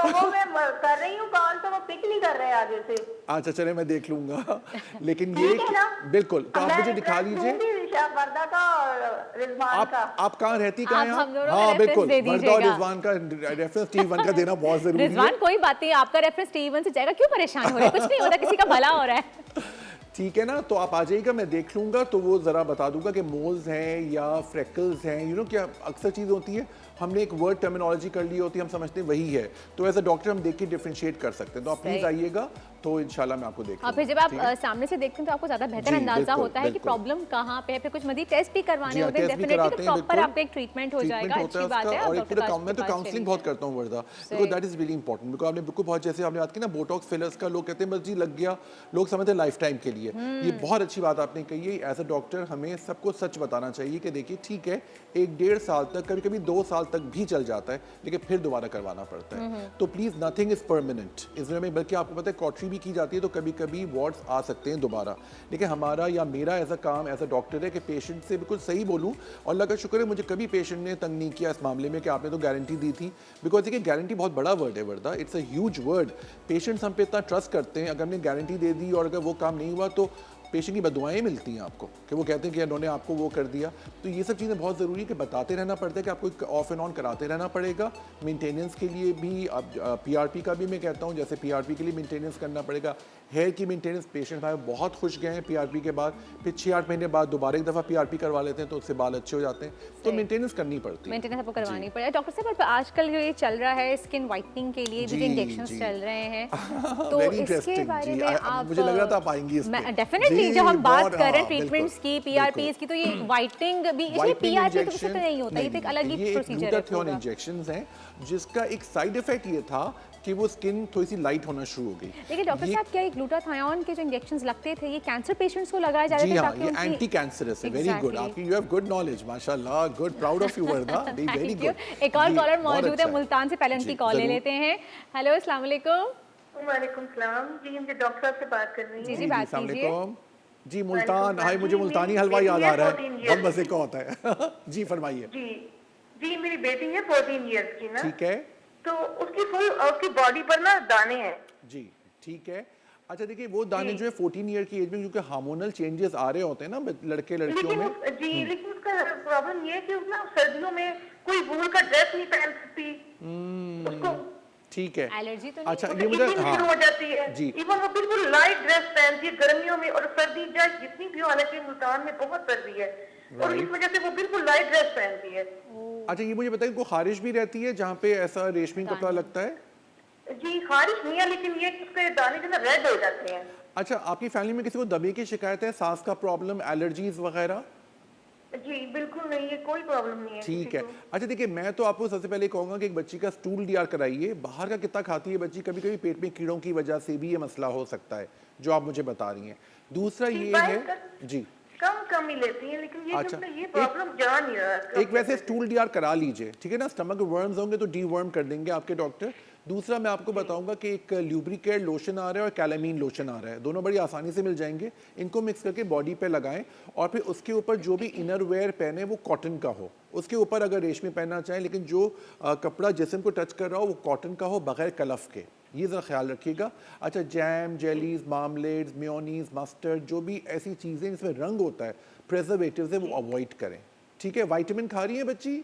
वो मैं कर रही हूँ कॉल, तो वो पिक नहीं कर रहे आगे से। अच्छा चले, मैं देख लूंगा। लेकिन ये ठीक है ना? बिल्कुल, तो आप मैं मुझे दिखा एड्रेस लीजिए। दूंगी रिशाद वर्दा का और रिजवान का। आप कहाँ रहती, कहाँ हैं आप आप? हम दोनों का हाँ reference बिल्कुल, दे वर्दा और दीजिएगा। रिजवान का रेफरेंस T1 का देना बहुत जरूरी है। रिजवान कोई बात नहीं, आपका रेफरेंस टी1 से जाएगा, क्यों परेशान हो रहे हैं? कुछ नहीं होता, किसी का भला हो रहा है। ठीक है ना, तो आप आ जाइएगा, मैं देख लूंगा, तो वो ज़रा बता दूंगा कि मोल्स हैं या फ्रेकल्स हैं। यू नो क्या अक्सर चीज़ होती है, हमने एक वर्ड टर्मिनोलॉजी कर ली होती है, हम समझते हैं वही है, तो एज अ डॉक्टर हम देख के डिफरेंशिएट कर सकते हैं। तो आप प्लीज़ सही। आइएगा, तो इंशाल्लाह मैं आपको देख और फिर लूंगा, जब आप ठीक है? सामने से देखते हैं तो आपको ज्यादा बेहतर जी, अंदाजा बिल्कुल, होता है कि बिल्कुल। प्रॉब्लम कहाँ पे है। फिर कुछ मजीद टेस्ट भी करवाने जी हाँ, होते हैं, टेस्ट भी डेफिनेटली कराते तो हैं, प्रॉपर बिल्कुल। आपका एक ट्रीटमेंट हो ट्रीटमेंट जाएगा। होता है अच्छी बात उसका, है। और आप एक पूरा डॉक्टर मैं तो काशिफ के पास काउंसलिंग चलिए। बहुत करता हूँ Warda, because that is really important. Because आपने बिल्कुल बहुत, जैसे आपने बात की ना बोटॉक्स फिलर्स का, लोग कहते हैं बस जी लग गया, लोग समझते हैं लाइफ टाइम के लिए। ये बहुत अच्छी बात आपने कही है। एज अ डॉक्टर हमें सबको सच बताना चाहिए कि देखिए ठीक है, 1-1.5 साल तक, कभी कभी 2 साल तक भी चल जाता है, लेकिन फिर दोबारा करवाना पड़ता है। तो प्लीज़ नथिंग इज परमानेंट इसमें, बल्कि आपको पता है कॉटरी भी की जाती है, तो कभी कभी वार्ड्स आ सकते हैं दोबारा। लेकिन हमारा या मेरा ऐसा काम एज अ डॉक्टर है कि पेशेंट से बिल्कुल सही बोलूँ, और अल्लाह का शुक्र है मुझे कभी पेशेंट ने तंग नहीं किया इस मामले में कि आपने तो गारंटी दी थी। बिकॉज देखिए गारंटी बहुत बड़ा वर्ड है Warda, it's a huge word. Patients हम पे इतना ट्रस्ट करते हैं, अगर हमने गारंटी दे दी और अगर वो काम नहीं हुआ तो पेशेंट की बदुआएं मिलती हैं आपको, कि वो कहते हैं कि उन्होंने आपको वो कर दिया। तो ये सब चीज़ें बहुत ज़रूरी है कि बताते रहना पड़ता है, कि आपको ऑफ एंड ऑन कराते रहना पड़ेगा। मेंटेनेंस के लिए भी, अब पीआरपी का भी मैं कहता हूँ, जैसे पीआरपी के लिए मेंटेनेंस करना पड़ेगा। हेयर की मेंटेनेंस, पेशेंट हमारे बहुत खुश गए हैं पीआरपी के बाद, फिर 6-8 महीने बाद दोबारा एक दफ़ा पीआरपी करवा लेते हैं, तो उससे बाल अच्छे हो जाते हैं। तो मेंटेनेंस करनी पड़ती है। मेंटेनेंस आपको करवानी पड़ेगी। डॉक्टर साहब अब आजकल जो ये चल रहा है स्किन वाइटनिंग के लिए भी जी, इंजेक्शंस जी। चल रहे हैं, तो Very इसके interesting, बारे जी। में आप, मुझे लग रहा था आप आएंगी इस पे। डेफिनेटली जी, जब हम बात बहुत, कर रहे हैं हाँ, ट्रीटमेंट्स बिल्कुल, की, पीआरपीस की, तो ये वाइटनिंग भी, इसमें Whitening पीआरपी तो injection- सिर्फ नहीं होता, ये तो एक अलग ही ये प्रोसीजर है ग्लूटाथियोन पूरा। इंजेक्शंस हैं, जिसका एक साइड इफेक्ट ये था कि वो स्किन थोड़ी सी लाइट होना शुरू हो गई। लेकिन डॉक्टर ये- साहब क्या ये ग्लूटाथायोन के जो इंजेक्शंस लगते थे, ये कैंसर पेशेंट्स को लगाए जा रहे जी थे हाँ, ताकि ये उनकी एंटी कैंसरस है। Very good, Exactly. आपकी यू हैव गुड नॉलेज, माशाल्लाह, good, proud of you Warda, very Thank you. Good. एक और कॉलर मौजूद है मुल्तान से, पहले उनकी कॉल ले जरूर। लेते हैं। हेलो, अस्सलाम वालेकुम। वालेकुम सलाम जी, मुझे डॉक्टर साहब से बात करनी जी, है। जी, बात अस्सलाम कीजिए। वालेकुम। जी मुल्तान, वालेकुम हाय, मुझे सलाम। मुल्तानी जी, हलवा मेरी याद बेटी आ रहा है है, 14 बहुत years मजे का होता है। जी फरमाइए। जी जी, मेरी बेटी है 14 इयर्स की ना, ठीक है तो उसकी फुल उसकी बॉडी पर ना दाने हैं। जी, ठीक है। अच्छा देखिए, वो दाने जी। जो है 14 ईयर की एज में, क्योंकि हार्मोनल चेंजेस आ रहे होते हैं ना लड़के लड़कियों लेकिन में। जी, लेकिन उसका प्रॉब्लम ये है कि उसना सर्दियों में कोई वूल का ड्रेस नहीं पहन सकती। उसको ठीक है, एलर्जी तो नहीं अच्छा उसको ये मुझे, itching शुरू हो जाती है। जी। इवन वो बिल्कुल लाइट ड्रेस पहनती है गर्मियों में, और सर्दी चाहे जितनी भी हो, हालांकि मुल्तान में बहुत सर्दी है, और इस Right. वजह से वो बिल्कुल लाइट ड्रेस पहनती है। अच्छा ये मुझे बताइए, को खारिश भी रहती है जहाँ पे ऐसा रेशमी कपड़ा लगता है? जी खारिश नहीं है, लेकिन ये कि उसके दाने जो ना रेड हो जाते हैं। अच्छा, आपकी फैमिली में किसी को दमे की शिकायत है, सांस का प्रॉब्लम, एलर्जीज वगैरह? जी बिल्कुल नहीं है, कोई प्रॉब्लम नहीं है ठीक किसी है। को। अच्छा देखिए, मैं तो आपको सबसे पहले कहूँगा कि एक बच्ची का स्टूल डीआर कराइए। बाहर का कितना खाती है बच्ची, कभी कभी पेट में कीड़ों की वजह से भी ये मसला हो सकता है, जो आप मुझे बता रही हैं। दूसरा जी, ये बाहर है, का- जी कम ही लेती है, लेकिन ये अच्छा, जो ये प्रॉब्लम जान नहीं रहा। एक वैसे स्टूल डीआर करा लीजिए, ठीक है ना। स्टमक वर्म्स होंगे तो डीवर्म कर देंगे आपके डॉक्टर। दूसरा मैं आपको बताऊंगा कि एक ल्यूब्रिकेट लोशन आ रहा है और कैलामीन लोशन आ रहा है, दोनों बड़ी आसानी से मिल जाएंगे। इनको मिक्स करके बॉडी पे लगाएं, और फिर उसके ऊपर जो भी इनर वेयर पहने वो कॉटन का हो, उसके ऊपर अगर रेशमी पहनना चाहें, लेकिन जो कपड़ा जिस्म को टच कर रहा हो वो कॉटन का हो, बगैर कलफ के। ये ज़रा ख्याल रखिएगा। अच्छा, जैम, जेलीज, मार्मलेट्स, मेयोनीज, मस्टर्ड, जो भी ऐसी चीज़ें जिसमें रंग होता है, प्रिजर्वेटिव्स है, वो अवॉइड करें, ठीक है। विटामिन खा रही है बच्ची?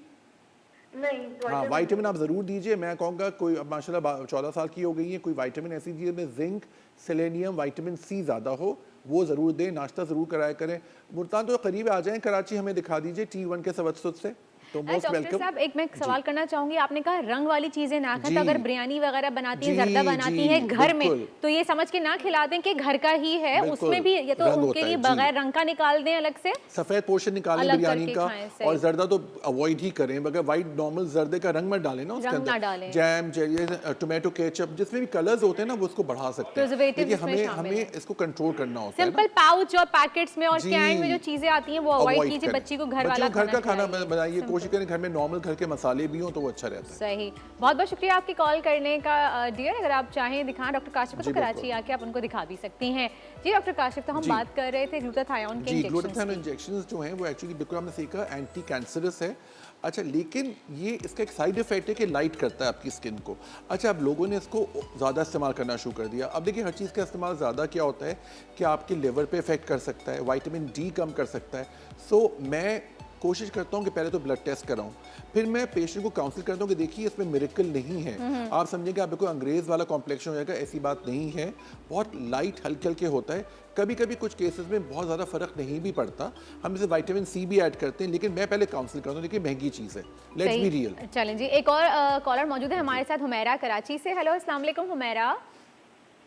नहीं, हाँ, विटामिन आप ज़रूर दीजिए। मैं कहूँगा कोई, अब माशाल्लाह 14 साल की हो गई है, कोई विटामिन ऐसी चीज़ में जिंक, सेलेनियम, विटामिन सी ज़्यादा हो, वो ज़रूर दें, नाश्ता ज़रूर कराया करें। मुल्तान तो करीब आ जाएं, कराची हमें दिखा दीजिए T1 के तवज्जुह से, तो मोस्ट डॉक्टर वेलकम। साहब एक मैं सवाल करना चाहूंगी, आपने कहा रंग वाली चीजें ना खाएं, जी। तो अगर बिरयानी वगैरह बनाती है, जी, जर्दा बनाती जी, है घर में, बिल्कुल। तो ये समझ के ना खिला दें कि घर का ही है, बिल्कुल, उसमें भी ये तो रंग उनके होता लिए है, जी। बगैर रंग का निकाल दें अलग से। सफ़ेद पोर्शन निकालें अलग बिरयानी करके का, खाएं, सही। और जर्दा तो अवॉइड ही करें, मगर वाइट नॉर्मल जर्दे का रंग मत डालें ना उसके रंग ना अंदर। डालें। जैम, जेली, टोमेटो केचप, जिसमें भी कलर्स होते हैं ना, वो उसको बढ़ा सकते हैं। Preservatives देखिए इसमें हमें शामिल हमें हैं। इसको कंट्रोल करना होता है ना। सिंपल पाउच और पैकेट्स में और जी। कैन में जो चीजें आती हैं वो अवॉइड Avoid कीजिए, करें। बच्ची को घर बच्चों वाला को घर का खाना खिलाइए। बनाइए, Simple। कोशिश करें घर में नॉर्मल घर के मसाले भी हों तो वो अच्छा रहता है। सही, बहुत बहुत शुक्रिया आपकी कॉल करने का डियर। अगर आप चाहें दिखाएं डॉक्टर काशिफ को, तो जी, कराची बिल्कुल। आके आप उनको दिखा भी सकती हैं। जी डॉक्टर काशिफ, तो हम जी। बात कर रहे थे ग्लूटाथायोन के जी, इंजेक्शंस ग्लूटाथायोन की। इंजेक्शंस जो हैं वो एक्चुअली बिल्कुल हमने सीखा एंटी कैंसरस है। अच्छा, लेकिन ये इसका एक साइड इफेक्ट है कि लाइट करता है आपकी स्किन को। अच्छा, अब लोगों ने इसको ज़्यादा इस्तेमाल करना शुरू कर दिया। अब देखिए हर चीज़ का इस्तेमाल ज़्यादा क्या होता है कि आपके लिवर पे इफेक्ट कर सकता है, विटामिन डी कम कर सकता है। सो मैं कोशिश करता हूँ कि पहले तो ब्लड टेस्ट कराऊं, फिर मैं पेशेंट को काउंसिल करता हूँ कि देखिए इसमें मिरेकल नहीं है, आप समझेंगे आप बिल्कुल अंग्रेज़ वाला कॉम्प्लेक्शन हो जाएगा, ऐसी बात नहीं है। बहुत लाइट हल्के हल्के होता है, कभी कभी कुछ केसेस में बहुत ज़्यादा फ़र्क नहीं भी पड़ता, हम इसे विटामिन सी भी ऐड करते हैं, लेकिन मैं पहले काउंसिल करता हूँ। देखिए महंगी चीज़ है, लेट्स बी रियल। चलें जी, एक और कॉलर मौजूद है हमारे साथ, हुमैरा कराची से। हेलो, अस्सलाम वालेकुम हुमैरा।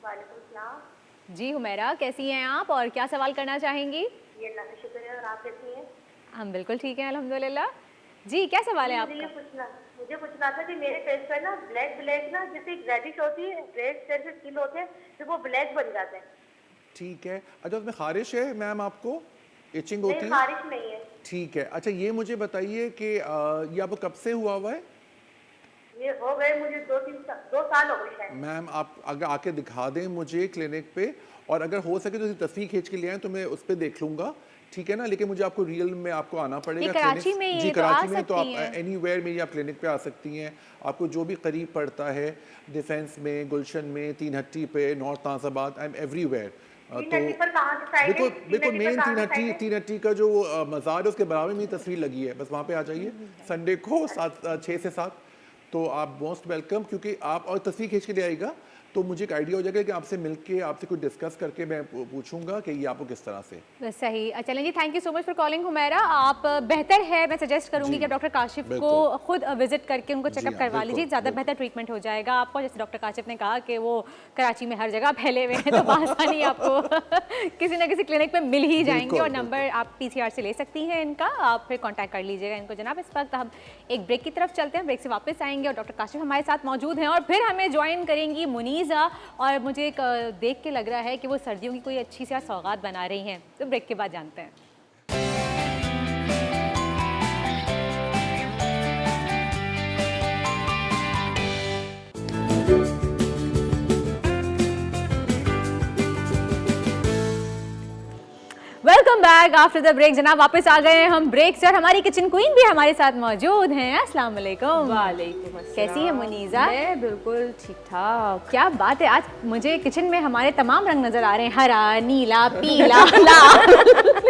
वालेकुम सलाम। जी हुमैरा, कैसी हैं आप और क्या सवाल करना चाहेंगी? ये अल्लाह का शुक्र है, और आप कैसी हैं? हम बिल्कुल ठीक हैं अल्हम्दुलिल्लाह। जी, क्या सवाल है मुझे ये आपका? पूछना था कि मेरे फेस पर ना ब्लैक ब्लैक ना जैसे रेडिश होती है, रेड जैसे स्किन होते हैं, फिर वो ब्लैक बन जाते हैं। ठीक है। अच्छा, उसमें खारिश है मैम, आपको इचिंग होती नहीं, है? खारिश नहीं है। ठीक है। अच्छा, ये मुझे बताइए कि ये आपको कब से हुआ हुआ है? ये हो गए मुझे 2 साल हो गए शायद। मैम आप अगर आके दिखा दें मुझे क्लिनिक पे, और अगर हो सके तो इसकी तस्वीर खींच के ले आएं तो मैं उस पर देख लूँगा, ठीक है ना। लेकिन मुझे आपको रियल में आपको आना पड़ेगा। कराची clinics- में ही जी है, तो आ कराची में, तो सकती आप हैं। एनीवेयर मेरी आप क्लिनिक पे आ सकती हैं। आपको जो भी करीब पड़ता है, डिफेंस में, गुलशन में, तीन हट्टी पे, north Nazimabad, I am everywhere. तीन हट्टी पर कहाँ की साइड है? बिल्कुल तीन बिल्कुल हट्टी पर मेन कहाँ की साइड है? तीन हट्टी का जो मज़ार है उसके बराबर में ही तस्वीर लगी है, बस वहाँ पे आ जाइए संडे को 6 से 7, तो आप मोस्ट वेलकम। क्योंकि आप और तस्वीर खींच के ले आएगा तो मुझे एक आइडिया हो जाएगा कि आपसे मिलके आपसे कुछ डिस्कस करके मैं पूछूंगा कि ये आपको किस तरह से। सही, चलें जी, thank you so much for calling Humaira. आप बेहतर है, मैं सजेस्ट करूंगी जी, कि डॉक्टर काशिफ को बिल्कुल। खुद विजिट करके उनको जी चेकअप हाँ, करवा बिल्कुल, लीजिए, ज़्यादा बिल्कुल। बेहतर ट्रीटमेंट हो जाएगा आपको। जैसे डॉक्टर काशिफ ने कहा कि वो कराची में हर जगह फैले हुए हैं, तो आसानी आपको किसी ना किसी क्लिनिक पे मिल ही जाएंगे। बिल्कुल, और नंबर आप PCR से ले सकती हैं इनका, आप फिर कॉन्टैक्ट कर लीजिएगा इनको। जनाब, इस वक्त हम एक ब्रेक की तरफ चलते हैं, ब्रेक से वापस आएंगे और डॉक्टर काशिफ हमारे साथ मौजूद हैं, और फिर हमें ज्वाइन करेंगी मुनीज़ा। और मुझे एक देख के लग रहा है कि वो सर्दियों की कोई अच्छी सी सौगात बना रही हैं, तो ब्रेक के बाद जानते हैं। Welcome back after the break. जनाब, वापस आ गए हैं हम ब्रेक से, और हमारी किचन क्वीन भी हमारे साथ मौजूद हैं। अस्सलाम वालेकुम। वालेकुम अस्सलाम। कैसी है मुनीज़ा? मैं बिल्कुल ठीक ठाक। क्या बात है, आज मुझे किचन में हमारे तमाम रंग नजर आ रहे हैं, हरा, नीला, पीला, लाल,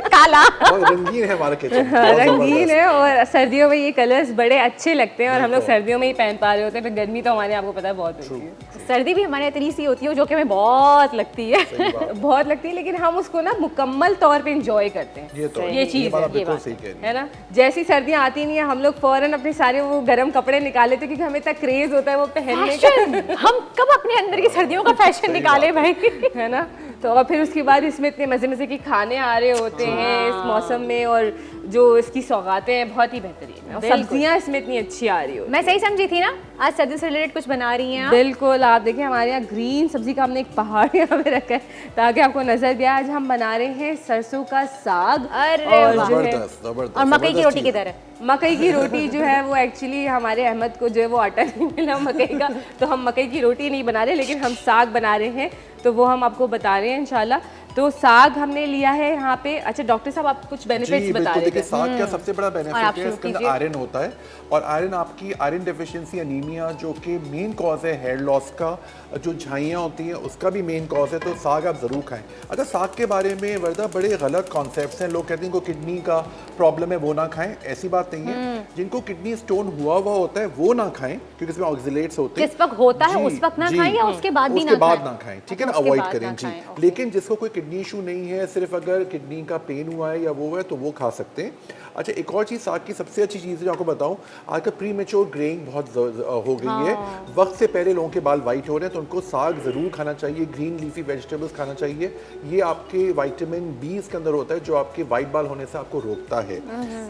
काला। बहुत रंगीन है हमारा किचन, रंगीन है, और सर्दियों में ये कलर्स बड़े अच्छे लगते हैं, और हम लोग सर्दियों में ही पहन पा रहे होते हैं, फिर गर्मी तो हमारे आपको पता है बहुत होती है। सर्दी भी हमारे इतनी सी होती है जो कि हमें बहुत लगती है। बहुत लगती है, लेकिन हम उसको ना मुकम्मल तौर पे इंजॉय करते हैं। ये चीज़ बात है, आप बिल्कुल सही कह रही हैं। है ना। जैसी सर्दियाँ आती नहीं है, हम लोग फौरन अपने सारे वो गर्म कपड़े निकाल लेते हैं, क्योंकि हमें इतना क्रेज होता है वो पहनने का। फैशन, हम कब अपने अंदर की सर्दियों का फैशन निकाले भाई। है ना। तो और फिर उसके बाद इसमें इतने मज़े मज़े के खाने आ रहे होते हैं इस मौसम में, और जो इसकी सौगातें हैं बहुत ही बेहतरीन है, और सब्जियां इसमें इतनी अच्छी आ रही होती मैं सही समझी थी ना, आज सर्दी से रिलेटेड कुछ बना रही हैं हैं। आप? बिल्कुल, आप देखिए हमारे यहाँ ग्रीन सब्जी का हमने एक पहाड़ यहाँ पे रखा है ताकि आपको नजर भी आए। आज हम बना रहे हैं सरसों का साग, अरे और वाह। जो है जबरदस्त जबरदस्त। और मकई की जबरदस्त रोटी चीज़ की है। तरह। मकई की रोटी जो है वो एक्चुअली हमारे अहमद को जो है वो आटा नहीं मिला मकई का, तो हम मकई की रोटी नहीं बना रहे, लेकिन हम साग बना रहे हैं, तो वो हम आपको बता रहे हैं इंशाल्लाह। तो साग हमने लिया है यहाँ पे। अच्छा डॉक्टर साहब, आप कुछ बेनिफिट्स जी बता बिल्कुल, रहे देखिए थे। साग का सबसे बड़ा और आप बेनिफिट है शुरू इसके अंदर कीजिए। आयरन होता है, और आयरन आपकी आयरन डेफिशिएंसी एनीमिया जो कि मेन कॉज है हेयर लॉस का, जो झाइयाँ होती हैं उसका भी मेन कॉज है, तो साग आप ज़रूर खाएं। अच्छा, साग के बारे में वर्दा बड़े गलत कॉन्सेप्ट्स हैं, लोग कहते हैं इनको किडनी का प्रॉब्लम है वो ना खाएं, ऐसी बात नहीं है। जिनको किडनी स्टोन हुआ होता है वो ना खाएं, क्योंकि इसमें ऑक्सीलेट्स होते हैं। जिस वक्त होता है जी, उस वक्त ना जी, खाएं, या उसके बाद भी उसके ना बाद खाएं? ना खाएं, ठीक है ना, उसके अवॉइड बाद करें ना जी। खाएं, ओके। लेकिन जिसको कोई किडनी किडनी इशू नहीं है, सिर्फ अगर किडनी का पेन हुआ है या वो है तो वो खा सकते हैं। अच्छा, एक और चीज़ साग की सबसे अच्छी चीज़ है जो आपको बताऊं, आजकल प्री मेच्योर ग्रेइंग बहुत हो गई है, वक्त से पहले लोगों के बाल वाइट हो रहे हैं, तो उनको साग ज़रूर खाना चाहिए, ग्रीन लीफी वेजिटेबल्स खाना चाहिए। ये आपके विटामिन बी इसके अंदर होता है जो आपके वाइट बाल होने से आपको रोकता है।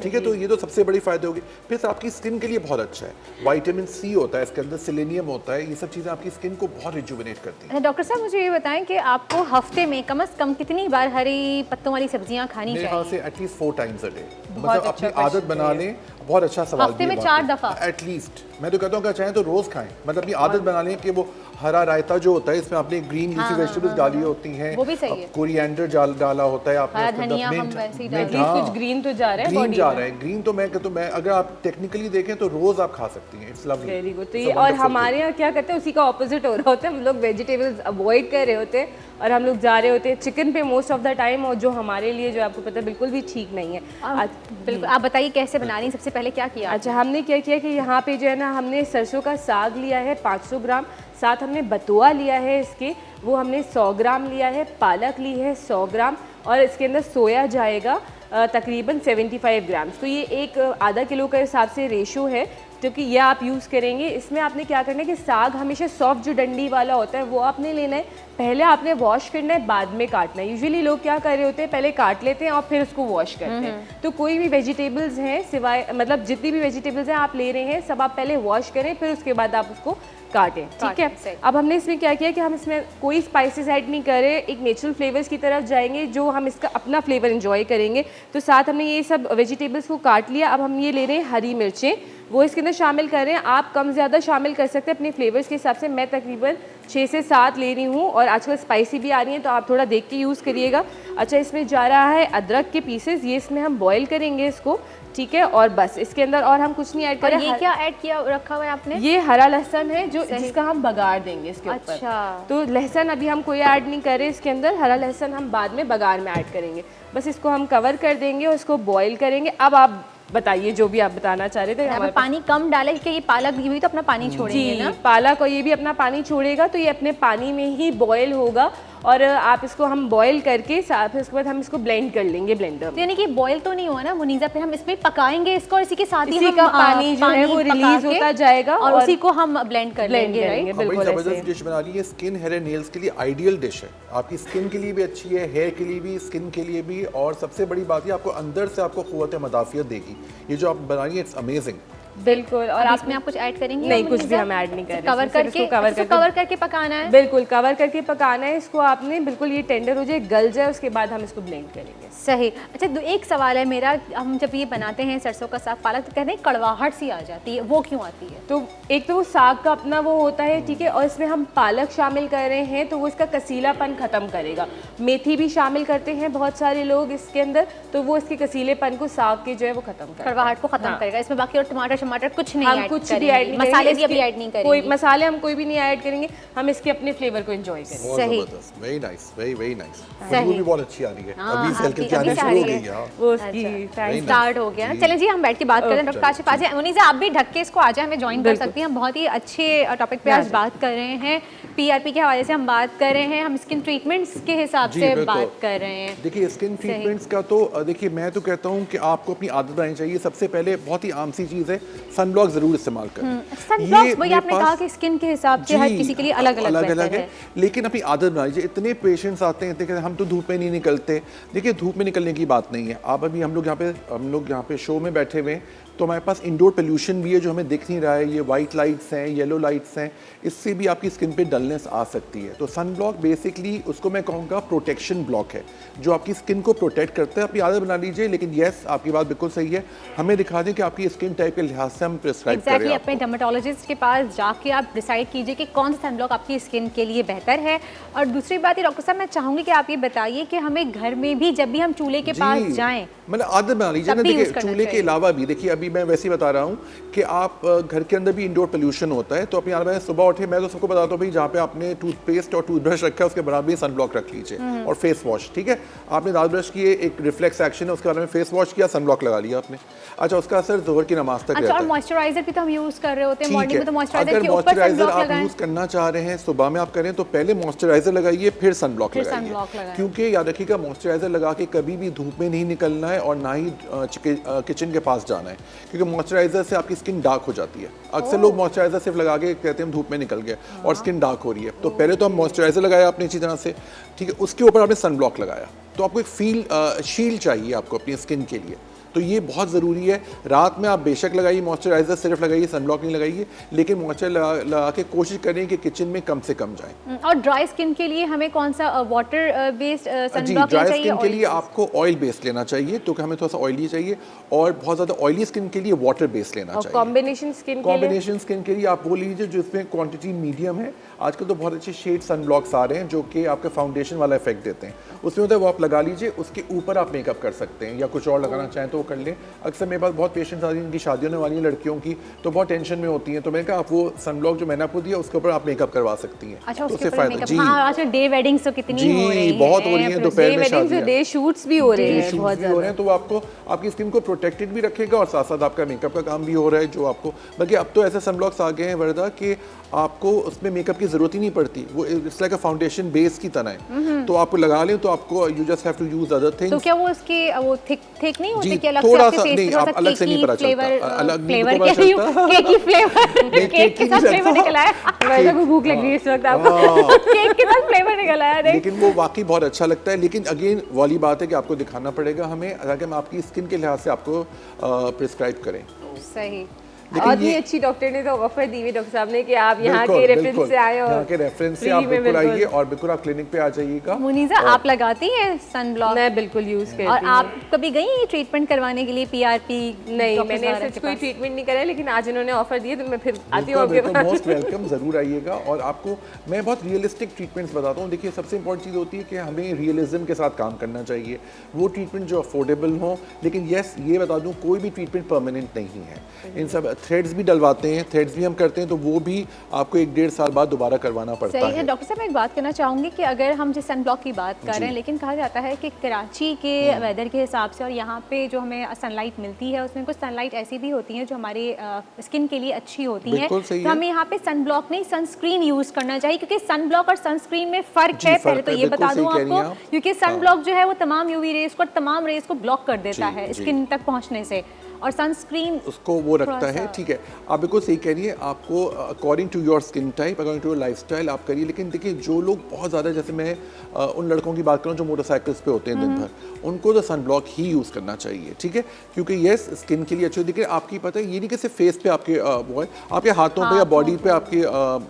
ठीक है, तो ये तो सबसे बड़ी फ़ायदे होगी। फिर आपकी स्किन के लिए बहुत अच्छा है, विटामिन सी होता है इसके अंदर, सेलेनियम होता है, ये सब चीज़ें आपकी स्किन को बहुत रिजुविनेट करती हैं। डॉक्टर साहब मुझे ये बताएं कि आपको हफ्ते में कम से कम कितनी बार हरी पत्तों वाली सब्जियां खानी मेरे ख्याल चाहिए? से एटलीस्ट 4 टाइम्स अ डे, बहुत मतलब अच्छा अपनी आदत बना लें। बहुत अच्छा सवाल हफ्ते में 4 दफा एटलीस्ट, मैं तो कहता हूँ कि चाहें तो रोज खाएं, मतलब अपनी आदत बना लें कि वो हरा रायता जो होता है इसमें आपने ग्रीन लीफी वेजिटेबल्स डाली होती हैं, वो भी सही है। कोरिएंडर डाला होता है आपने, हरा उसके अंदर धनिया हम mint, वैसे ही mint, डाल हाँ, कुछ ग्रीन तो जा रहा है ग्रीन body जा में। रहा है। ग्रीन तो मैं अगर आप टेक्निकली देखें तो रोज आप खा सकती हैं, इट्स लवली। Very good. तो ये और हमारे यहाँ क्या करते हैं उसी का ऑपोजिट हो रहा होता है, हम लोग वेजिटेबल्स अवॉइड कर रहे होते हैं और हम लोग जा रहे होते हैं चिकन पे मोस्ट ऑफ द टाइम, और जो हमारे लिए जो आपको पता है बिल्कुल भी ठीक नहीं है। बिल्कुल, आप बताइए कैसे बना रही हैं? सबसे पहले क्या किया? अच्छा, हमने क्या किया कि यहाँ पे जो है ना, हमने सरसों का साग लिया है 500 ग्राम, साथ हमने बथुआ लिया है इसके, वो हमने 100 ग्राम लिया है, पालक ली है 100 ग्राम, और इसके अंदर सोया जाएगा तकरीबन 75 ग्राम। तो ये एक आधा किलो के हिसाब से रेशो है क्योंकि ये आप यूज़ करेंगे। इसमें आपने क्या करना है कि साग हमेशा सॉफ्ट जो डंडी वाला होता है वो आपने लेना है, पहले आपने वॉश करना है, बाद में काटना है। यूजुअली लोग क्या कर रहे होते हैं, पहले काट लेते हैं और फिर उसको वॉश करते हैं। तो कोई भी वेजिटेबल्स हैं सिवाय, मतलब जितनी भी वेजिटेबल्स हैं आप ले रहे हैं सब आप पहले वॉश करें, फिर उसके बाद आप उसको काटें, ठीक है। अब हमने इसमें क्या किया कि हम इसमें कोई स्पाइसेस ऐड नहीं कर रहे, एक नेचुरल फ्लेवर्स की तरफ जाएंगे जो हम इसका अपना फ्लेवर एंजॉय करेंगे। तो साथ हमने ये सब वेजिटेबल्स को काट लिया। अब हम ये ले रहे हैं हरी मिर्चें, वो इसके अंदर शामिल कर रहे हैं। आप कम ज़्यादा शामिल कर सकते हैं अपने फ्लेवर्स के हिसाब से। मैं तकरीबन 6 से 7 ले रही हूँ और आजकल स्पाइसी भी आ रही हैं तो आप थोड़ा देख के यूज़ करिएगा। अच्छा, इसमें जा रहा है अदरक के पीसेस, ये इसमें हम बॉईल करेंगे इसको, ठीक है। और बस इसके अंदर और हम कुछ नहीं ऐड करें। ये क्या ऐड किया रखा हुआ है आपने? ये हरा लहसुन है जो जिसका हम बघार देंगे इसके ऊपर। अच्छा। तो लहसुन अभी हम कोई ऐड नहीं कर रहे इसके अंदर, हरा लहसुन हम बाद में बघार में ऐड करेंगे। बस इसको हम कवर कर देंगे और इसको बॉईल करेंगे। अब आप बताइए जो भी आप बताना चाह रहे थे। हमें पानी कम डाले क्योंकि ये पालक भी तो अपना पानी छोड़ेंगे जी, ना? पालक और ये भी अपना पानी छोड़ेगा, तो ये अपने पानी में ही बॉयल होगा और आप इसको हम बॉयल करके फिर उसके बाद हम इसको ब्लेंड कर लेंगे ब्लेंडर में। यानी कि बॉयल तो नहीं हुआ ना मुनीजा, फिर हम इसमें पकाएंगे इसको और इसी के साथ ही इसी हम का पानी जो है वो रिलीज होता जाएगा और उसी को हम ब्लेंड कर लेंगे, राइट? बड़ी बिल्कुल ज़बरदस्त ऐसे। डिश बना रही है, स्किन हेयर एंड नेल्स के लिए आइडियल डिश है। आपकी स्किन के लिए भी अच्छी है, हेयर के लिए भी, स्किन के लिए भी, और सबसे बड़ी बात है आपको अंदर से आपको क़ुव्वत मदाफ़ियत देगी। ये जो आप बना रही है इट्स अमेजिंग। बिल्कुल। और और आप इसमें आप कुछ ऐड करेंगे? नहीं, कुछ भी हम ऐड नहीं कर रहे। कवर सिर्फ इसको करके कवर करके पकाना है? बिल्कुल कवर करके पकाना है इसको आपने, बिल्कुल ये टेंडर हो जाए, गल जाए, उसके बाद हम इसको ब्लेंड करेंगे। सही। अच्छा, एक सवाल है मेरा, हम जब ये बनाते हैं सरसों का साग पालक तो कहते हैं कड़वाहट सी आ जाती है, वो क्यों आती है? तो एक तो वो साग का अपना वो होता है, ठीक है, और इसमें हम पालक शामिल कर रहे हैं तो वो इसका कसीलापन ख़त्म करेगा। मेथी भी शामिल करते हैं बहुत सारे लोग इसके अंदर, तो वो इसके कसीलेपन को, साग के जो है वो ख़त्म करेगा, कड़वाहट को खत्म करेगा। इसमें बाकी और टमाटर कुछ नहीं हम ऐड कुछ करेंगे। भी ऐड नहीं मसाले भी करेंगे, अभी ऐड नहीं कोई करेंगे। मसाले हम कोई भी नहीं ऐड करेंगे, हम इसके अपने फ्लेवर को एंजॉय करेंगे। बहुत सही। ज़बरदस्त, वेरी नाइस, वेरी नाइस। सही। खुशबू भी बहुत अच्छी आ रही है, हाँ, अभी से हल्की अभी आनी से आ शुरू हो रही गई है। है। वो उसकी Very स्टार्ट हो गया। चलें जी, हम बैठ के बात करते हैं। डॉक्टर काशिफ आ जाए, मुनीजा आप भी ढक के इसको आ जाए, हमें ज्वाइन कर सकती हैं। हम बहुत ही अच्छे टॉपिक पे आज बात कर रहे हैं, पीआरपी के हवाले से हम बात कर रहे हैं, हम स्किन ट्रीटमेंट्स के हिसाब जी, से बिल्कुल। बात कर रहे हैं। देखिए स्किन ट्रीटमेंट्स का तो देखिए मैं तो कहता हूँ कि आपको अपनी आदत बनानी चाहिए। सबसे पहले बहुत ही आम सी चीज़ है, सन ब्लॉक ज़रूर इस्तेमाल करें। सनब्लॉक वही मेरे आपने कहा पास- कि स्किन के हिसाब से हर जी, किसी के लिए अलग अलग है, लेकिन अपनी आदत बना लीजिए। इतने पेशेंट्स आते हैं, देखिए हम तो धूप में नहीं निकलते। देखिए धूप में निकलने की बात नहीं है। आप अभी हम लोग यहाँ पे शो में बैठे हुए हैं तो हमारे पास इंडोर पोल्यूशन भी है जो हमें दिख नहीं रहा है। ये वाइट लाइट्स हैं, येलो लाइट्स हैं, इससे भी आपकी स्किन पे डलनेस आ सकती है। तो सन ब्लॉक बेसिकली उसको मैं कहूँगा प्रोटेक्शन ब्लॉक है जो आपकी स्किन को प्रोटेक्ट करता है। अपनी आदत बना लीजिए, लेकिन येस आपकी बात बिल्कुल सही है, हमें दिखा दें कि आपकी स्किन टाइप के लिहाज से हम प्रिस्क्राइब करें। एग्जैक्टली, अपने डर्मेटोलॉजिस्ट के पास जाके आप डिसाइड कीजिए कि कौन सा सनब्लॉक आपकी स्किन के लिए बेहतर है। और दूसरी बात ये डॉक्टर साहब, मैं चाहूँगी कि आप ये बताइए कि हमें घर में भी जब भी हम चूल्हे के पास जाएं, मतलब आदत बना लीजिए ना। तब भी देखिए use करना चूल्हे के चाहिए। अलावा भी देखिए अभी अभी मैं वैसे ही बता रहा हूँ कि आप घर के अंदर भी इंडोर पोल्यूशन होता है, तो अपनी आदत में सुबह उठे, मैं तो सबको बताता हूँ भाई जहाँ पे आपने टूथपेस्ट और टूथब्रश रखा है उसके बराबर ही सनब्लॉक रख लीजिए और फेस वॉश, ठीक है। आपने दांत ब्रश किए, एक रिफ्लेक्स एक्शन है, उसके बाद में फेस वॉश किया, सनब्लॉक लगा लिया आपने। अच्छा, उसका असर जोहर की नमाज तक अच्छा, रहता और है। मॉइस्चराइजर भी तो हम यूज कर रहे होते हैं ठीक मॉर्निंग है, में, तो मॉइस्चराइजर अगर के ऊपर मॉइस्चराइजर सनब्लॉक आप लगाएं। यूज करना चाह रहे हैं सुबह में आप करें तो पहले मॉइस्चराइजर लगाइए फिर सनब्लॉक फिर लगाइए, sunblock लगाएं। क्योंकि याद रखिएगा मॉइस्चराइजर लगा के कभी भी धूप में नहीं निकलना है और ना ही किचन के पास जाना है, क्योंकि मॉइस्चराइजर से आपकी स्किन डार्क हो जाती है। अक्सर लोग मॉइस्चराइजर सिर्फ लगा के कहते हैं धूप में निकल गया और स्किन डार्क हो रही है। तो पहले तो हम मॉइस्चराइजर लगाया आपने अच्छी तरह से, ठीक है, उसके ऊपर आपने सनब्लॉक लगाया, तो आपको एक शील्ड चाहिए आपको अपनी स्किन के लिए, तो ये बहुत ज़रूरी है। रात में आप बेशक लगाइए मॉइस्चराइज़र, सिर्फ लगाइए, सनब्लॉक नहीं लगाइए, लेकिन मॉइस्चराइज़र लगा के कोशिश करें कि किचन में कम से कम जाए। और ड्राई स्किन के लिए हमें कौन सा वाटर बेस्ड जी, सनब्लॉक ड्राई लेना चाहिए? स्किन के लिए आपको ऑयल बेस्ड लेना चाहिए, तो हमें थोड़ा सा ऑयली चाहिए, और बहुत ज़्यादा ऑयली स्किन के लिए वाटर बेस्ड लेना और चाहिए। कॉम्बिनेशन स्किन के लिए कॉम्बिनेशन स्किन के लिए आप वो लीजिए जिसमें क्वांटिटी मीडियम है। आजकल तो बहुत अच्छे शेड सनब्लॉक्स आ रहे हैं जो कि आपके फाउंडेशन वाला इफेक्ट देते हैं, उसमें होता है वो आप लगा लीजिए, उसके ऊपर आप मेकअप कर सकते हैं या कुछ और लगाना चाहें तो वो कर लें। अक्सर मेरे पास बहुत पेशेंट्स आती हैं जिनकी शादी होने वाली है लड़कियों की, तो बहुत टेंशन में होती हैं, तो मैंने कहा आप वो सनब्लॉक जो मैंने आपको दिया उसके ऊपर आप मेकअप करवा सकती हैं। अच्छा, तो उसके ऊपर फायदा मेकअप। जी हाँ, आजकल डे वेडिंग्स तो कितनी जी, हो रही हैं, बहुत हो रही हैं, दोपहर डे में वेडिंग्स शादियां, डे शूट्स भी हो रहे हैं शूट्स बहुत भी हो रहे ज़्यादा। हैं, तो वो आपको आपकी स्किन को प्रोटेक्टेड भी रखेगा और साथ साथ आपका मेकअप का काम भी हो रहा है जो आपको, बल्कि अब तो ऐसे सनब्लॉक्स आ गए हैं वर्दा कि आपको उसमें मेकअप की जरूरत ही नहीं पड़ती, वो it's like a foundation base की तरह है, तो आपको लगा लें तो आपको you just have to use other things. तो क्या वो उसके वो थिक नहीं होते जी, कि अलग थोड़ा से सा आपके नहीं, फेस पे आप अलग से नहीं पता चलता, अलग नहीं फ्लेवर पता कह रही हूँ, चलता। केकी फ्लेवर, नहीं, केक के केक साथ नहीं फ्लेवर चलता। निकल आया, वैसे को भूख लग रही है इस वक्त आपको। हाँ। केक के साथ फ्लेवर निकल आया देख। लेकिन वो वाकई बहुत अच्छा लगता है, लेकिन अगेन वाली बात है कि आपको दिखाना पड़ेगा हमें, ताकि हम आपकी स्किन के लिहाज से आपको प्रिस्क्राइब करें। सही। लेकिन बहुत ही ये अच्छी डॉक्टर ने तो ऑफर दी हुई डॉक्टर साहब ने कि आप यहाँ बिल्कुल, के रेफरेंस बिल्कुल, से आए और यहाँ के रेफरेंस से free आप में बिल्कुल बिल्कुल। आइए और बिल्कुल आप क्लिनिक पे आ जाइएगा। मुनीजा, आप लगाती हैं सनब्लॉक? मैं बिल्कुल यूज करती और हूँ। आप कभी गई ट्रीटमेंट करवाने के लिए पीआरपी? नहीं, मैंने सच कोई ट्रीटमेंट नहीं करा, लेकिन आज उन्होंने ऑफर दिए तो मैं फिर आती हूँ आपके बिल्कुल पास। मोस्ट वेलकम, ज़रूर आइएगा। और आपको मैं बहुत रियलिस्टिक ट्रीटमेंट्स बताता हूँ। देखिए सबसे इंपॉर्टेंट चीज़ होती है कि हमें रियलिज्म के साथ काम करना चाहिए, वो ट्रीटमेंट जो अफोर्डेबल हो, लेकिन यस ये बता दूँ कोई भी ट्रीटमेंट परमानेंट नहीं है। इन सब थ्रेड्स भी डलवाते हैं, थ्रेड्स भी हम करते हैं, तो वो भी आपको 1-1.5 साल बाद दोबारा करवाना पड़ता सही है। है। डॉक्टर साहब, मैं एक बात कहना चाहूँगी कि अगर हम जिस सनब्लॉक की बात कर रहे हैं, लेकिन कहा जाता है कि कराची के वेदर के हिसाब से और यहाँ पे जो हमें सनलाइट मिलती है उसमें कुछ सनलाइट ऐसी भी होती हैं जो हमारे स्किन के लिए अच्छी होती हैं, बिल्कुल सही तो है। हमें यहाँ पे सनब्लॉक नहीं सनस्क्रीन यूज़ करना चाहिए, क्योंकि सनब्लॉक और सनस्क्रीन में फ़र्क जी, है। फ़र्क पहले तो है, ये बिल्कुल बता दूँ सही कह रही हैं आपको, आप। क्योंकि सनब्लॉक जो है वो तमाम यूवी रेज को, तमाम रेज को ब्लॉक कर देता जी, है जी। स्किन तक पहुँचने से, और सनस्क्रीन उसको वो रखता थोड़ा है। सा- ठीक है, आप बिल्कुल सही कह रही है। आपको according to your skin type, according to your lifestyle आप करिए। लेकिन देखिए जो लोग बहुत ज़्यादा, जैसे मैं उन लड़कों की बात करूँ जो मोटरसाइकिल्स पे होते हैं दिन भर, उनको तो सनब्लॉक ही यूज़ करना चाहिए, ठीक है, क्योंकि येस स्किन के लिए अच्छी होती है। लेकिन आपकी पता है ये नहीं कि सिर्फ फेस पे आपके वो है, आपके हाथों पे या बॉडी पे आपके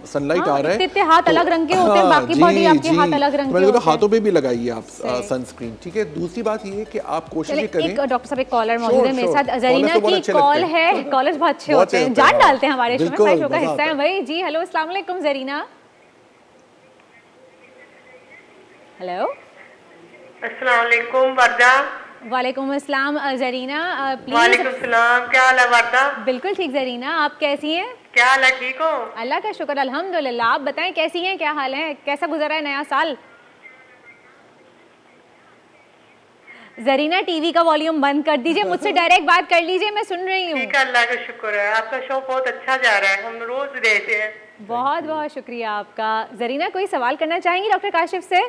सनलाइट आ रहा है, इतने हाथ अलग रंग के होते हैं, हाँ, बाकी जी, बॉडी आपके जी। हाथ अलग रंग तो के मैंने होते कहा हैं। हाथों पे भी लगाइए आप सही। सनस्क्रीन, ठीक है। दूसरी बात ये है कि आप कोशिश चलिए, ये करें। एक डॉक्टर साहब एक कॉलर मौजूद है मेरे Sure, साथ, sure. जरीना Callers तो बहुत की अच्छे कॉल लगते हैं। है। कॉलर्स बहुत अच्छे बहुत होते अच्छे हैं, होते हैं, जान हाँ। डालते हैं हमारे शो में, बिल्कुल, हमारे शो का मजा हिस्सा आता है है। भाई जी। हेलो, अस्सलाम वालेकुम जरीना। हेलो, अस्सलाम वालेकुम वर्दा। वालेकुम अस्सलाम जरीना, वालेकुम प्लीज। सलाम, क्या हाल है वर्दा? बिल्कुल ठीक जरीना, आप कैसी हैं? क्या हाल है, ठीक हो? अल्लाह का शुक्र, अल्हम्दुलिल्लाह। आप बताएं कैसी हैं, क्या हाल है, कैसा गुजरा है नया साल? जरीना, टीवी का वॉल्यूम बंद कर दीजिए, मुझसे डायरेक्ट बात कर लीजिए, मैं सुन रही हूँ। ठीक है, अल्लाह का शुक्र है, आपका शो बहुत अच्छा जा रहा है, हम रोज देखते हैं। बहुत बहुत शुक्रिया आपका। जरीना, कोई सवाल करना चाहेंगी डॉक्टर काशिफ से?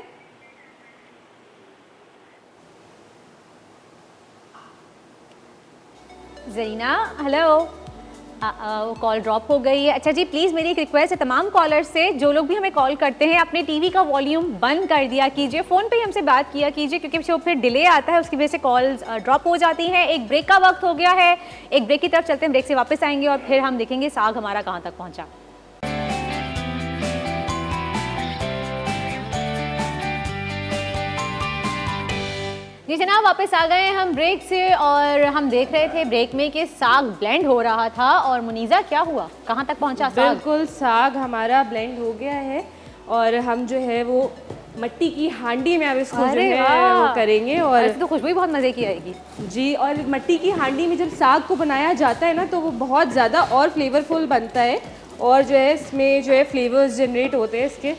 जरीना, हेलो। वो कॉल ड्रॉप हो गई है। अच्छा जी, प्लीज़ मेरी एक रिक्वेस्ट है तमाम कॉलर्स से, जो लोग भी हमें कॉल करते हैं अपने टीवी का वॉल्यूम बंद कर दिया कीजिए, फ़ोन पे ही हमसे बात किया कीजिए, क्योंकि जो फिर डिले आता है उसकी वजह से कॉल्स ड्रॉप हो जाती हैं। एक ब्रेक का वक्त हो गया है, एक ब्रेक की तरफ चलते हैं, ब्रेक से वापस आएंगे और फिर हम देखेंगे साग हमारा कहाँ तक पहुँचा। जी जनाब, वापस आ गए हम ब्रेक से, और हम देख रहे थे ब्रेक में कि साग ब्लेंड हो रहा था। और मुनीजा, क्या हुआ, कहाँ तक पहुँचा साग? बिल्कुल, साग हमारा ब्लेंड हो गया है और हम जो है वो मट्टी की हांडी में अब इसको जो अरे है वाह! वो करेंगे। और ऐसे तो खुशबू ही बहुत मज़े की आएगी। जी, और मट्टी की हांडी में जब साग को बनाया जाता है ना तो वो बहुत ज़्यादा और फ्लेवरफुल बनता है, और जो है इसमें जो है फ्लेवर्स जनरेट होते हैं इसके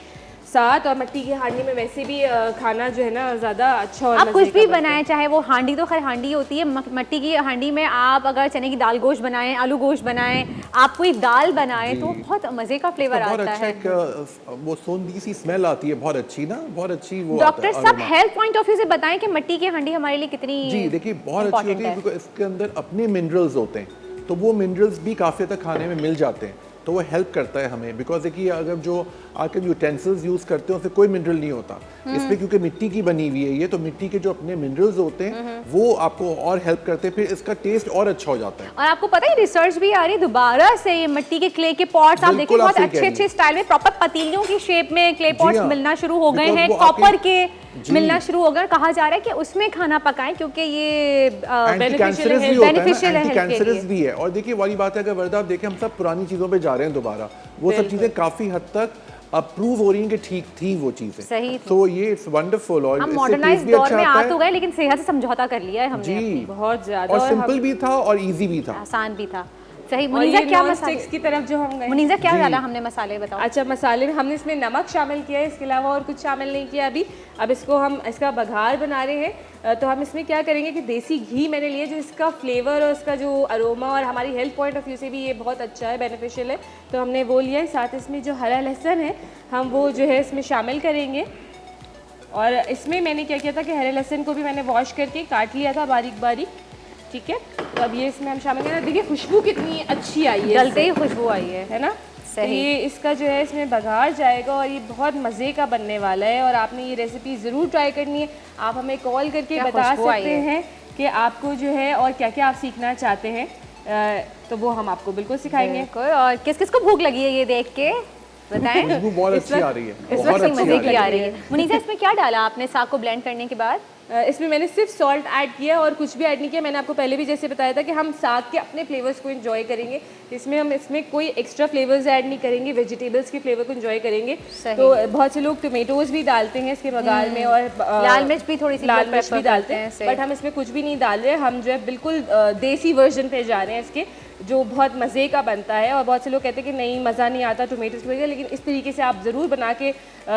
साथ। और मट्टी की हांडी में वैसे भी खाना जो है ना ज़्यादा अच्छा और आप मज़े कुछ का भी बनता है। बनाएं, चाहे वो हांडी तो खैर हांडी होती है, मट्टी की हांडी में आप अगर चने की दाल गोश्त बनाएं, आलू गोश्त बनाएं, आप कोई दाल बनाएं तो बहुत मज़े का फ्लेवर बहुत आता अच्छा है। एक वो सोंधी सी स्मेल आती है, बहुत अच्छी ना, बहुत अच्छी वो डॉक्टर आता है साहब aroma। Health point of view से बताएं कि मट्टी की हांडी हमारे लिए कितनी जी देखिए बहुत अच्छी होती important है, क्योंकि इसके अंदर अपने मिनरल्स होते हैं, तो वो मिनरल्स भी काफ़ी हद तक खाने में मिल जाते हैं, तो वो हेल्प करता है हमें। बिकॉज देखिए अगर जो आजकल यूटेंसिल्स यूज़ करते हैं उसमें कोई मिनरल नहीं होता, इसमें क्योंकि मिट्टी की बनी हुई है ये, तो मिट्टी के जो अपने मिनरल्स होते हैं वो आपको और हेल्प करते हैं, फिर इसका टेस्ट और अच्छा हो जाता है। और आपको पता है रिसर्च भी आ रही है दोबारा से, ये मिट्टी के क्ले के पॉट्स आप देखिए बिल्कुल, बहुत आप सही कह अच्छे रही अच्छे हैं। स्टाइल में प्रॉपर पतीलियों की शेप में क्ले पॉट्स हाँ। मिलना शुरू हो गए Because हैं, वो कॉपर आपके- के जी। मिलना शुरू हो गए। कहा जा रहा है कि उसमें खाना पकाएं क्योंकि ये एंटी कैंसरस भी beneficial होता है beneficial ना, है एंटी health के कैंसरस लिए। भी है। और देखिए वाली बात है, अगर वर्दा आप देखें हम सब पुरानी चीज़ों पे जा रहे हैं दोबारा, वो सब चीज़ें काफ़ी हद तक अप्रूव हो रही हैं कि ठीक थी वो चीज़ें। सही थी। तो ये इट्स वंडरफुल, और हम इससे मॉडर्नाइज टेस्ट भी दौर अच्छा में आता आ है। तो गए लेकिन सेहत से समझौता कर लिया है हमने जी अपनी। बहुत ज़्यादा, और और सिंपल भी था और इजी भी था। आसान भी था। सही। और मुनीजा ये क्या नॉन मसाले, स्टिक्स की तरफ जो हम गए। मुनीजा क्या जी। डाला हमने मसाले बताओ। अच्छा, मसाले में हमने इसमें नमक शामिल किया है, इसके अलावा और कुछ शामिल नहीं किया अभी। अब इसको हम इसका बघार बना रहे हैं, तो हम इसमें क्या करेंगे कि देसी घी मैंने लिया, जो इसका फ्लेवर और इसका जो अरोमा और हमारी हेल्थ पॉइंट ऑफ व्यू से भी ये बहुत अच्छा है, बेनिफिशियल है, तो हमने वो लिया है। साथ इसमें जो हरा लहसुन है हम वो जो है इसमें शामिल करेंगे। और इसमें मैंने क्या किया था कि हरे लहसुन को भी मैंने वॉश करके काट लिया था बारीक बारीक, ठीक है। तो अब ये इसमें हम शामिल करें। देखिए खुशबू कितनी अच्छी आई है, जलते ही खुशबू आई है है ना। तो ये इसका जो है इसमें बघार जाएगा और ये बहुत मज़े का बनने वाला है, और आपने ये रेसिपी ज़रूर ट्राई करनी है। आप हमें कॉल करके क्या बता खुशबू आई सकते है। हैं कि आपको जो है और क्या क्या आप सीखना चाहते हैं, तो वो हम आपको बिल्कुल सिखाएंगे। बिल्कुल। और किस किस को भूख लगी है ये देख के बताएं। खुशबू बहुत इस अच्छी वक्त- आ रही है, इस बहुत वक्त अच्छी मजे आ की रही आ है। रही है। मुनीजा इसमें क्या डाला आपने साग को ब्लेंड करने के बाद? इसमें मैंने सिर्फ सॉल्ट ऐड किया और कुछ भी ऐड नहीं किया। मैंने आपको पहले भी जैसे बताया था कि हम साग के अपने फ्लेवर्स को एंजॉय करेंगे, इसमें हम इसमें कोई एक्स्ट्रा फ्लेवर्स ऐड नहीं करेंगे, वेजिटेबल्स के फ्लेवर को एंजॉय करेंगे। सही। तो बहुत से लोग टोमेटोज भी डालते हैं इसके बघार में, और लाल मिर्च भी थोड़ी सी लाल लोग मिर्च prefer भी डालते करते हैं हैं, इसे। बट हम इसमें कुछ भी नहीं डाल रहे। हम जो है बिल्कुल देसी वर्जन पे जा रहे हैं इसके, जो बहुत मज़े का बनता है। और बहुत से लोग कहते हैं कि नहीं मज़ा नहीं आता टोमेटोज की वजह से, लेकिन इस तरीके से आप ज़रूर बना के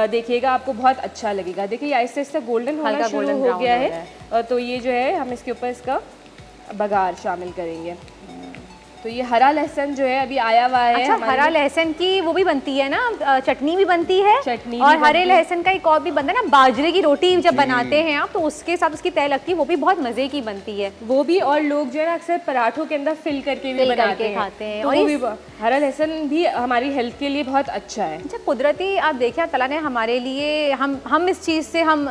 देखिएगा, आपको बहुत अच्छा लगेगा। देखिए आहिस्ता आहिस्ता गोल्डन होना हल्का शुरू golden हो brown गया हो है, रहा तो ये जो है हम इसके ऊपर इसका बघार शामिल करेंगे। तो ये हरा लहसुन जो है अभी आया हुआ है। अच्छा, हमारे हरा लहसुन की वो भी बनती है ना, चटनी भी बनती है, चटनी भी और हरे बनती है। लहसुन का एक और भी बनता है ना, बाजरे की रोटी जब बनाते हैं आप तो उसके साथ उसकी तय लगती है, वो भी बहुत मजे की बनती है। वो भी, और लोग जो है ना अक्सर पराठों के अंदर फिल करके भी फिल बनाते करके हैं, खाते हैं। तो और वो इस- भी हरा लहसुन भी हमारी हेल्थ के लिए बहुत अच्छा है। अच्छा, कुदरती आप देखिए ताला ने हमारे लिए, हम इस चीज़ से हम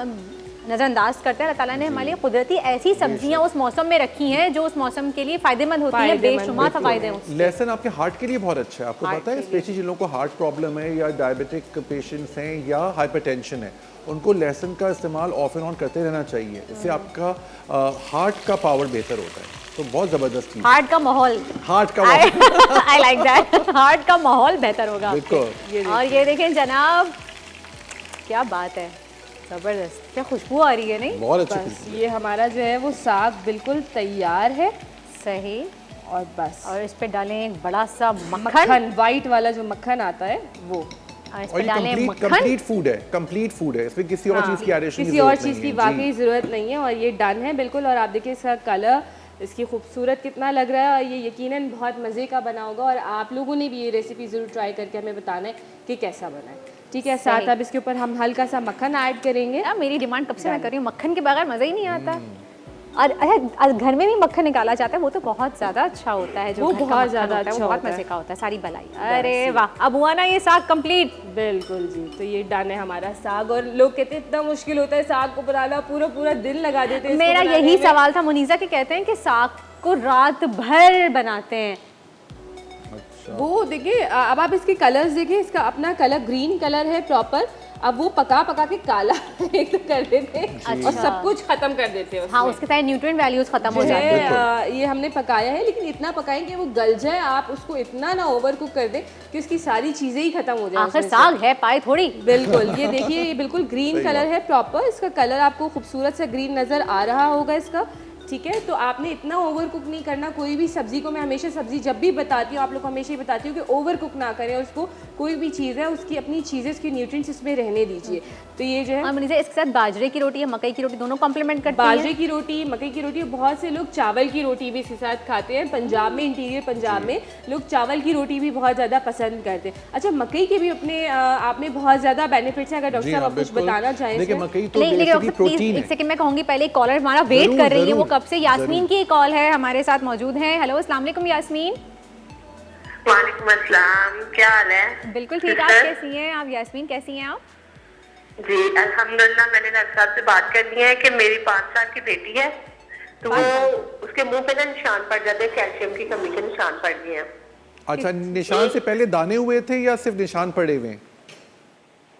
नज़रअंदाज करते हैं, अल्लाह ताला ने हमारे लिए कुदरती ऐसी सब्जियां उस मौसम में रखी हैं जो उस मौसम के लिए फ़ायदेमंद होती हैं, फायदेमंद बेशुमार फ़ायदे हैं उससे। लहसुन आपके हार्ट के लिए बहुत अच्छा है, आपको हार्ट पता है, के लिए। स्पेशली जिन लोगों को हार्ट प्रॉब्लम है या डायबिटिक पेशेंट्स हैं या हाइपरटेंशन है, उनको लहसुन का इस्तेमाल ऑफ एंड ऑन करते रहना चाहिए। इससे आपका हार्ट का पावर बेहतर होता है, तो बहुत ज़बरदस्त चीज़। हार्ट का माहौल, हार्ट का power I like that, heart का माहौल बेहतर होगा आपके। बिल्कुल। और ये देखें जनाब, क्या बात है, ज़बरदस्त, क्या खुशबू आ रही है नहीं? बहुत अच्छी बस खुशबू। ये हमारा जो है वो साग बिल्कुल तैयार है, सही। और बस और इस पे डालें एक बड़ा सा मक्खन, मक्खन, वाइट वाला जो मक्खन आता है वो। और इस और पे ये डालें मक्खन। कंप्लीट फूड है, कंप्लीट फूड है, इसमें किसी और हाँ, चीज़ की एडिशन किसी और चीज़ की वाकई ज़रूरत नहीं है, और ये डन है बिल्कुल। और आप देखिए इसका कलर, इसकी खूबसूरत कितना लग रहा है, और ये यकीनन बहुत मज़े का बना होगा। और आप लोगों ने भी ये रेसिपी ज़रूर ट्राई करके हमें बताना है कि कैसा बना है, ठीक है। साथ अब इसके ऊपर हम हल्का सा मक्खन ऐड करेंगे। यार मेरी डिमांड कब से मैं कर रही हूँ, मक्खन के बगैर मज़ा ही नहीं आता। और अच्छा, घर में भी मक्खन निकाला जाता है, वो तो बहुत ज़्यादा अच्छा होता है, जो वो घर का बहुत मक्खन ज़्यादा होता है, अच्छा वो बहुत होता है। मज़े का होता है, सारी बलाई। अरे वाह, अब हुआ ना ये साग कंप्लीट। बिल्कुल जी, तो ये डन है हमारा साग। और लोग कहते हैं इतना मुश्किल होता है साग को बनाना, पूरा पूरा दिन लगा देते हैं इसको मेरा बनाने यही में। सवाल था मुनीजा के, कहते हैं कि साग को रात भर बनाते हैं। वो देखिए अब आप इसके कलर्स देखिए, इसका अपना कलर ग्रीन कलर है प्रॉपर। अब वो पका पका के काला एक तो कर देते हैं और सब कुछ खत्म कर देते हैं हाँ, उसमें। उसके साथ न्यूट्रिएंट वैल्यूज खत्म हो जो जाते हैं। है ये हमने पकाया है, लेकिन इतना पकाएं कि वो गल जाए, आप उसको इतना ना ओवर कुक कर दें कि उसकी सारी चीज़ें ही खत्म हो जाए। आखिर साग है, पाए थोड़ी। बिल्कुल, ये देखिए ये बिल्कुल ग्रीन कलर है प्रॉपर, इसका कलर आपको खूबसूरत सा ग्रीन नज़र आ रहा होगा इसका, ठीक है। तो आपने इतना ओवर कुक नहीं करना, कोई भी सब्जी को मैं हमेशा सब्जी जब भी बताती हूँ आप लोग को हमेशा ही बताती हूँ कि ओवर कुक ना करें, और उसको कोई भी चीज़ है उसकी अपनी चीज़ें उसकी न्यूट्रिएंट्स इसमें रहने दीजिए। तो ये जो है और मुनीज़ा, इसके साथ बाजरे की रोटी या मकई की रोटी दोनों कॉम्प्लीमेंट करती हैं। बाजरे की रोटी, मकई की रोटी, बहुत से लोग चावल की रोटी भी इसके साथ खाते हैं। पंजाब में, इंटीरियर पंजाब में लोग चावल की रोटी भी बहुत ज़्यादा पसंद करते हैं। अच्छा, मकई के भी अपने आप में बहुत ज़्यादा बेनिफिट्स हैं, अगर डॉक्टर साहब आप कुछ बताना चाहें देखिए इसमें। मकई तो लेकिन बेसिकली प्लीज प्रोटीन एक है। सेकंड मैं कहूंगी, पहले एक कॉलर हमारा वेट जरूर, कर रही है, वो जरूर, कब से यास्मीन जरूर। की कॉल है, हमारे साथ मौजूद हैं। हेलो, अस्सलाम वालेकुम यास्मीन। वालेकुम अस्सलाम, क्या हाल है? बिल्कुल ठीक, आप सिस्टर? कैसी हैं? आप यास्मीन कैसी हैं आप? जी अल्हम्दुलिल्लाह, मैंने डॉक्टर साहब से बात कर ली है कि मेरी 5 साल की बेटी है, तो वो उसके मुंह पे ना निशान पड़ जाते हैं, कैल्शियम की कमी के निशान पड़ गए हैं। अच्छा, निशान से पहले दाने हुए थे या सिर्फ निशान पड़े हुए हैं?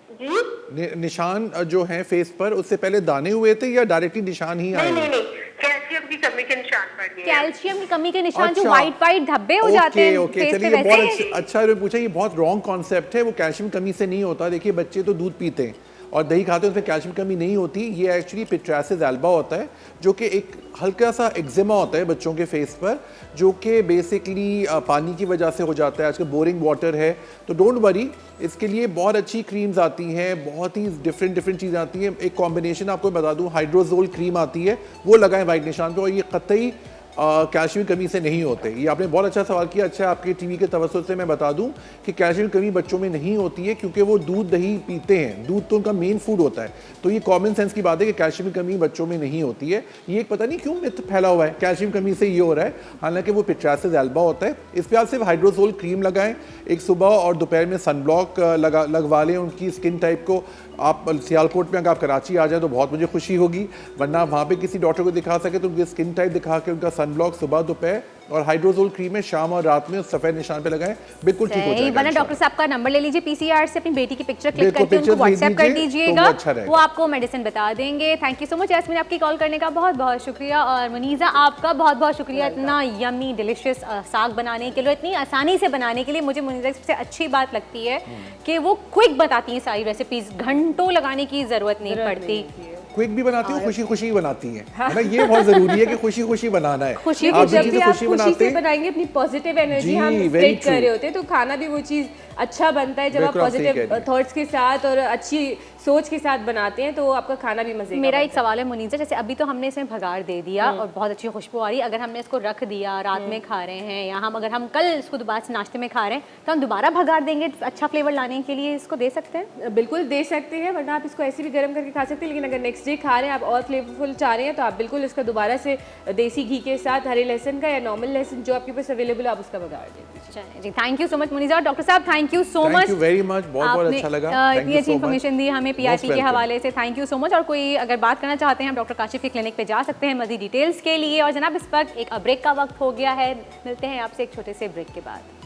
जी निशान जो हैं फेस पर, उससे पहले दाने हुए थे या डायरेक्टली निशान ही आए? नहीं, कैल्शियम की कमी के निशान पड़ गए हैं। कैल्शियम की कमी के निशान जो अच्छा। वाइट वाइट धब्बे हो जाते हैं ओके, फेस पे, चलिए वैसे बहुत अच्छा आपने पूछा। ये बहुत रॉन्ग कॉन्सेप्ट है, वो कैल्शियम कमी से नहीं होता। देखिए बच्चे तो दूध पीते हैं और दही खाते हैं, उसमें कैल्शियम कमी नहीं होती। ये एक्चुअली पिट्रासिस एल्बा होता है, जो कि एक हल्का सा एक्जिमा होता है बच्चों के फेस पर, जो कि बेसिकली पानी की वजह से हो जाता है। आजकल बोरिंग वाटर है, तो डोंट वरी, इसके लिए बहुत अच्छी क्रीम्स आती हैं, बहुत ही डिफरेंट चीज़ें आती हैं। एक कॉम्बिनेशन आपको बता दूं, हाइड्रोजोल क्रीम आती है, वो लगाएं वाइट निशान पे, और ये कतई कैल्शियम कमी से नहीं होते। ये आपने बहुत अच्छा सवाल किया। अच्छा, आपके टीवी के तवज्जुह से मैं बता दूं कि कैल्शियम कमी बच्चों में नहीं होती है, क्योंकि वो दूध दही पीते हैं, दूध तो उनका मेन फूड होता है। तो ये कॉमन सेंस की बात है कि कैल्शियम की कमी बच्चों में नहीं होती है। ये एक पता नहीं क्यों मिथ फैला हुआ है, कैल्शियम कमी से ये हो रहा है, हालांकि वो पिट्रासिस एल्बा होता है। इस पर आप सिर्फ हाइड्रोजोल क्रीम लगाएं, एक सुबह और दोपहर में सनब्लॉक लगवा लें उनकी स्किन टाइप को। आप सियालकोट में अगर आप कराची आ जाए तो बहुत मुझे खुशी होगी, वरना वहाँ पे किसी डॉक्टर को दिखा सके तो उनकी स्किन टाइप दिखा के उनका सनब्लॉक सुबह दोपहर और हाइड्रोजोल क्रीम है शाम और रात में उस सफेद निशान पे लगाएं, बिल्कुल ठीक हो जाएगा। वरना डॉक्टर साहब का नंबर ले लीजिए पीसीआर से, अपनी बेटी की पिक्चर क्लिक बिल्कुल, करके उनको pictures भेज व्हाट्सएप कर दीजिए, दीजिएगा, तो वो अच्छा रहेगा। वो आपको मेडिसिन बता देंगे। Thank you so much Yasmin, आपकी कॉल करने का बहुत बहुत शुक्रिया। और मुनीज़ा, आपका बहुत बहुत शुक्रिया इतना यम्मी डिलिशियस साग बनाने के लिए, इतनी आसानी से बनाने के लिए। मुझे मुनीज़ा की सबसे अच्छी बात लगती है कि वो क्विक बताती हैं सारी रेसिपीज, घंटों लगाने की ज़रूरत नहीं पड़ती। क्विक भी बनाती हूँ, खुशी खुशी बनाती हैं, है ना? ये बहुत जरूरी है कि खुशी खुशी बनाना है। खुशी आप जब जिस भी चीज़ आप खुशी खुशी बनाते से हैं, बनाएंगे, अपनी पॉजिटिव एनर्जी जी, हम very स्प्रेड कर true। रहे होते हैं, तो खाना भी वो चीज़ अच्छा बनता है। जब आप बिल्कुल, आप सही कह पॉजिटिव रही हैं। थॉट्स के साथ और अच्छी सोच के साथ बनाते हैं तो आपका खाना भी मजे का मेरा बनता एक सवाल है मुनीज़ा, जैसे अभी तो हमने इसमें भगाड़ दे दिया और बहुत अच्छी खुशबू आ रही है, अगर हमने इसको रख दिया, रात में खा रहे हैं, या अगर हम कल इसको दोबारा से नाश्ते में खा रहे हैं, तो हम दोबारा भगाड़ देंगे अच्छा फ्लेवर लाने के लिए, इसको दे सकते हैं? बिल्कुल दे सकते हैं, वरना आप इसको ऐसे भी गर्म करके खा सकते हैं। लेकिन अगर नेक्स्ट डे खा रहे हैं आप और फ्लेवरफुल चाह रहे हैं तो आप बिल्कुल इसका दोबारा से देसी घी के साथ हरे लहसुन का या नॉर्मल लहसुन जो आपके पास अवेलेबल है आप उसका बघाड़ दीजिए। जी, thank you so much Muniza. और डॉक्टर साहब, thank you so much, thank you very much, बहुत अच्छा लगा। Thank इतनी you अच्छी so much. इन्फॉर्मेशन दी हमें पीआरपी के welcome. हवाले से, थैंक यू सो मच। और कोई अगर बात करना चाहते हैं हम डॉक्टर काशिफ के क्लिनिक पे जा सकते हैं मज़ीद डिटेल्स के लिए। और जनाब, इस वक्त एक ब्रेक का वक्त हो गया है, मिलते हैं आपसे एक छोटे से ब्रेक के बाद।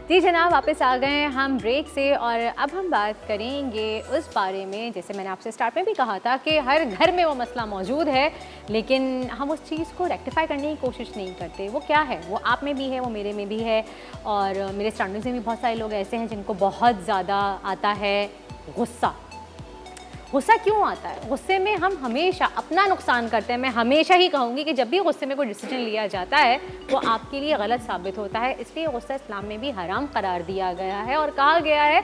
जी जनाब, वापस आ गए हैं हम ब्रेक से, और अब हम बात करेंगे उस बारे में, जैसे मैंने आपसे स्टार्ट में भी कहा था कि हर घर में वो मसला मौजूद है, लेकिन हम उस चीज़ को रेक्टिफाई करने की कोशिश नहीं करते। वो क्या है? वो आप में भी है, वो मेरे में भी है, और मेरे सराउंडिंग्स में भी बहुत सारे लोग ऐसे हैं जिनको बहुत ज़्यादा आता है गुस्सा। गुस्सा क्यों आता है? गुस्से में हम हमेशा अपना नुकसान करते हैं। मैं हमेशा ही कहूँगी कि जब भी गुस्से में कोई डिसीजन लिया जाता है वो आपके लिए गलत साबित होता है, इसलिए गुस्सा इस्लाम में भी हराम करार दिया गया है और कहा गया है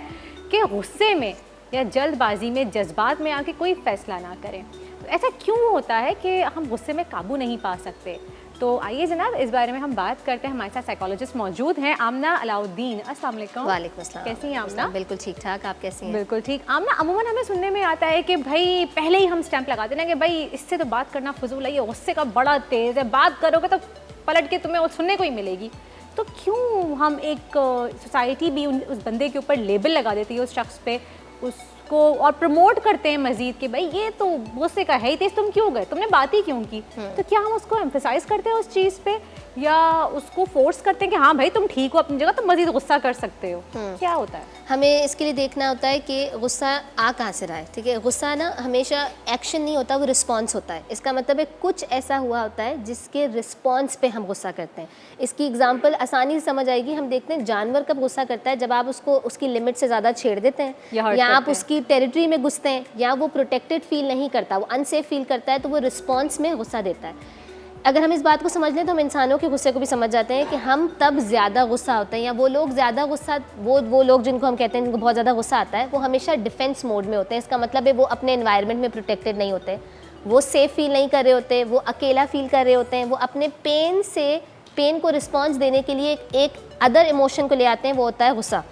कि गुस्से में या जल्दबाजी में, जज्बात में आके कोई फ़ैसला ना करें। तो ऐसा क्यों होता है कि हम गुस्से में काबू नहीं पा सकते? तो आइए जनाब, इस बारे में हम बात करते हैं। हमारे साथ साइकोलॉजिस्ट मौजूद हैं, आमना अलाउद्दीन। अस्सलाम वालेकुम। वालेकुम अस्सलाम। कैसी हैं आमना? बिल्कुल ठीक ठाक, आप कैसी हैं? बिल्कुल ठीक। आमना, अमूमन हमें सुनने में आता है कि भाई पहले ही हम स्टैंप लगाते हैं ना कि भाई इससे तो बात करना फजूल है, ये गुस्से का बड़ा तेज़ है, बात करोगे तो पलट के तुम्हें वो सुनने को ही मिलेगी। तो क्यों हम एक सोसाइटी भी उस बंदे के ऊपर लेबल लगा देती है, उस शख्स पे, उसको और प्रमोट करते हैं मजीद कि भाई ये तो गुस्से का है ही तेज, तुम क्यों गए, तुमने बात ही क्यों की। तो क्या हम उसको एम्फेसाइज करते हैं उस चीज़ पे, या उसको फोर्स करते हैं कि हाँ भाई तुम ठीक हो अपनी जगह, तुम मजीद गुस्सा कर सकते हो, क्या होता है? हमें इसके लिए देखना होता है कि गुस्सा आ कहाँ से रहा है। ठीक है, गुस्सा ना हमेशा एक्शन नहीं होता, वो रिस्पांस होता है। इसका मतलब है कुछ ऐसा हुआ होता है जिसके रिस्पांस पे हम गुस्सा करते हैं। इसकी एग्जांपल आसानी से समझ आएगी। हम देखते हैं जानवर कब गुस्सा करता है, जब आप उसको उसकी लिमिट से ज़्यादा छेड़ देते हैं, या आप उसकी टेरिटरी में घुसते हैं, या वो प्रोटेक्टेड फील नहीं करता, वो अनसेफ फील करता है, तो वो रिस्पॉन्स में गुस्सा देता है। अगर हम इस बात को समझ लें तो हम इंसानों के गुस्से को भी समझ जाते हैं कि हम तब ज़्यादा गुस्सा होते हैं, या वो लोग ज़्यादा गुस्सा, वो लोग जिनको हम कहते हैं जिनको बहुत ज़्यादा गुस्सा आता है, वो हमेशा डिफेंस मोड में होते हैं। इसका मतलब है वो अपने एनवायरनमेंट में प्रोटेक्टेड नहीं होते, वो सेफ़ फील नहीं कर रहे होते, वो अकेला फील कर रहे होते हैं, वो अपने पेन को रिस्पॉन्स देने के लिए एक अदर इमोशन को ले आते हैं, वो होता है गुस्सा।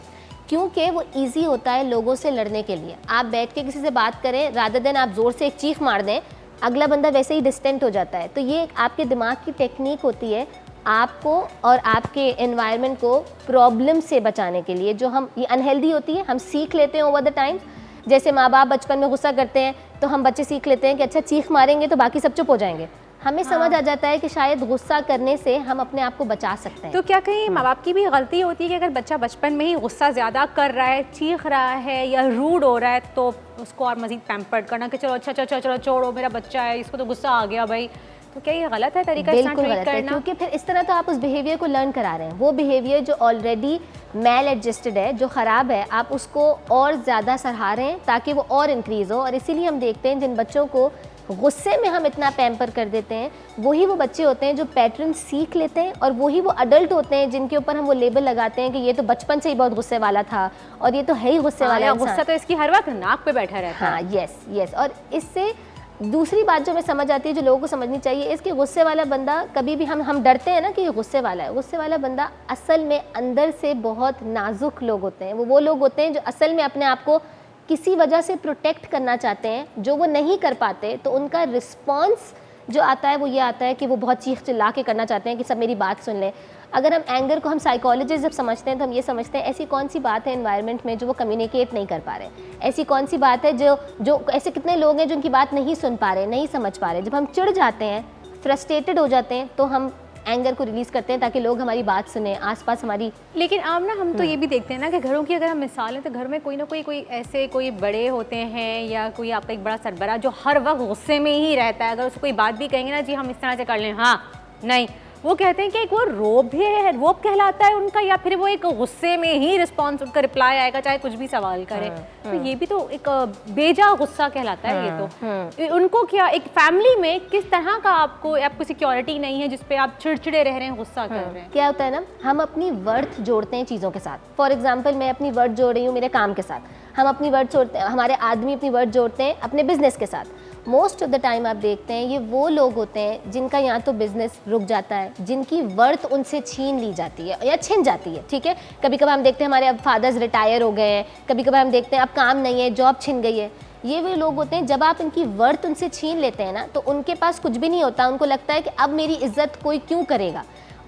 क्योंकि वो ईजी होता है लोगों से लड़ने के लिए। आप बैठ के किसी से बात करें, रादर देन आप ज़ोर से एक चीख मार दें, अगला बंदा वैसे ही डिस्टेंट हो जाता है। तो ये एक आपके दिमाग की टेक्निक होती है आपको और आपके एनवायरनमेंट को प्रॉब्लम से बचाने के लिए, जो हम ये अनहेल्दी होती है, हम सीख लेते हैं ओवर द टाइम। जैसे माँ बाप बचपन में गुस्सा करते हैं तो हम बच्चे सीख लेते हैं कि अच्छा चीख मारेंगे तो बाकी सब चुप हो जाएंगे। हमें समझ आ जाता है कि शायद गुस्सा करने से हम अपने आप को बचा सकते हैं। तो क्या कहीं माँ बाप की भी गलती होती है कि अगर बच्चा बचपन में ही गुस्सा ज़्यादा कर रहा है, चीख रहा है या रूड हो रहा है, तो उसको और मज़ीद पैम्पर्ड करना कि चलो अच्छा चलो चलो छोड़ो, मेरा बच्चा है, इसको तो गुस्सा आ गया भाई, तो क्या ये गलत है तरीका बिल्कुल गलत है, क्योंकि फिर इस तरह तो आप उस बिहेवियर को लर्न करा रहे हैं। वो बिहेवियर जो ऑलरेडी मेल एडजस्टेड है, जो ख़राब है, आप उसको और ज़्यादा सराहा रहे हैं ताकि वो और इंक्रीज़ हो। और इसीलिए हम देखते हैं जिन बच्चों को गुस्से में हम इतना पैम्पर कर देते हैं, वही वो बच्चे होते हैं जो पैटर्न सीख लेते हैं, और वही वो अडल्ट होते हैं जिनके ऊपर हम वो लेबल लगाते हैं कि ये तो बचपन से ही बहुत गुस्से वाला था और ये तो है ही गुस्से वाला इंसान। गुस्सा तो इसकी हर वक्त नाक पे बैठा रहता है। हाँ, यस। और इससे दूसरी बात जो हमें समझ आती है, जो लोगों को समझनी चाहिए, इसके गुस्से वाला बंदा कभी भी हम डरते हैं ना कि ये गुस्से वाला है। गुस्से वाला बंदा असल में अंदर से बहुत नाजुक लोग होते हैं। वो लोग होते हैं जो असल में अपने आप को किसी वजह से प्रोटेक्ट करना चाहते हैं, जो वो नहीं कर पाते, तो उनका रिस्पॉन्स जो आता है वो ये आता है कि वो बहुत चीख चिल्ला के करना चाहते हैं कि सब मेरी बात सुन लें। अगर हम एंगर को हम साइकोलॉजिस्ट जब समझते हैं तो हम ये समझते हैं ऐसी कौन सी बात है एनवायरनमेंट में जो वो कम्युनिकेट नहीं कर पा रहे, ऐसी कौन सी बात है जो ऐसे कितने लोग हैं जो उनकी बात नहीं सुन पा रहे, नहीं समझ पा रहे। जब हम चिढ़ जाते हैं, फ्रस्ट्रेटेड हो जाते हैं, तो हम एंगर को रिलीज़ करते हैं ताकि लोग हमारी बात सुने, आसपास हमारी। लेकिन अब ना हम तो ये भी देखते हैं ना कि घरों की अगर हम मिसाल लें तो घर में कोई ना कोई ऐसे कोई बड़े होते हैं या कोई आपका एक बड़ा सरबराह जो हर वक्त गुस्से में ही रहता है। अगर उसको कोई बात भी कहेंगे ना, जी हम इस तरह से कर लें, हाँ नहीं, वो कहते हैं कि एक वो रोब भी है, रोब कहलाता है उनका, या फिर वो एक गुस्से में ही रिस्पॉन्स, उनका रिप्लाई आएगा चाहे कुछ भी सवाल करें। तो ये भी तो एक बेजा गुस्सा कहलाता है। ये तो उनको क्या एक फैमिली में किस तरह का आपको सिक्योरिटी नहीं है जिसपे आप चिड़चिड़े रह रहे हैं, गुस्सा कर रहे हैं। क्या होता है ना, हम अपनी वर्थ जोड़ते हैं चीज़ों के साथ। फॉर एग्जाम्पल मैं अपनी वर्थ जोड़ रही हूँ मेरे काम के साथ, हम अपनी वर्थ जोड़ते हैं, हमारे आदमी अपनी वर्थ जोड़ते हैं अपने बिजनेस के साथ। मोस्ट ऑफ द टाइम आप देखते हैं ये वो लोग होते हैं जिनका या तो बिजनेस रुक जाता है, जिनकी वर्थ उनसे छीन ली जाती है या छिन जाती है। ठीक है, कभी कभार हम देखते हैं हमारे अब फादर्स रिटायर हो गए हैं, कभी कभार हम देखते हैं अब काम नहीं है, जॉब छिन गई है। ये वे लोग होते हैं जब आप इनकी वर्थ उनसे छीन लेते हैं ना, तो उनके पास कुछ भी नहीं होता, उनको लगता है कि अब मेरी इज्जत कोई क्यों करेगा।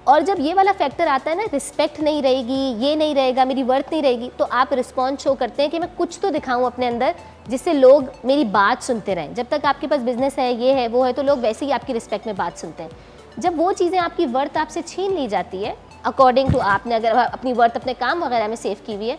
और जब ये वाला फैक्टर आता है ना, रिस्पेक्ट नहीं रहेगी, ये नहीं रहेगा, मेरी वर्थ नहीं रहेगी, तो आप रिस्पॉन्स शो करते हैं कि मैं कुछ तो दिखाऊं अपने अंदर जिससे लोग मेरी बात सुनते रहें। जब तक आपके पास बिजनेस है, ये है, वो है, तो लोग वैसे ही आपकी रिस्पेक्ट में बात सुनते हैं। जब वो चीज़ें आपकी वर्थ आपसे छीन ली जाती है, अकॉर्डिंग टू आपने अगर अपनी वर्थ अपने काम वगैरह में सेव की हुई है,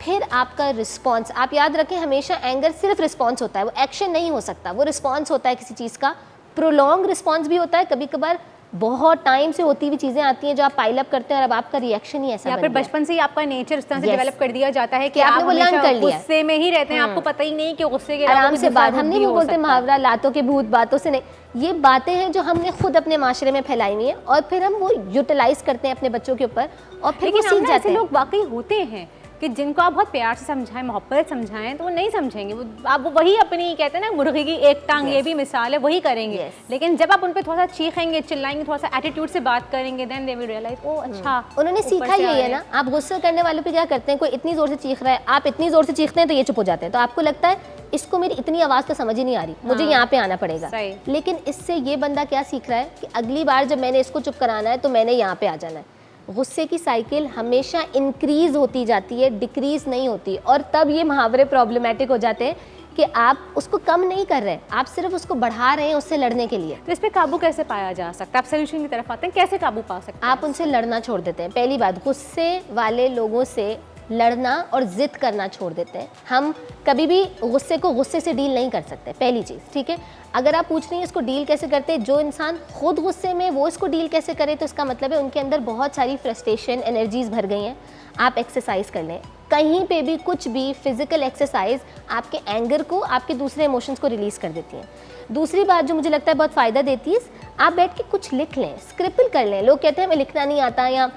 फिर आपका रिस्पॉन्स, आप याद रखें हमेशा एंगर सिर्फ रिस्पॉन्स होता है, वो एक्शन नहीं हो सकता, वो रिस्पॉन्स होता है किसी चीज़ का। प्रोलॉन्ग रिस्पॉन्स भी होता है, कभी कभार बहुत टाइम से होती हुई चीजें आती हैं जो आप पाइल अप करते हैं और अब आपका रिएक्शन ही ऐसा, या फिर बचपन से ही आपका नेचर इस तरह से डेवलप कर दिया जाता है कि आपने वो लर्न कर लिया, गुस्से में ही रहते हैं, आपको पता ही नहीं कि गुस्से के आराम से बात, हम नहीं वो बोलते मुहावरा लातों के भूत बातों से नहीं, ये बातें हैं जो हमने खुद अपने माशरे में फैलाई हुई हैं और फिर हम वो यूटिलाइज करते हैं अपने बच्चों के ऊपर और फिर वो सीख जाते हैं। लोग वाकई होते हैं कि जिनको आप बहुत प्यार से समझाएं, मोहब्बत से समझाएं, तो वो नहीं समझेंगे, वो आप वही अपनी कहते हैं ना मुर्गी की एक टांग, ये भी मिसाल है, वही करेंगे। लेकिन जब आप उन पे थोड़ा सा चीखेंगे, चिल्लाएंगे, थोड़ा सा एटीट्यूड से बात करेंगे, देन दे विल रियलाइज ओ अच्छा उन्होंने सीखा ही है ना। आप गुस्सा करने वालों पे क्या करते हैं, कोई इतनी जोर से चीख रहा है, आप इतनी जोर से चीखते हैं तो ये चुप हो जाते हैं, तो आपको लगता है इसको मेरी इतनी आवाज़ तो समझ ही नहीं आ रही, मुझे यहाँ पे आना पड़ेगा। लेकिन इससे ये बंदा क्या सीख रहा है कि अगली बार जब मैंने इसको चुप कराना है तो मैंने यहाँ पे आ जाना है। गुस्से की साइकिल हमेशा इंक्रीज होती जाती है, डिक्रीज नहीं होती, और तब ये मुहावरे प्रॉब्लमेटिक हो जाते हैं कि आप उसको कम नहीं कर रहे, आप सिर्फ उसको बढ़ा रहे हैं उससे लड़ने के लिए। तो इस पे काबू कैसे पाया जा सकता है? आप सोल्यूशन की तरफ आते हैं, कैसे काबू पा सकते हैं? आप उनसे लड़ना छोड़ देते हैं। पहली बात, गुस्से वाले लोगों से लड़ना और जिद करना छोड़ देते हैं। हम कभी भी गुस्से को गुस्से से डील नहीं कर सकते, पहली चीज़, ठीक है। अगर आप पूछ रही हैं इसको डील कैसे करते हैं, जो इंसान खुद गुस्से में वो इसको डील कैसे करे, तो इसका मतलब है उनके अंदर बहुत सारी फ्रस्ट्रेशन एनर्जीज भर गई हैं। आप एक्सरसाइज कर लें, कहीं पे भी कुछ भी फिजिकल एक्सरसाइज आपके एंगर को, आपके दूसरे इमोशंस को रिलीज़ कर देती हैं। दूसरी बात जो मुझे लगता है बहुत फ़ायदा देती है, आप बैठ के कुछ लिख लें, स्क्रिपल कर लें। लोग कहते हैं हमें लिखना नहीं आता, या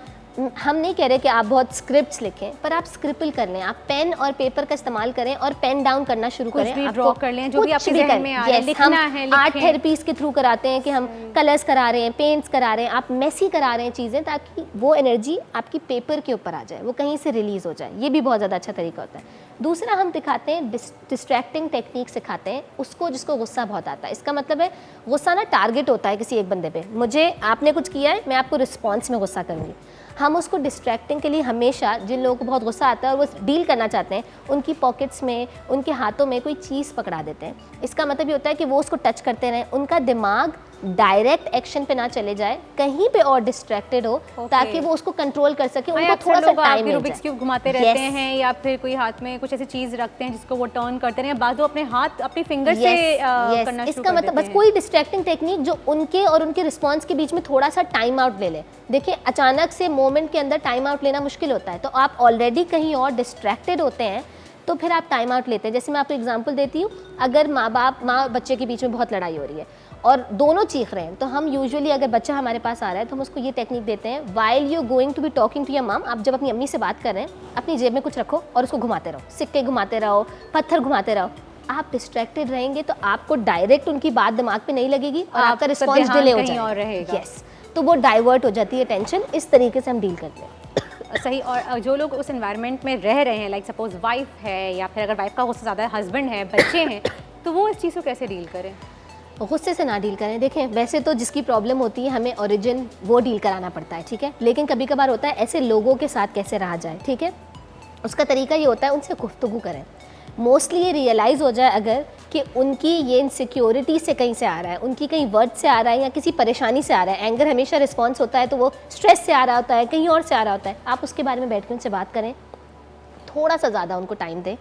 हम नहीं कह रहे कि आप बहुत स्क्रिप्ट्स लिखें, पर आप स्क्रिपल कर लें, आप पेन और पेपर का इस्तेमाल करें और पेन डाउन करना शुरू कुछ करें। भी आपको ड्रॉ कर लें, जो भी आपके ज़हन में आ रहा है, लिखना है, लिखें। आर्ट थेरेपीज के थ्रू कराते हैं कि हम कलर्स करा रहे हैं, पेंट्स करा रहे हैं, आप मेसी करा रहे हैं चीज़ें, ताकि वो एनर्जी आपकी पेपर के ऊपर आ जाए, वो कहीं से रिलीज़ हो जाए। ये भी बहुत ज़्यादा अच्छा तरीका होता है। दूसरा, हम दिखाते हैं डिस्ट्रैक्टिंग टेक्निक सिखाते हैं उसको जिसको गुस्सा बहुत आता है। इसका मतलब है गुस्सा ना टारगेट होता है किसी एक बंदे पे, मुझे आपने कुछ किया है, मैं आपको रिस्पॉन्स में गुस्सा करूँगी। हम उसको डिस्ट्रैक्टिंग के लिए हमेशा जिन लोगों को बहुत गुस्सा आता है और वो डील करना चाहते हैं, उनकी पॉकेट्स में, उनके हाथों में कोई चीज़ पकड़ा देते हैं। इसका मतलब ये होता है कि वो उसको टच करते रहें, उनका दिमाग डायरेक्ट एक्शन पे ना चले जाए, कहीं पे और डिस्ट्रैक्टेड हो, ताकि वो उसको कंट्रोल कर सके। उनको थोड़ा सा टाइम मिल रूबिक्स जाए। क्यूब घुमाते रहते हैं, या फिर कोई हाथ में कुछ ऐसी चीज़ रखते हैं जिसको वो टर्न करते हैं, बाद वो अपने हाथ अपनी फिंगर से करना शुरू इसका कर मतलब देते बस हैं। कोई डिस्ट्रैक्टिंग टेक्निक जो उनके और उनके रिस्पॉन्स के बीच में थोड़ा सा टाइम आउट ले ले। देखिए, अचानक से मोमेंट के अंदर टाइम आउट लेना मुश्किल होता है, तो आप ऑलरेडी कहीं और डिस्ट्रैक्टेड होते हैं, तो फिर आप टाइम आउट लेते हैं। जैसे मैं आपको एग्जांपल देती हूँ, अगर माँ बच्चे के बीच में बहुत लड़ाई हो रही है और दोनों चीख रहे हैं, तो हम यूजुअली, अगर बच्चा हमारे पास आ रहा है, तो हम उसको ये टेक्निक देते हैं, while you going to be talking to your mum, आप जब अपनी अम्मी से बात कर रहे हैं, अपनी जेब में कुछ रखो और उसको घुमाते रहो, सिक्के घुमाते रहो, पत्थर घुमाते रहो। आप डिस्ट्रैक्टेड रहेंगे तो आपको डायरेक्ट उनकी बात दिमाग पे नहीं लगेगी और आपका रिस्पॉन्स डिले हो जाएगा। यस, तो वो डाइवर्ट हो जाती है टेंशन। इस तरीके से हम डील करते हैं। सही। और जो लोग उस एनवायरनमेंट में रह रहे हैं, लाइक सपोज वाइफ है, या फिर अगर वाइफ का गुस्सा ज़्यादा है, हस्बैंड है, बच्चे हैं, तो वो इस चीज़ को कैसे डील करें? गुस्से से ना डील करें। देखें, वैसे तो जिसकी प्रॉब्लम होती है हमें ओरिजिन वो डील कराना पड़ता है, ठीक है, लेकिन कभी कभार होता है ऐसे लोगों के साथ कैसे रहा जाए, ठीक है। उसका तरीका ये होता है, उनसे गुफ्तगू करें। मोस्टली ये रियलाइज़ हो जाए अगर कि उनकी ये इनसिक्योरिटी से कहीं से आ रहा है, उनकी कहीं वर्ड से आ रहा है, या किसी परेशानी से आ रहा है। एंगर हमेशा रिस्पॉन्स होता है, तो वो स्ट्रेस से आ रहा होता है, कहीं और से आ रहा होता है। आप उसके बारे में बैठ कर उनसे बात करें, थोड़ा सा ज़्यादा उनको टाइम दें।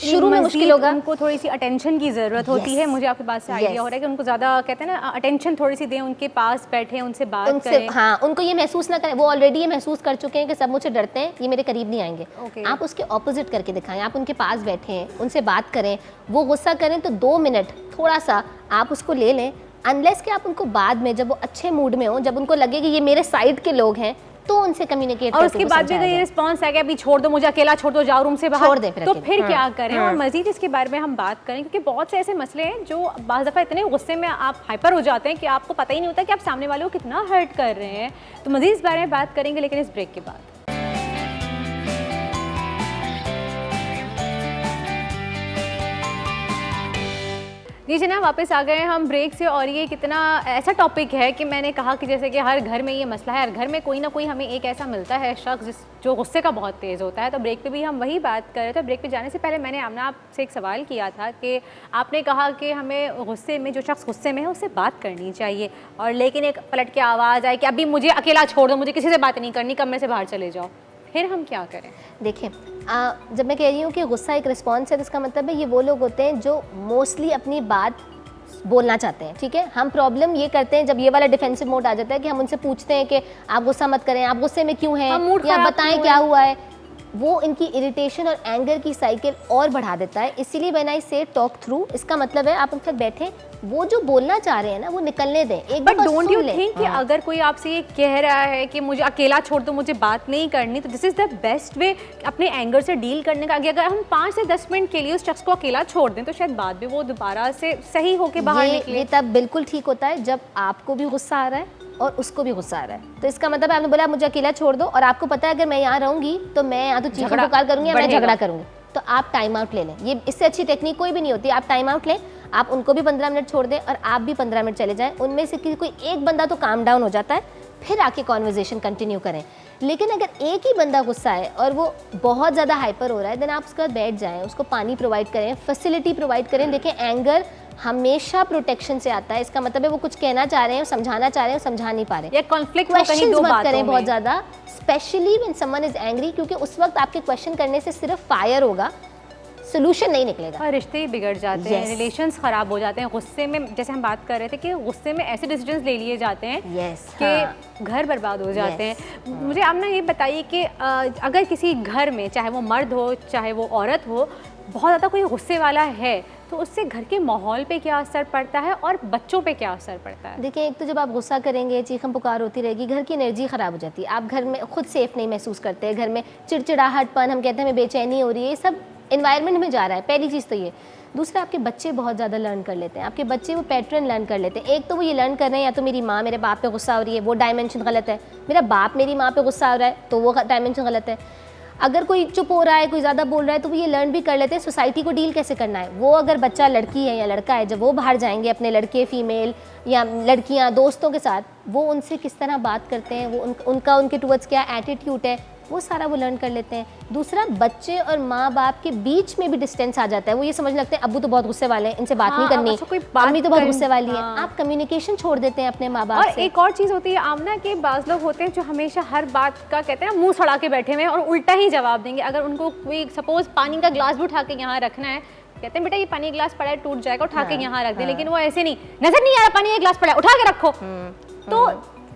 शुरू में मुश्किल होगा, उनको थोड़ी सी अटेंशन की ज़रूरत होती है। मुझे आपकी बात से आइडिया हो रहा है कि उनको ज़्यादा, कहते हैं ना, अटेंशन थोड़ी सी दें, उनके पास बैठे, उनसे बात करें। हाँ, उनको ये महसूस ना करें, वो ऑलरेडी ये महसूस कर चुके हैं कि सब मुझसे डरते हैं, ये मेरे करीब नहीं आएंगे। आप उसके ऑपोजिट करके दिखाएं, आप उनके पास बैठे हैं, उनसे बात करें। वो गुस्सा करें तो 2 मिनट थोड़ा सा आप उसको ले लें, अनलेस कि आप उनको बाद में, जब वो अच्छे मूड में हो, जब उनको लगे कि ये मेरे साइड के लोग हैं, तो उनसे कम्युनिकेट और उसके बाद भी अगर ये रिस्पॉन्स है कि अभी छोड़ दो, मुझे अकेला छोड़ दो, जाओ रूम से बाहर, छोड़ दे, तो फिर क्या करें? और मजीद इसके बारे में हम बात करें, क्योंकि बहुत से ऐसे मसले हैं जो बाज़ दफ़ा इतने गुस्से में आप हाइपर हो जाते हैं कि आपको पता ही नहीं होता कि आप सामने वाले को कितना हर्ट कर रहे हैं। तो मजीद इस बारे में बात करेंगे, लेकिन इस ब्रेक के बाद। जी जनाब, वापस आ गए हम ब्रेक से, और ये कितना ऐसा टॉपिक है कि मैंने कहा कि जैसे कि हर घर में ये मसला है, हर घर में कोई ना कोई हमें एक ऐसा मिलता है शख्स जो गुस्से का बहुत तेज़ होता है। तो ब्रेक पे भी हम वही बात कर रहे थे। ब्रेक पे जाने से पहले मैंने आमना आपसे एक सवाल किया था कि आपने कहा कि हमें गुस्से में, जो शख्स गुस्से में है उससे बात करनी चाहिए, और लेकिन एक पलट के आवाज़ आई कि अभी मुझे अकेला छोड़ दो, मुझे किसी से बात नहीं करनी, कमरे से बाहर चले जाओ, फिर हम क्या करें? देखिए, जब मैं कह रही हूँ कि गुस्सा एक रिस्पॉन्स है, तो इसका मतलब है ये वो लोग होते हैं जो मोस्टली अपनी बात बोलना चाहते हैं, ठीक है। हम प्रॉब्लम ये करते हैं जब ये वाला डिफेंसिव मोड आ जाता है कि हम उनसे पूछते हैं कि आप गुस्सा मत करें, आप गुस्से में क्यों हैं, या बताएं क्या हुआ है। वो इनकी इरिटेशन और एंगर की साइकिल और बढ़ा देता है। इसीलिए व्हेन आई से टॉक थ्रू, इसका मतलब है आप उनके साथ बैठे, वो जो बोलना चाह रहे हैं ना वो निकलने दें, एक बट डोंट यू थिंक कि अगर कोई आपसे ये कह रहा है कि मुझे अकेला छोड़ दो, मुझे बात नहीं करनी, तो this is the best way अपने एंगर से डील करने का। अगर हम 5 से 10 मिनट के लिए उस शख्स को अकेला छोड़ दें, तो शायद बाद में वो दोबारा से सही होकर बाहर निकले। ये तब बिल्कुल ठीक होता है जब आपको भी गुस्सा आ रहा है और उसको भी गुस्सा आ रहा है। तो इसका मतलब आपने बोला मुझे अकेला छोड़ दो, और आपको पता है अगर मैं यहाँ रहूंगी तो मैं या तो चीखो पुकार करूंगी या मैं झगड़ा करूंगी, तो आप टाइम आउट ले लें। ये इससे अच्छी टेक्निक कोई भी नहीं होती। आप टाइम आउट लें, आप उनको भी 15 मिनट छोड़ दें और आप भी 15 मिनट चले जाएं। उनमें से कोई एक बंदा तो काम डाउन हो जाता है, फिर आके कॉन्वर्जेशन कंटिन्यू करें। लेकिन अगर एक ही बंदा गुस्सा है और वो बहुत ज़्यादा हाइपर हो रहा है, देन आप उसके बाद बैठ जाएं, उसको पानी प्रोवाइड करें, फैसिलिटी प्रोवाइड करें। देखें, एंगर हमेशा प्रोटेक्शन से आता है। इसका मतलब है वो कुछ कहना चाह रहे हैं, समझाना चाह रहे हैं, समझा नहीं पा रहे। या कॉन्फ्लिक्ट कहीं क्वेश्चंस दो मत बातों करें में। बहुत ज़्यादा, specially when someone is angry, क्योंकि उस वक्त आपके क्वेश्चन करने से सिर्फ फायर होगा, सोल्यूशन नहीं निकलेगा। और रिश्ते ही बिगड़ जाते हैं, Yes. रिलेशंस खराब हो जाते हैं। गुस्से में, जैसे हम बात कर रहे थे कि गुस्से में ऐसे डिसीजंस ले लिए जाते हैं Yes, कि हाँ। घर बर्बाद हो जाते Yes. हैं। मुझे आप ना ये बताइए कि अगर किसी घर में, चाहे वो मर्द हो चाहे वो औरत हो, बहुत ज़्यादा कोई गुस्से वाला है, तो उससे घर के माहौल पे क्या असर पड़ता है और बच्चों पे क्या असर पड़ता है? देखिए, एक तो जब आप गुस्सा करेंगे, चीखम पुकार होती रहेगी, घर की एनर्जी ख़राब हो जाती है। आप घर में खुद सेफ नहीं महसूस करते हैं, घर में चिड़चिड़ाहटपन, हम कहते हैं हमें बेचैनी हो रही है, ये सब इन्वायरमेंट में जा रहा है। पहली चीज़ तो ये। दूसरा, आपके बच्चे बहुत ज़्यादा लर्न कर लेते हैं, आपके बच्चे वो पैटर्न लर्न कर लेते हैं। एक तो वो ये लर्न कर रहे हैं, या तो मेरी माँ मेरे बाप पे गुस्सा हो रही है, वो डायमेंशन गलत है। मेरा बाप मेरी माँ पे गुस्सा हो रहा है, तो वो डायमेंशन गलत है। अगर कोई चुप हो रहा है, कोई ज़्यादा बोल रहा है, तो वो ये लर्न भी कर लेते हैं सोसाइटी को डील कैसे करना है। वो अगर बच्चा लड़की है या लड़का है, जब वो बाहर जाएंगे अपने लड़के फीमेल या लड़कियां दोस्तों के साथ, वो उनसे किस तरह बात करते हैं, वो उनका उनके टुवर्ड्स क्या एटीट्यूड है, वो सारा वो लर्न कर लेते हैं। दूसरा, बच्चे और माँ बाप के बीच में भी डिस्टेंस आ जाता है। वो ये समझने लगते हैं अब्बू तो बहुत गुस्से वाले हैं, इनसे बात नहीं करनी, अच्छा, कोई बात मम्मी तो बहुत करनी, गुस्से वाली है। हाँ। आप कम्युनिकेशन छोड़ देते हैं अपने माँ बाप और से। एक और चीज़ होती है आमना, कि बाज़ लोग होते हैं जो हमेशा हर बात का कहते हैं ना मुंह सड़ा के बैठे हुए हैं और उल्टा ही जवाब देंगे। अगर उनको कोई सपोज पानी का ग्लास भी उठा के यहाँ रखना है, कहते हैं बेटा ये पानी का ग्लास पड़ा है, टूट जाएगा, उठा के यहाँ रख दे। लेकिन वो ऐसे नहीं, नजर नहीं आ रहा पानी का ग्लास पड़ा है, उठा के रखो। तो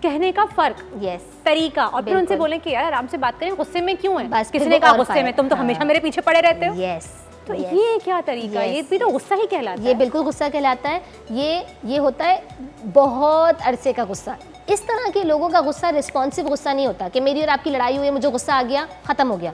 कहने का फर्क, यस, तरीका, और फिर उनसे बिल्कुल। बोलें कि यार आराम से बात करें, गुस्से में क्यों है? बस किसी फिर ने वो कहा और गुस्से में, तुम तो हाँ। हमेशा मेरे पीछे पड़े रहते हो। यस, तो यस। ये क्या तरीका है? ये Yes. भी तो गुस्सा ही कहलाता ये है। बिल्कुल गुस्सा कहलाता है। ये होता है बहुत अरसे का गुस्सा। इस तरह के लोगों का गुस्सा रिस्पॉन्सिव गुस्सा नहीं होता कि मेरी और आपकी लड़ाई हुई है, मुझे गुस्सा आ गया, खत्म हो गया।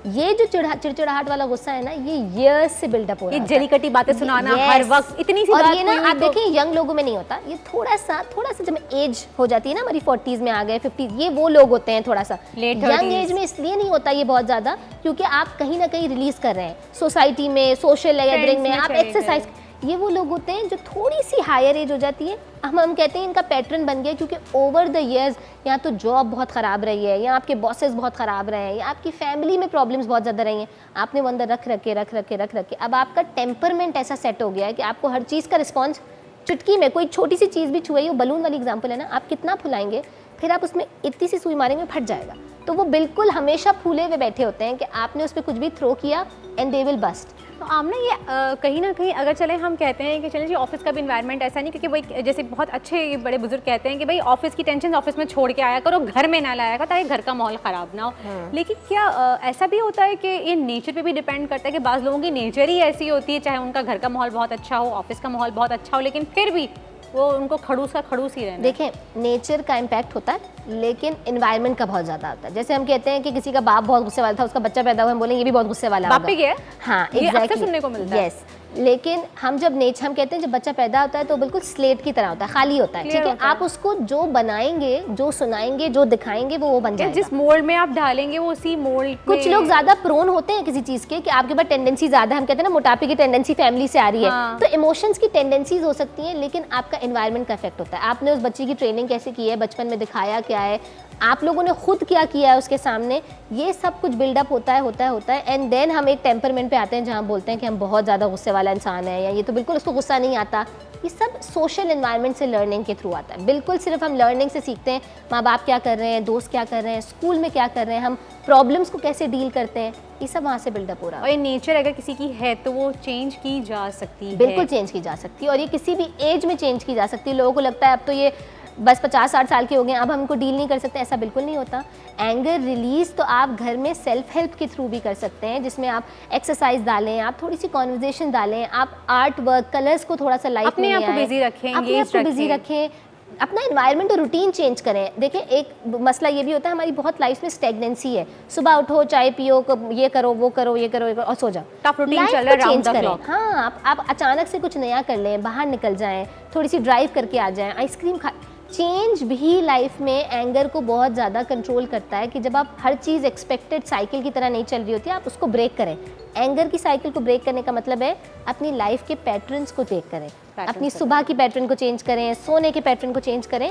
ये जो चिड़चिड़ाहट वाला गुस्सा है ना, ये ईयर्स से बिल्डअप हो रहा ये होता है। जली-कटी बातें सुनाना Yes. हर वक्त, इतनी सी और बात ये ना कोई आप तो- देखिए यंग लोगों में नहीं होता, ये थोड़ा सा जब एज हो जाती है ना, हमारी 40s में आ गए, 50s, ये वो लोग होते हैं थोड़ा सा Late यंग 30s। एज में। इसलिए नहीं होता ये बहुत ज़्यादा, क्योंकि आप कहीं ना कहीं रिलीज कर रहे हैं सोसाइटी में, सोशल गैदरिंग में, में आप चले एक्सरसाइज। ये वो लोग होते हैं जो थोड़ी सी हायर एज हो जाती है, हम कहते हैं इनका पैटर्न बन गया, क्योंकि ओवर द ईयर्स या तो जॉब बहुत ख़राब रही है, या आपके बॉसेस बहुत ख़राब रहे हैं, या आपकी फैमिली में प्रॉब्लम्स बहुत ज़्यादा रही हैं, आपने वो अंदर रख के अब आपका टेम्परमेंट ऐसा सेट हो गया है कि आपको हर चीज़ का रिस्पॉन्स चुटकी में, कोई छोटी सी चीज़ भी छुआई, वो बलून वाली एग्जाम्पल है ना, आप कितना फुलाएंगे, फिर आप उसमें इतनी सी सुई मारेंगे फट जाएगा। तो वो बिल्कुल हमेशा फूले हुए बैठे होते हैं कि आपने उस पर कुछ भी थ्रो किया एंड दे विल बस्ट। तो आमना ये कहीं ना कहीं अगर चले हम कहते हैं कि चलें जी ऑफिस का भी इन्वायरमेंट ऐसा नहीं, क्योंकि भाई जैसे बहुत अच्छे बड़े बुजुर्ग कहते हैं कि भाई ऑफिस की टेंशन ऑफिस में छोड़ के आया करो, घर में ना लाया करो, ताकि घर का माहौल ख़राब ना हो। लेकिन क्या ऐसा भी होता है कि ये नेचर पे भी डिपेंड करता है कि बाज़ लोगों की नेचर ही ऐसी होती है, चाहे उनका घर का माहौल बहुत अच्छा हो, ऑफिस का माहौल बहुत अच्छा हो, लेकिन फिर भी वो उनको खड़ूस का खड़ूस ही रहना है। देखें, नेचर का इम्पैक्ट होता है, लेकिन इन्वायरमेंट का बहुत ज़्यादा होता है। जैसे हम कहते हैं कि किसी का बाप बहुत गुस्से वाला था, उसका बच्चा पैदा हुआ, हम बोलेंगे ये भी बहुत गुस्से वाला बाप पे क्या है? हाँ, ये अक्सर एग्जैक्टली, सुनने को मिलता है। यस। लेकिन हम कहते हैं जब बच्चा पैदा होता है तो बिल्कुल स्लेट की तरह होता है, खाली होता है, Clear ठीक है। होता है। आप उसको जो बनाएंगे, जो सुनाएंगे, जो दिखाएंगे, वो बन जाएगा। जिस मोल्ड में आप डालेंगे वो उसी मोल्ड कुछ लोग ज्यादा प्रोन होते हैं किसी चीज के, कि आपके पास टेंडेंसी ज्यादा है, हम कहते हैं ना मोटापे की टेंडेंसी फैमिली से आ रही है, हाँ। तो इमोशंस की टेंडेंसीज हो सकती हैं, लेकिन आपका एनवायरनमेंट का इफेक्ट होता है। आपने उस बच्चे की ट्रेनिंग कैसे की है, बचपन में दिखाया क्या है, आप लोगों ने खुद क्या किया है उसके सामने, ये सब कुछ बिल्डअप होता है एंड देन हम एक टेम्परमेंट पे आते हैं जहाँ बोलते हैं कि हम बहुत ज़्यादा गुस्से वाला इंसान है, या ये तो बिल्कुल उसको गुस्सा नहीं आता। ये सब सोशल एनवायरनमेंट से लर्निंग के थ्रू आता है। बिल्कुल सिर्फ हम लर्निंग से सीखते हैं, माँ बाप क्या कर रहे हैं, दोस्त क्या कर रहे हैं, स्कूल में क्या कर रहे हैं, हम प्रॉब्लम्स को कैसे डील करते हैं, ये सब वहाँ से बिल्डअप हो रहा है। और ये नेचर अगर किसी की है तो वो चेंज की जा सकती है। बिल्कुल चेंज की जा सकती है, और ये किसी भी एज में चेंज की जा सकती है। लोगों को लगता है अब तो ये बस 50-60 साल के हो गए, अब हम इनको डील नहीं कर सकते, ऐसा बिल्कुल नहीं होता। एंगर रिलीज तो आप घर में सेल्फ हेल्प के थ्रू भी कर सकते हैं, जिसमें आप एक्सरसाइज डालें, आप थोड़ी सी कॉन्वर्जेशन डालें, आप आर्ट वर्क, कलर्स को थोड़ा सा लाइफ में अपने आप को ले आएं, busy रखें, अपने आप engaged को बिजी रखें। रखें, अपना एनवायरनमेंट और रूटीन चेंज करें। देखिए, एक मसला ये भी होता है, हमारी बहुत लाइफ में स्टेगनेंसी है, सुबह उठो, चाय पियो, ये करो वो करो ये करो और सो जाओ, Tough routine Life चल रहा है को round change the करें। clock। हाँ, आप अचानक से कुछ नया कर लें, बाहर निकल जाएं, थोड़ी सी ड्राइव करके आ जाएं, आइसक्रीम खा। चेंज भी लाइफ में एंगर को बहुत ज़्यादा कंट्रोल करता है, कि जब आप हर चीज़ एक्सपेक्टेड साइकिल की तरह नहीं चल रही होती, आप उसको ब्रेक करें। एंगर की साइकिल को ब्रेक करने का मतलब है अपनी लाइफ के पैटर्न्स को चेक करें, अपनी सुबह की पैटर्न को चेंज करें, सोने के पैटर्न को चेंज करें।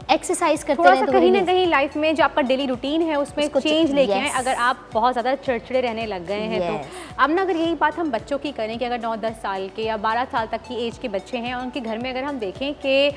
एक्सरसाइज करते थोड़ा रहें सा तो वो कहीं ना release- कहीं लाइफ में जो आपका डेली रूटीन है उसमें उसको चेंज लेके आए। yes. अगर आप बहुत ज़्यादा चिड़चिड़े रहने लग गए हैं Yes. तो अब ना अगर यही बात हम बच्चों की करें कि अगर 9-10 साल के या 12 साल तक की एज के बच्चे हैं और उनके घर में अगर हम देखें कि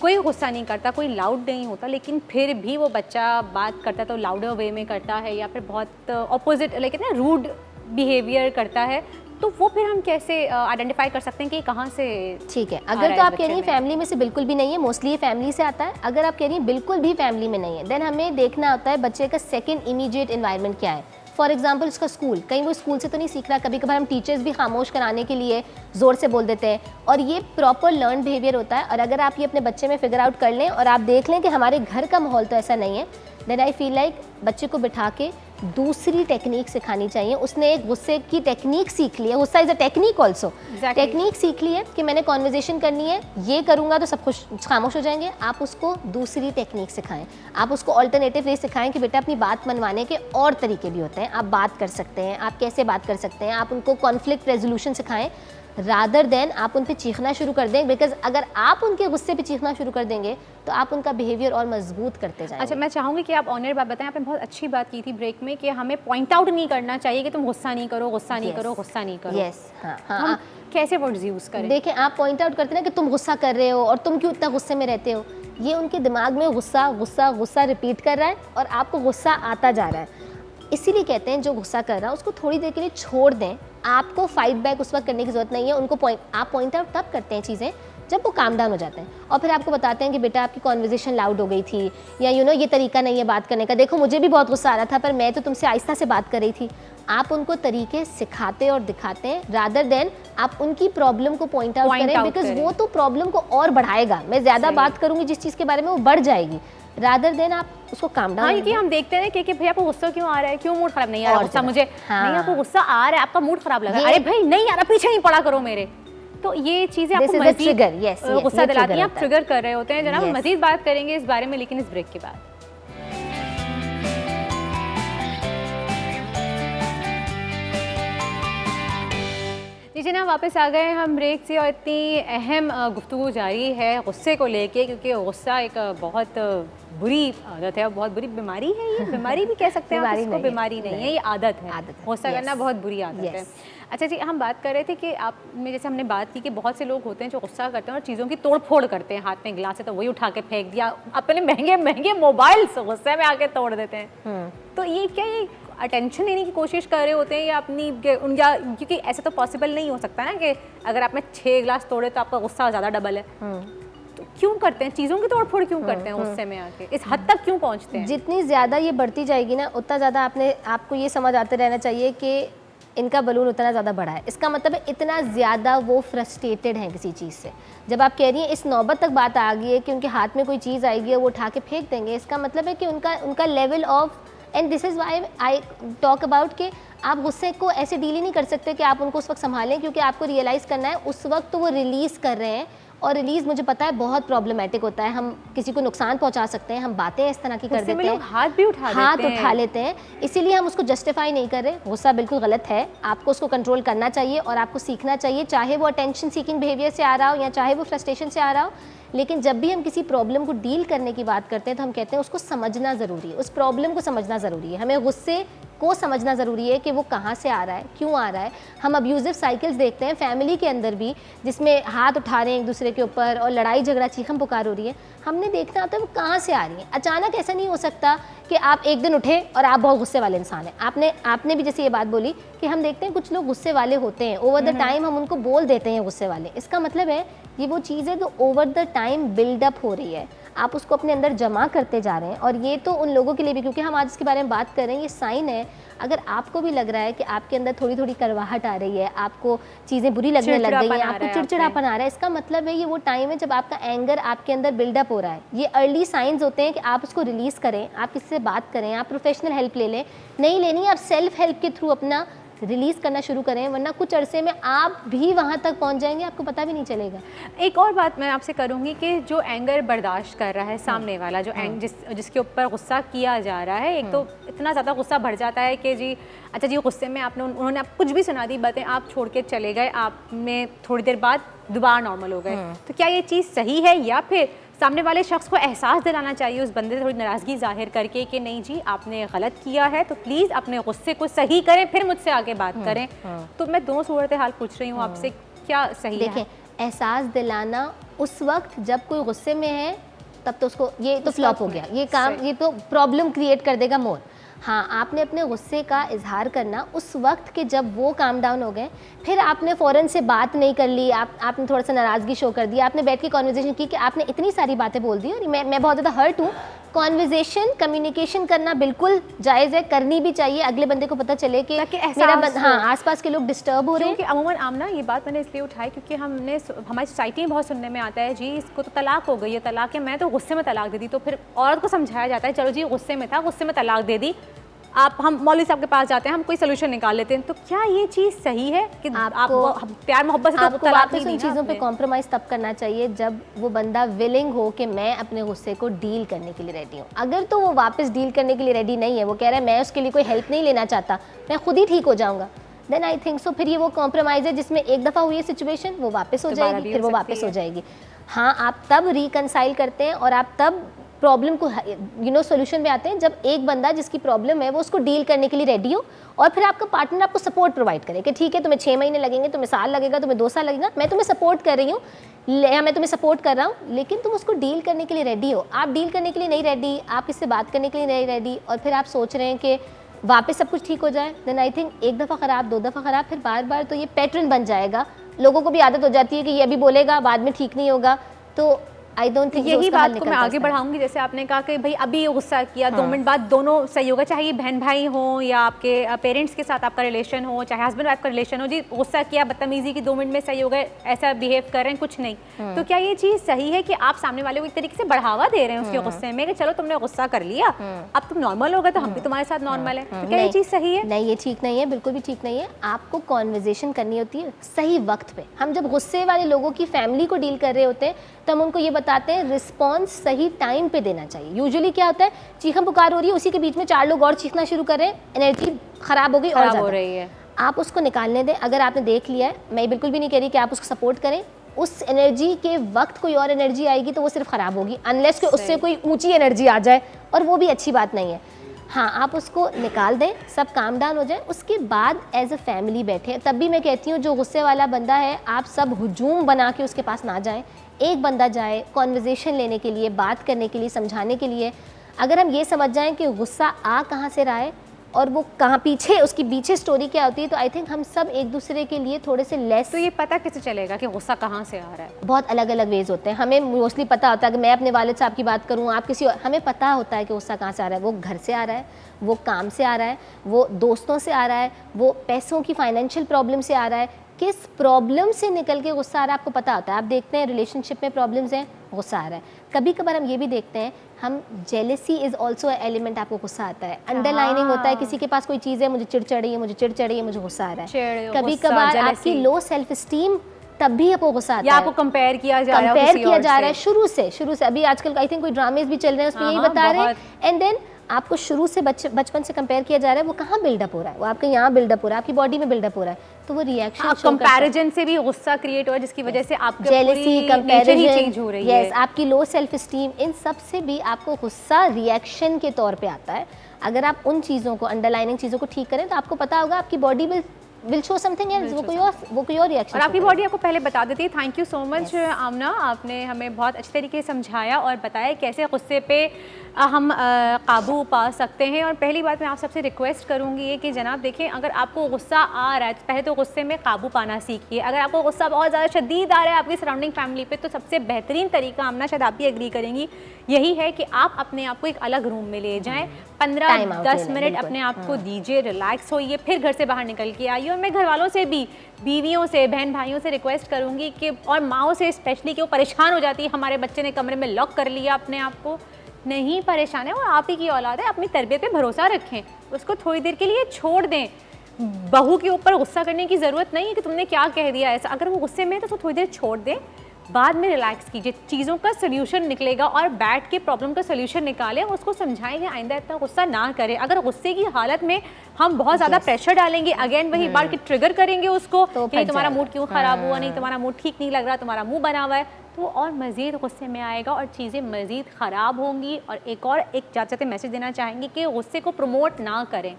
कोई गुस्सा नहीं करता, कोई लाउड नहीं होता, लेकिन फिर भी वो बच्चा बात करता है तो लाउडर वे में करता है या फिर बहुत अपोजिट लेकिन ना रूड बिहेवियर करता है, तो वो फिर हम कैसे आइडेंटिफाई कर सकते हैं कि कहाँ से? ठीक है, आ अगर रहा तो है आप कह रही हैं बच्चे में। फैमिली में से बिल्कुल भी नहीं है, मोस्टली ये फैमिली से आता है। अगर आप कह रही हैं बिल्कुल भी फैमिली में नहीं है, देन हमें देखना होता है बच्चे का सेकंड इमीडिएट एनवायरनमेंट क्या है। फॉर एग्जाम्पल उसका स्कूल, कहीं वो स्कूल से तो नहीं सीख रहा, कभी कभार हम टीचर्स भी खामोश कराने के लिए ज़ोर से बोल देते हैं और ये प्रॉपर लर्न बिहेवियर होता है। और अगर आप ये अपने बच्चे में फिगर आउट कर लें और आप देख लें कि हमारे घर का माहौल तो ऐसा नहीं है, देन आई फील लाइक बच्चे को बिठा के दूसरी टेक्निक सिखानी चाहिए। उसने एक गुस्से की टेक्निक सीख ली है, गुस्सा is a technique also, technique सीख ली है कि मैंने कॉन्वर्जेशन करनी है, ये करूँगा तो सब कुछ खामोश हो जाएंगे। आप उसको दूसरी टेक्निक सिखाएं, आप उसको ऑल्टरनेटिव वे सिखाएं कि बेटा अपनी बात मनवाने के और तरीके भी होते हैं, आप बात कर सकते हैं, आप कैसे बात कर सकते हैं। आप उनको कॉन्फ्लिक्ट रेजोल्यूशन सिखाएं रादर देन आप उन पे चीखना शुरू कर दें, बिकॉज अगर आप उनके गुस्से पे चीखना शुरू कर देंगे तो आप उनका बिहेवियर और मजबूत करते जाएंगे। अच्छा, मैं चाहूँगी कि आप ऑनर बात बताएं। आपने बहुत अच्छी बात की थी ब्रेक में कि हमें पॉइंट आउट नहीं करना चाहिए कि तुम गुस्सा नहीं करो, गुस्सा नहीं करो, गुस्सा नहीं करो। यस, हाँ हम हाँ, कैसे वर्ड्स यूज़ करें? देखें आप पॉइंट आउट करते ना कि तुम गुस्सा कर रहे हो और तुम क्यों इतना गुस्से में रहते हो, ये उनके दिमाग में गुस्सा गुस्सा गुस्सा रिपीट कर रहा है और आपको गुस्सा आता जा रहा है। इसीलिए कहते हैं जो गुस्सा कर रहा है उसको थोड़ी देर के लिए छोड़ दें, आपको फाइट बैक उस वक्त करने की ज़रूरत नहीं है। उनको आप पॉइंट आउट तब करते हैं चीज़ें जब वो काम डाउन हो जाते हैं और फिर आपको बताते हैं कि बेटा आपकी कॉन्वर्जेशन लाउड हो गई थी या ये तरीका नहीं है बात करने का, देखो मुझे भी बहुत गुस्सा आ रहा था पर मैं तो तुमसे आहिस्ता से बात कर रही थी। आप उनको तरीके सिखाते और दिखाते हैं रादर देन आप उनकी प्रॉब्लम को पॉइंट आउट करें, बिकॉज वो तो प्रॉब्लम को और बढ़ाएगा। मैं ज़्यादा बात करूँगी जिस चीज़ के बारे में वो बढ़ जाएगी, रादर देन आप उसको काम डाउन। हाँ, क्योंकि हम देखते हैं कि भाई आपको गुस्सा क्यों आ रहा है, क्यों मूड खराब नहीं आ रहा, गुस्सा मुझे नहीं, आपको गुस्सा आ रहा है, आपका मूड खराब लग रहा है, अरे भाई नहीं आ रहा, पीछे नहीं पड़ा करो मेरे। तो ये चीज़ें आपको मज़ीद गुस्सा दिलाती हैं, आप ट्रिगर कर रहे होते हैं। जनाब हम मज़ीद बात करेंगे इस बारे में लेकिन इस ब्रेक के बाद। जी जनाब वापस आ गए हम ब्रेक से और इतनी अहम गुफ्तगू जारी है गुस्से को लेके, क्योंकि गुस्सा एक बहुत बुरी आदत है और बहुत बुरी बीमारी है। ये बीमारी भी कह सकते हैं, इसको बीमारी नहीं है, ये आदत है। गुस्सा करना बहुत बुरी आदत है। अच्छा जी, हम बात कर रहे थे कि आप में जैसे हमने बात की कि बहुत से लोग होते हैं जो गुस्सा करते हैं और चीज़ों की तोड़ फोड़ करते हैं। हाथ में गिलास है तो वही उठा के फेंक दिया, अपने महंगे महंगे मोबाइल गुस्से में आके तोड़ देते हैं। तो ये क्या ये अटेंशन लेने की कोशिश कर रहे होते हैं या अपनी या क्योंकि ऐसा तो पॉसिबल नहीं हो सकता ना कि अगर आपने 6 गिलास तोड़े तो आपका गुस्सा ज़्यादा डबल है। तो क्यों करते हैं चीज़ों की तोड़ फोड़, क्यों करते हैं गुस्से में आके, इस हद तक क्यों पहुँचते हैं? जितनी ज़्यादा ये बढ़ती जाएगी ना उतना ज़्यादा आपको ये समझ आते रहना चाहिए कि इनका बलून उतना ज़्यादा बड़ा है। इसका मतलब है इतना ज़्यादा वो फ्रस्ट्रेटेड हैं किसी चीज़ से। जब आप कह रही हैं इस नौबत तक बात आ गई है कि उनके हाथ में कोई चीज़ आएगी और वो उठा के फेंक देंगे, इसका मतलब है कि उनका level of, and this is why I talk about कि आप गुस्से को ऐसे डील ही नहीं कर सकते कि आप उनको उस वक्त संभालें, क्योंकि आपको रियलाइज़ करना है उस वक्त तो वो रिलीज़ कर रहे हैं और रिलीज़ मुझे पता है बहुत प्रॉब्लमेटिक होता है। हम किसी को नुकसान पहुंचा सकते हैं, हम बातें इस तरह की कर देते हैं, हाथ भी उठा लेते हैं, इसीलिए हम उसको जस्टिफाई नहीं कर रहे। गुस्सा बिल्कुल गलत है, आपको उसको कंट्रोल करना चाहिए और आपको सीखना चाहिए, चाहे वो अटेंशन सीकिंग बिहेवियर से आ रहा हो या चाहे वो फ्रस्ट्रेशन से आ रहा हो। लेकिन जब भी हम किसी प्रॉब्लम को डील करने की बात करते हैं तो हम कहते हैं उसको समझना ज़रूरी है, उस प्रॉब्लम को समझना ज़रूरी है, हमें गुस्से को समझना ज़रूरी है कि वो कहाँ से आ रहा है, क्यों आ रहा है। हम अब्यूज़िव साइकिल्स देखते हैं फैमिली के अंदर भी, जिसमें हाथ उठा रहे हैं एक दूसरे के ऊपर और लड़ाई झगड़ा चीखम पुकार हो रही है। हमने देखना होता है वो कहाँ से आ रही है। अचानक ऐसा नहीं हो सकता कि आप एक दिन उठे और आप बहुत गुस्से वाले इंसान हैं। आपने भी जैसे ये बात बोली कि हम देखते हैं कुछ लोग गुस्से वाले होते हैं, ओवर द टाइम हम उनको बोल देते हैं गुस्से वाले। इसका मतलब है ये वो चीज़ है जो ओवर द टाइम बिल्डअप हो रही है, आप उसको अपने अंदर जमा करते जा रहे हैं। और ये तो उन लोगों के लिए भी, क्योंकि हम आज इसके बारे में बात कर रहे हैं, ये साइन है। अगर आपको भी लग रहा है कि आपके अंदर थोड़ी थोड़ी करवाहट आ रही है, आपको चीज़ें बुरी लगने लग गई हैं, आपको चिड़चिड़ापन आ रहा है, इसका मतलब है ये वो टाइम है जब आपका एंगर आपके अंदर बिल्डअप हो रहा है। ये अर्ली साइंस होते हैं कि आप उसको रिलीज़ करें, आप किसी से बात करें, आप प्रोफेशनल हेल्प ले लें। नहीं लेनी, आप सेल्फ हेल्प के थ्रू अपना रिलीज़ करना शुरू करें, वरना कुछ अरसे में आप भी वहाँ तक पहुँच जाएंगे, आपको पता भी नहीं चलेगा। एक और बात मैं आपसे करूँगी कि जो एंगर बर्दाश्त कर रहा है सामने वाला, जो जिसके ऊपर गुस्सा किया जा रहा है, एक तो इतना ज़्यादा गुस्सा भर जाता है कि जी अच्छा जी गुस्से में उन्होंने आप कुछ भी सुना दी बातें, आप छोड़ के चले गए, आप में थोड़ी देर बाद दोबारा नॉर्मल हो गए। तो क्या ये चीज़ सही है या फिर सामने वाले शख्स को एहसास दिलाना चाहिए, उस बंदे से थोड़ी नाराज़गी जाहिर करके कि नहीं जी आपने गलत किया है तो प्लीज़ अपने गुस्से को सही करें, फिर मुझसे आगे बात करें। तो मैं दोनों सूरत हाल पूछ रही हूँ आपसे, क्या सही है? देखें, एहसास दिलाना उस वक्त जब कोई गुस्से में है तब तो उसको, ये तो फ्लॉप हो गया, ये काम, ये तो प्रॉब्लम क्रिएट कर देगा मोर। हाँ, आपने अपने गुस्से का इजहार करना उस वक्त के जब वो काम डाउन हो गए, फिर आपने फ़ौरन से बात नहीं कर ली, आपने थोड़ा सा नाराज़गी शो कर दी, आपने बैठ के कॉन्वर्जेशन की कि आपने इतनी सारी बातें बोल दी और मैं बहुत ज़्यादा हर्ट हूँ। कॉन्वर्जेशन, कम्युनिकेशन करना बिल्कुल जायज़ है, करनी भी चाहिए, अगले बंदे को पता चले कि हाँ, आसपास के लोग डिस्टर्ब हो रहे हैं। क्योंकि अमूमन आमना ये बात मैंने इसलिए उठाई क्योंकि हमारी सोसाइटी में बहुत सुनने में आता है जी इसको तो तलाक हो गई है, तलाक है, मैं तो गुस्से में तलाक दे दी। तो फिर औरत को समझाया जाता है चलो जी गुस्से में था, गुस्से में तलाक दे दी, हम मौलवी साहब के पास जाते हैं, हम कोई सोल्यूशन निकाल लेते हैं। तो क्या ये चीज़ सही है कि आपको प्यार मोहब्बत से तो तलाक नहीं दी? उन चीज़ों पे कॉम्प्रोमाइज़ तब करना चाहिए जब वो बंदा विलिंग हो कि मैं अपने गुस्से को डील करने के लिए रेडी हूँ। अगर तो वो वापस डील करने के लिए रेडी नहीं है, वो कह रहा है मैं उसके लिए कोई हेल्प नहीं लेना चाहता, मैं खुद ही ठीक हो जाऊँगा, देन आई थिंक सो फिर ये वो कॉम्प्रोमाइज़ है जिसमें एक दफ़ा हुई है सिचुएशन, वो वापस हो जाएगी, फिर वो वापस हो जाएगी। हाँ, आप तब रिकनसाइल करते हैं और आप तब प्रॉब्लम को सोल्यूशन पे आते हैं जब एक बंदा जिसकी प्रॉब्लम है वो उसको डील करने के लिए रेडी हो और फिर आपका पार्टनर आपको सपोर्ट प्रोवाइड करे कि ठीक है तुम्हें 6 महीने लगेंगे, तुम्हें साल लगेगा, तुम्हें 2 साल लगेगा, मैं तुम्हें सपोर्ट कर रही हूँ, मैं तुम्हें सपोर्ट कर रहा हूँ, लेकिन तुम उसको डील करने के लिए रेडी हो। आप डील करने के लिए नहीं रेडी, आप इससे बात करने के लिए नहीं रेडी और फिर आप सोच रहे हैं कि वापस सब कुछ ठीक हो जाए, देन आई थिंक एक दफ़ा ख़राब, 2 दफ़ा ख़राब, फिर बार बार तो ये पैटर्न बन जाएगा। लोगों को भी आदत हो जाती है कि ये अभी बोलेगा बाद में ठीक नहीं होगा। तो आई डोंट थिंक यही बात को मैं आगे बढ़ाऊंगी। जैसे आपने कहा कि भाई अभी गुस्सा किया, 2 मिनट बाद दोनों सही होगा, चाहे ये बहन भाई हो या आपके पेरेंट्स के साथ आपका रिलेशन हो, चाहे हस्बैंड वाइफ का रिलेशन हो, जी गुस्सा किया, बदतमीजी की 2 मिनट में सही हो गए, ऐसा बिहेव कर रहे हैं, कुछ नहीं। तो क्या ये चीज़ सही है कि आप सामने वाले को एक तरीके से बढ़ावा दे रहे हैं उसके गुस्से में कि चलो तुमने गुस्सा कर लिया, अब तुम नॉर्मल हो गए तो हम भी तुम्हारे साथ नॉर्मल है? तो क्या ये चीज़ सही है? नहीं, ये ठीक नहीं है, बिल्कुल भी ठीक नहीं है। आपको कॉन्वर्जेशन करनी होती है सही वक्त पे। हम जब गुस्से वाले लोगों की फैमिली को डील कर रहे होते हैं तो हम उनको ये बताते हैं रिस्पॉन्स सही टाइम पे देना चाहिए। यूजुअली क्या होता है, चीखम पुकार हो रही है, उसी के बीच में 4 लोग और चीखना शुरू कर रहे हैं, एनर्जी खराब हो गई और हो रही है। आप उसको निकालने दें। अगर आपने देख लिया है, मैं बिल्कुल भी नहीं कह रही कि आप उसको सपोर्ट करें, उस एनर्जी के वक्त कोई और एनर्जी आएगी तो वो सिर्फ ख़राब होगी, अनलेस कि उससे कोई ऊंची एनर्जी आ जाए, और वो भी अच्छी बात नहीं है। हाँ, आप उसको निकाल दें, सब काम डाउन हो जाए, उसके बाद एज अ फैमिली बैठे। तब भी मैं कहती हूँ जो गुस्से वाला बंदा है, आप सब हुजूम बना के उसके पास ना जाएं, एक बंदा जाए कॉन्वर्जेशन लेने के लिए, बात करने के लिए, समझाने के लिए। अगर हम ये समझ जाएं कि गुस्सा आ कहाँ से रहा है और वो कहाँ पीछे, उसकी पीछे स्टोरी क्या होती है, तो आई थिंक हम सब एक दूसरे के लिए थोड़े से लेस। तो ये पता कैसे चलेगा कि गुस्सा कहाँ से आ रहा है? बहुत अलग अलग वेज होते हैं। हमें मोस्टली पता होता है कि मैं अपने वालिद साहब की बात करूँ, आप किसी और, हमें पता होता है कि गुस्सा कहाँ से आ रहा है। वो घर से आ रहा है, वो काम से आ रहा है, वो दोस्तों से आ रहा है, वो पैसों की फाइनेंशियल प्रॉब्लम से आ रहा है। किस प्रॉब्लम से निकल के गुस्सा आ रहा है आपको पता होता है। आप देखते हैं रिलेशनशिप में प्रॉब्लम्स हैं, गुस्सा आ रहा है। कभी कभार हम ये भी देखते हैं, हम जेलेसी इज़ ऑल्सो एलिमेंट, आपको गुस्सा आता है, अंडरलाइनिंग होता है, किसी के पास कोई चीज़ है, मुझे चिड़ चढ़ी है, मुझे चिड़ चढ़ी है, मुझे गुस्सा आ रहा है। कभी कभार आपकी लो सेल्फ स्टीम, तब भी आपको गुस्सा आता है, आपको कंपेयर किया जा रहा है शुरू से। अभी आजकल आई थिंक कोई ड्रामेज भी चल रहे हैं, उसमें यही बता रहे हैं। एंड देन आपको शुरू से बचपन से कंपेयर किया जा रहा है, वो कहाँ बिल्डअप हो रहा है, वो आपके यहाँ बिल्डअप हो रहा है, आपकी बॉडी में बिल्डअप हो रहा है, तो वो रिएक्शन कंपैरिजन से भी गुस्सा क्रिएट हो रहा है, जिसकी वजह से आपकी जेलसी, कंपैरिजन चेंज हो रही है। आपकी लो सेल्फ स्टीम, इन सब से भी आपको गुस्सा रिएक्शन के तौर पे आता है। अगर आप उन चीज़ों को, अंडरलाइनिंग चीज़ों को ठीक करें तो आपको पता होगा आपकी body will show something else, वो कोई और रिएक्शन, और आपकी बॉडी आपको पहले बता देती है। थैंक यू सो मच आमना, आपने हमें बहुत अच्छे तरीके से समझाया और बताया कैसे गुस्से पे हम काबू पा सकते हैं। और पहली बात मैं आप सबसे रिक्वेस्ट करूंगी ये कि जनाब देखें, अगर आपको गुस्सा आ रहा है तो पहले तो गुस्से में काबू पाना सीखिए। अगर आपको गुस्सा बहुत ज़्यादा शदीद आ रहा है आपकी सराउंडिंग फैमिली पे, तो सबसे बेहतरीन तरीका, आमना शायद आप भी एग्री करेंगी, यही है कि आप अपने आप को एक अलग रूम में ले जाएं, 15-10 मिनट अपने आप को दीजिए, रिलैक्स होइए, फिर घर से बाहर निकल के आइए। और मैं घर वालों से भी, बीवियों से, बहन भाइयों से रिक्वेस्ट करूंगी कि, और माओ से स्पेशली, कि वो परेशान हो जाती है, हमारे बच्चे ने कमरे में लॉक कर लिया अपने आप को। नहीं परेशान है, और आप ही की औलाद है, अपनी तरबियत पे भरोसा रखें, उसको थोड़ी देर के लिए छोड़ दें। बहू के ऊपर गुस्सा करने की ज़रूरत नहीं है कि तुमने क्या कह दिया ऐसा। अगर वो गुस्से में है तो उसको थोड़ी देर छोड़ दें, बाद में रिलैक्स कीजिए, चीज़ों का सोल्यूशन निकलेगा और बैठ के प्रॉब्लम का सोल्यूशन निकालें, उसको समझाएं कि आइंदा इतना गुस्सा ना करें। अगर गुस्से की हालत में हम बहुत ज़्यादा प्रेशर डालेंगे, अगेन वही बार के ट्रिगर करेंगे उसको तो कि नहीं फट तुम्हारा जाएगा। मूड क्यों ख़राब हुआ, नहीं तुम्हारा मूड ठीक नहीं लग रहा, तुम्हारा मुंह बना हुआ है, तो और मज़ीद गुस्से में आएगा और चीज़ें मज़ीद ख़राब होंगी। और एक जाते जाते मैसेज देना चाहेंगे कि गुस्से को प्रमोट ना करें।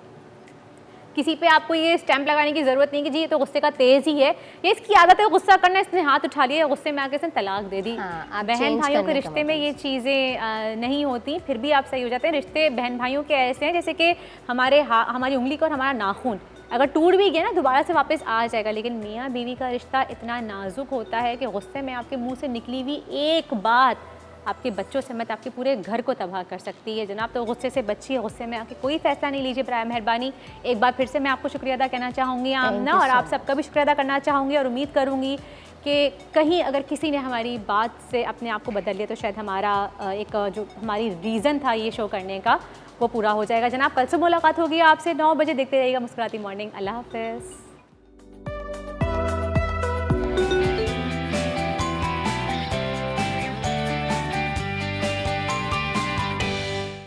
किसी पे आपको ये स्टैंप लगाने की ज़रूरत नहीं कि जी ये तो गुस्से का तेज़ ही है, ये इसकी आदत है गुस्सा करना, इसने हाथ उठा लिया, गुस्से में आके इसने तलाक दे दी। हाँ, आप बहन change भाइयों के करने का रिश्ते में ये चीज़ें नहीं होती, फिर भी आप सही हो जाते हैं। रिश्ते बहन भाइयों के ऐसे हैं जैसे कि हमारी उंगली का और हमारा नाखून, अगर टूट भी गया ना दोबारा से वापस आ जाएगा। लेकिन मियाँ बीवी का रिश्ता इतना नाजुक होता है कि गुस्से में आपके मुँह से निकली हुई एक बात आपके बच्चों समेत आपके पूरे घर को तबाह कर सकती है। जनाब, तो गुस्से से बचिए, गुस्से में आके कोई फैसला नहीं लीजिए बराए मेहरबानी। एक बार फिर से मैं आपको शुक्रिया अदा कहना चाहूँगी आमना, और आप सबका भी शुक्रिया अदा करना चाहूँगी और उम्मीद करूँगी कि कहीं अगर किसी ने हमारी बात से अपने आप को बदल लिया तो शायद हमारा एक जो हमारी रीज़न था ये शो करने का वो पूरा हो जाएगा। जनाब, कल से मुलाकात होगी आपसे 9 बजे। देखते रहिएगा मुस्कुराती मॉर्निंग। अल्लाह हाफ़िज़।